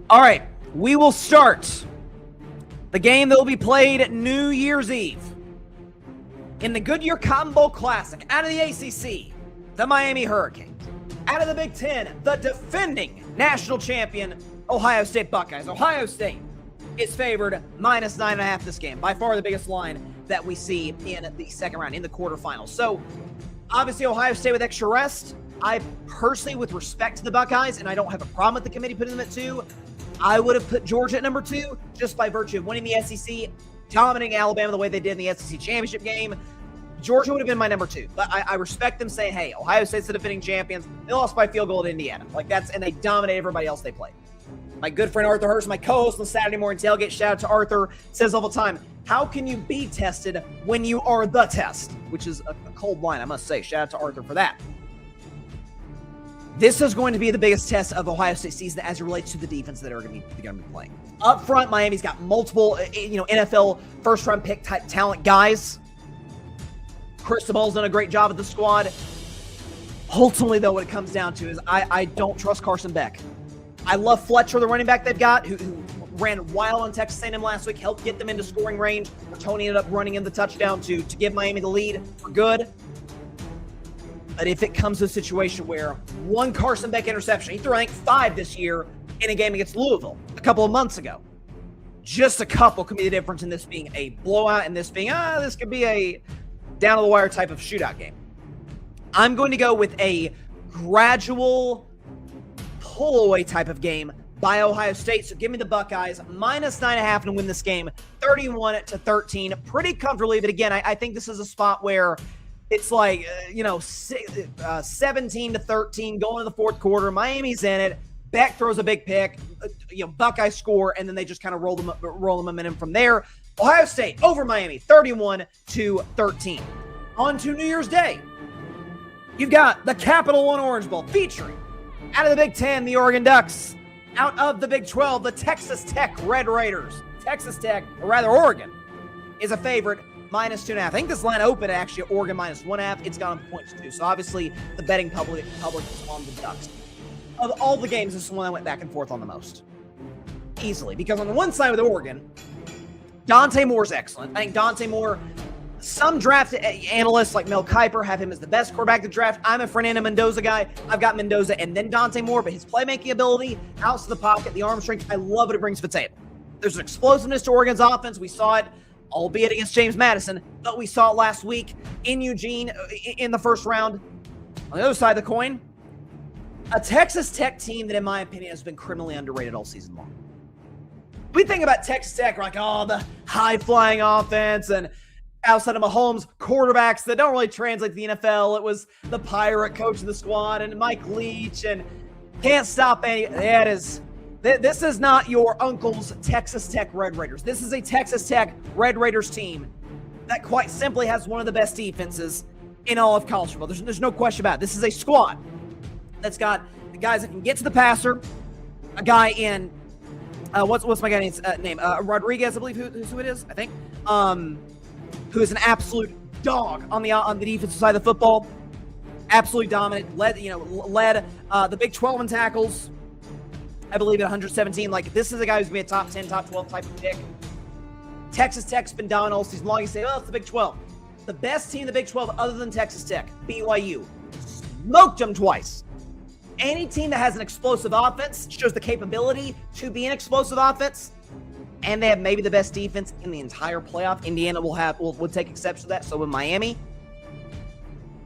All right, we will start the game that will be played New Year's Eve in the Goodyear Cotton Bowl Classic. Out of the ACC, the Miami Hurricanes. Out of the Big Ten, the defending national champion, Ohio State Buckeyes. Ohio State is favored minus 9.5 this game. By far the biggest line that we see in the second round, in the quarterfinals. So, obviously, Ohio State with extra rest. I personally, with respect to the Buckeyes, and I don't have a problem with the committee putting them at 2, I would have put Georgia at number 2 just by virtue of winning the SEC, dominating Alabama the way they did in the SEC championship game. Georgia would have been my number 2, but I respect them saying, hey, Ohio State's the defending champions. They lost by field goal to Indiana. And they dominated everybody else they played. My good friend Arthur Hurst, my co-host on Saturday Morning Tailgate, shout out to Arthur, says all the time, how can you be tested when you are the test? Which is a cold line, I must say. Shout out to Arthur for that. This is going to be the biggest test of Ohio State season as it relates to the defense that are going to be playing. Up front, Miami's got multiple, NFL first-round pick type talent guys. Cristobal's done a great job with the squad. Ultimately, though, what it comes down to is I don't trust Carson Beck. I love Fletcher, the running back they've got, who ran wild on Texas A&M last week, helped get them into scoring range. Tony ended up running in the touchdown to give Miami the lead for good. But if it comes to a situation where one Carson Beck interception, he threw, I think, 5 this year in a game against Louisville a couple of months ago. Just a couple could be the difference in this being a blowout and this being, this could be a down-to-the-wire type of shootout game. I'm going to go with a gradual pull-away type of game by Ohio State. So give me the Buckeyes, minus 9.5 to win this game, 31-13, pretty comfortably. But again, I think this is a spot where it's like, 17-13 going to the fourth quarter. Miami's in it. Beck throws a big pick. Buckeyes score, and then they just kind of roll the momentum from there. Ohio State over Miami, 31-13. On to New Year's Day. You've got the Capital One Orange Bowl featuring, out of the Big Ten, the Oregon Ducks. Out of the Big 12, the Texas Tech Red Raiders. Texas Tech, or rather Oregon, is a favorite, minus 2.5. I think this line opened actually at Oregon minus 1.5. It's gone up points too. So obviously the betting public is on the Ducks. Of all the games, this is the one I went back and forth on the most. Easily. Because on the one side with Oregon, Dante Moore's excellent. I think Dante Moore, some draft analysts like Mel Kiper have him as the best quarterback to draft. I'm a Fernando Mendoza guy. I've got Mendoza and then Dante Moore, but his playmaking ability, outs to the pocket, the arm strength, I love what it brings to the table. There's an explosiveness to Oregon's offense. We saw it, albeit against James Madison, but we saw it last week in Eugene in the first round. On the other side of the coin, a Texas Tech team that, in my opinion, has been criminally underrated all season long. We think about Texas Tech, we're like, the high-flying offense, and outside of Mahomes, quarterbacks that don't really translate to the NFL. It was the pirate coach of the squad and Mike Leach, and can't stop any. This is not your uncle's Texas Tech Red Raiders. This is a Texas Tech Red Raiders team that quite simply has one of the best defenses in all of college football. There's no question about it. This is a squad that's got the guys that can get to the passer, a guy in what's my guy's name? Rodriguez, I believe who it is, I think. Who is an absolute dog on the defensive side of the football. Absolutely dominant. Led the Big 12 in tackles, I believe, at 117. Like, this is a guy who's going to be a top 10, top 12 type of pick. Texas Tech's been dominant all season long. You say, it's the Big 12. The best team in the Big 12 other than Texas Tech, BYU, smoked them twice. Any team that has an explosive offense shows the capability to be an explosive offense, and they have maybe the best defense in the entire playoff. Indiana will take exception to that. So with Miami,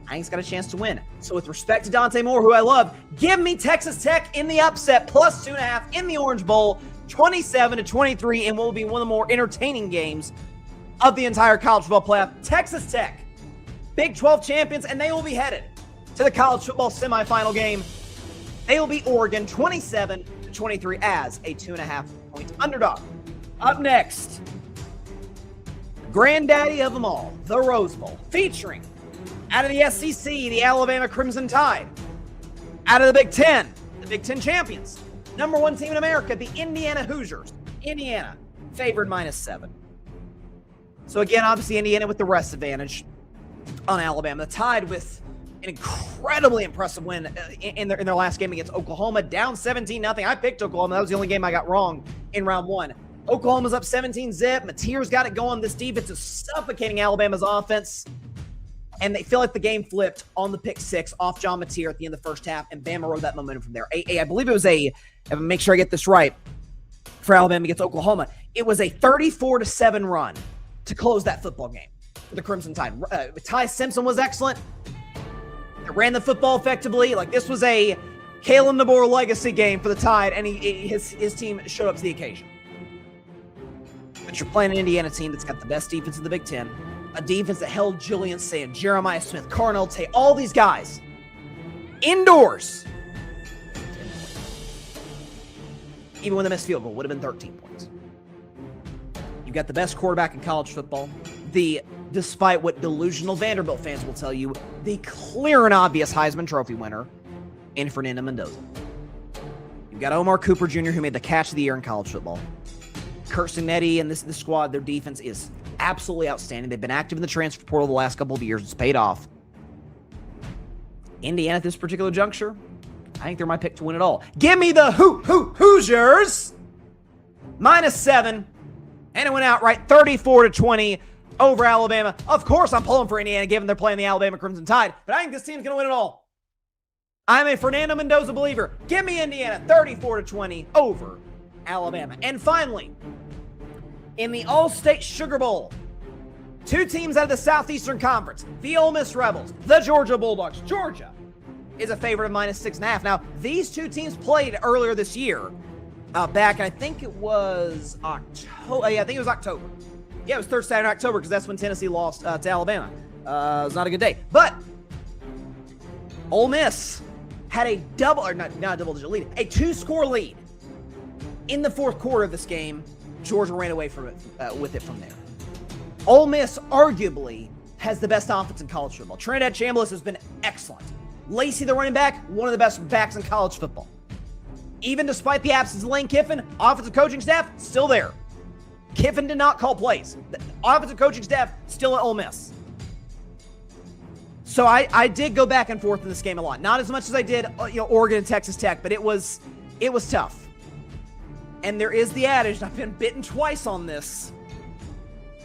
I think it's got a chance to win. So with respect to Dante Moore, who I love, give me Texas Tech in the upset, plus 2.5 in the Orange Bowl, 27-23, and will be one of the more entertaining games of the entire college football playoff. Texas Tech, Big 12 champions, and they will be headed to the college football semifinal game They will beat Oregon 27-23 as a 2.5-point underdog. Up next, granddaddy of them all, the Rose Bowl, featuring out of the SEC, the Alabama Crimson Tide. Out of the Big Ten champions, number 1 team in America, the Indiana Hoosiers. Indiana favored -7. So again, obviously Indiana with the rest advantage on Alabama. The Tide with an incredibly impressive win in their last game against Oklahoma, down 17-0. I picked Oklahoma. That was the only game I got wrong in round 1. Oklahoma's up 17-zip. Mateer's got it going. This defense is suffocating Alabama's offense. And they feel like the game flipped on the pick 6 off John Mateer at the end of the first half, and Bama rode that momentum from there. I believe it was make sure I get this right, for Alabama against Oklahoma. It was a 34-7 run to close that football game for the Crimson Tide. Ty Simpson was excellent. They ran the football effectively. Like, this was a Kalen DeBoer legacy game for the Tide, and his team showed up to the occasion. But you're playing an Indiana team that's got the best defense in the Big Ten, a defense that held Julian Sand, Jeremiah Smith, Carnell Tate, all these guys indoors. Even when they missed field goal, would have been 13 points. You've got the best quarterback in college football. Despite what delusional Vanderbilt fans will tell you, the clear and obvious Heisman Trophy winner in Fernando Mendoza. You've got Omar Cooper Jr., who made the catch of the year in college football. Kurt Signetti and this squad, their defense is absolutely outstanding. They've been active in the transfer portal the last couple of years. It's paid off. Indiana at this particular juncture, I think they're my pick to win it all. Give me the Hoosiers -7, and it went outright 34-20 over Alabama. Of course, I'm pulling for Indiana, given they're playing the Alabama Crimson Tide, but I think this team's going to win it all. I'm a Fernando Mendoza believer. Give me Indiana 34-20 over Alabama. And finally, in the All-State Sugar Bowl, 2 teams out of the Southeastern Conference, the Ole Miss Rebels, the Georgia Bulldogs. Georgia is a favorite of -6.5. Now, these 2 teams played earlier this year, back, I think it was October. Yeah, I think it was October. Yeah, it was third Saturday in October, because that's when Tennessee lost to Alabama. It was not a good day. But Ole Miss had a not a double-digit lead, a 2-score lead in the fourth quarter of this game. Georgia ran away from it with it from there. Ole Miss arguably has the best offense in college football. Trinidad Chambliss has been excellent. Lacey, the running back, one of the best backs in college football. Even despite the absence of Lane Kiffin, offensive coaching staff still there. Kiffin did not call plays. The offensive coaching staff still at Ole Miss. So I did go back and forth in this game a lot. Not as much as I did, Oregon and Texas Tech, but it was tough. And there is the adage, and I've been bitten twice on this,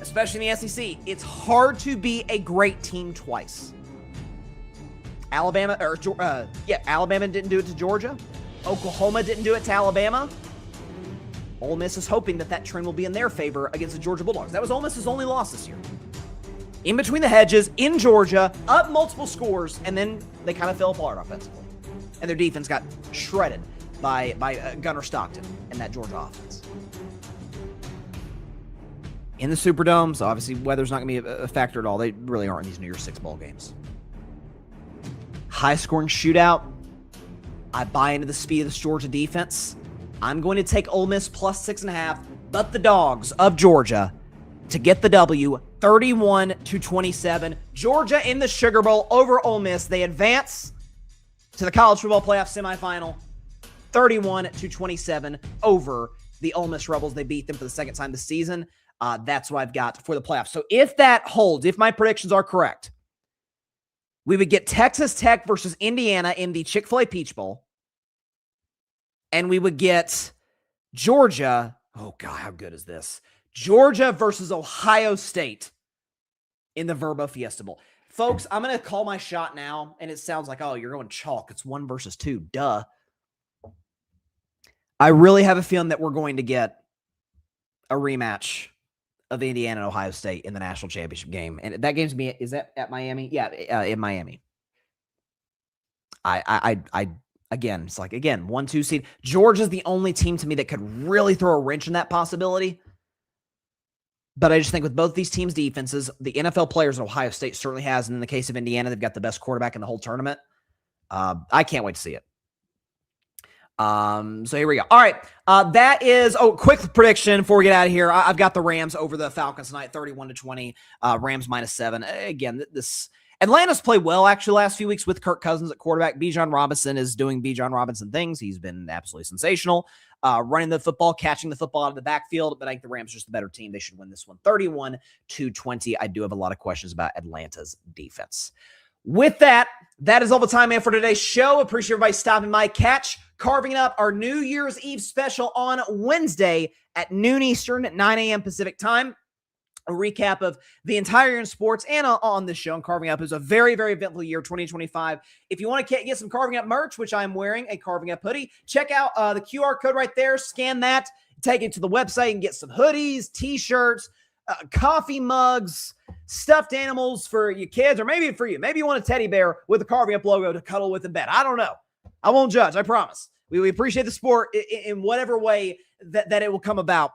especially in the SEC. It's hard to be a great team twice. Alabama didn't do it to Georgia. Oklahoma didn't do it to Alabama. Ole Miss is hoping that trend will be in their favor against the Georgia Bulldogs. That was Ole Miss's only loss this year. In between the hedges, in Georgia, up multiple scores, and then they kind of fell apart offensively. And their defense got shredded by Gunnar Stockton and that Georgia offense. In the Superdome, so obviously weather's not going to be a factor at all. They really aren't in these New Year's 6 bowl games. High-scoring shootout. I buy into the speed of this Georgia defense. I'm going to take Ole Miss +6.5, but the Dogs of Georgia to get the W, 31-27. Georgia in the Sugar Bowl over Ole Miss. They advance to the college football playoff semifinal, 31-27 over the Ole Miss Rebels. They beat them for the second time this season. That's what I've got for the playoffs. So if that holds, if my predictions are correct, we would get Texas Tech versus Indiana in the Chick-fil-A Peach Bowl. And we would get Georgia. Oh, God, how good is this? Georgia versus Ohio State in the Verbo Fiesta Bowl. Folks, I'm going to call my shot now. And it sounds like, oh, you're going chalk. It's 1 versus 2. Duh. I really have a feeling that we're going to get a rematch of Indiana and Ohio State in the national championship game. And that game's is that at Miami? Yeah, in Miami. Again, it's like, 1-2 seed. Georgia's the only team to me that could really throw a wrench in that possibility. But I just think with both these teams' defenses, the NFL players in Ohio State certainly has, and in the case of Indiana, they've got the best quarterback in the whole tournament. I can't wait to see it. So here we go. All right. That is, quick prediction before we get out of here. I've got the Rams over the Falcons tonight, 31-20, Rams -7. Again, this Atlanta's played well actually last few weeks with Kirk Cousins at quarterback. Bijan Robinson is doing Bijan Robinson things. He's been absolutely sensational. Running the football, catching the football out of the backfield, but I think the Rams are just the better team. They should win this one 31-20. I do have a lot of questions about Atlanta's defense. With that, that is all the time we have for today's show. Appreciate everybody stopping by. Catch Carving It Up, our New Year's Eve special on Wednesday at noon Eastern at 9 a.m. Pacific time. A recap of the entire year in sports and on this show. And Carving Up is a very, very eventful year, 2025. If you want to get some Carving Up merch, which I'm wearing, a Carving Up hoodie, check out the QR code right there. Scan that, take it to the website and get some hoodies, T-shirts, coffee mugs, stuffed animals for your kids, or maybe for you. Maybe you want a teddy bear with a Carving Up logo to cuddle with in bed. I don't know. I won't judge, I promise. We appreciate the sport in whatever way that it will come about.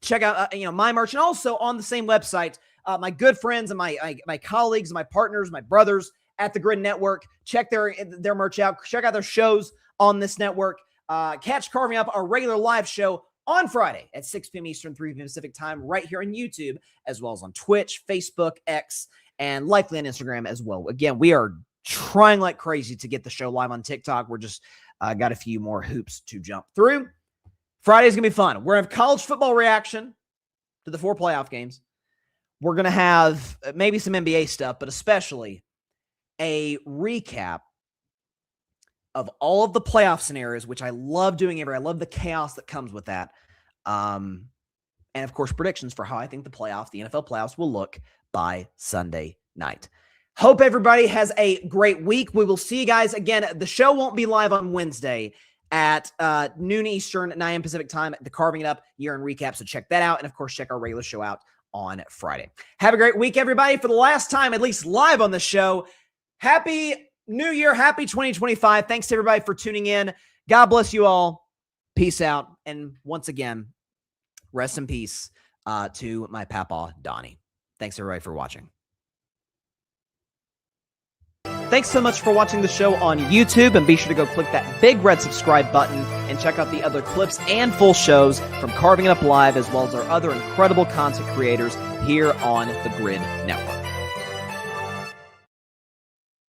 Check out my merch, and also on the same website, my good friends and my colleagues, my partners, my brothers at the Grid Network. Check their merch out. Check out their shows on this network. Catch Carving Up, our regular live show on Friday at 6 p.m. Eastern, 3 p.m. Pacific time, right here on YouTube, as well as on Twitch, Facebook, X, and likely on Instagram as well. Again, we are trying like crazy to get the show live on TikTok. We're just got a few more hoops to jump through. Friday's going to be fun. We're going to have college football reaction to the 4 playoff games. We're going to have maybe some NBA stuff, but especially a recap of all of the playoff scenarios, which I love doing I love the chaos that comes with that. And of course, predictions for how I think the NFL playoffs will look by Sunday night. Hope everybody has a great week. We will see you guys again. The show won't be live on Wednesday at noon Eastern, 9 a.m. Pacific time, the Carving It Up year-end recap. So check that out. And of course, check our regular show out on Friday. Have a great week, everybody. For the last time, at least live on the show, Happy New Year. Happy 2025. Thanks to everybody for tuning in. God bless you all. Peace out. And once again, rest in peace to my Papaw Donnie. Thanks everybody for watching. Thanks so much for watching the show on YouTube, and be sure to go click that big red subscribe button and check out the other clips and full shows from Carving It Up Live, as well as our other incredible content creators here on the Grid Network.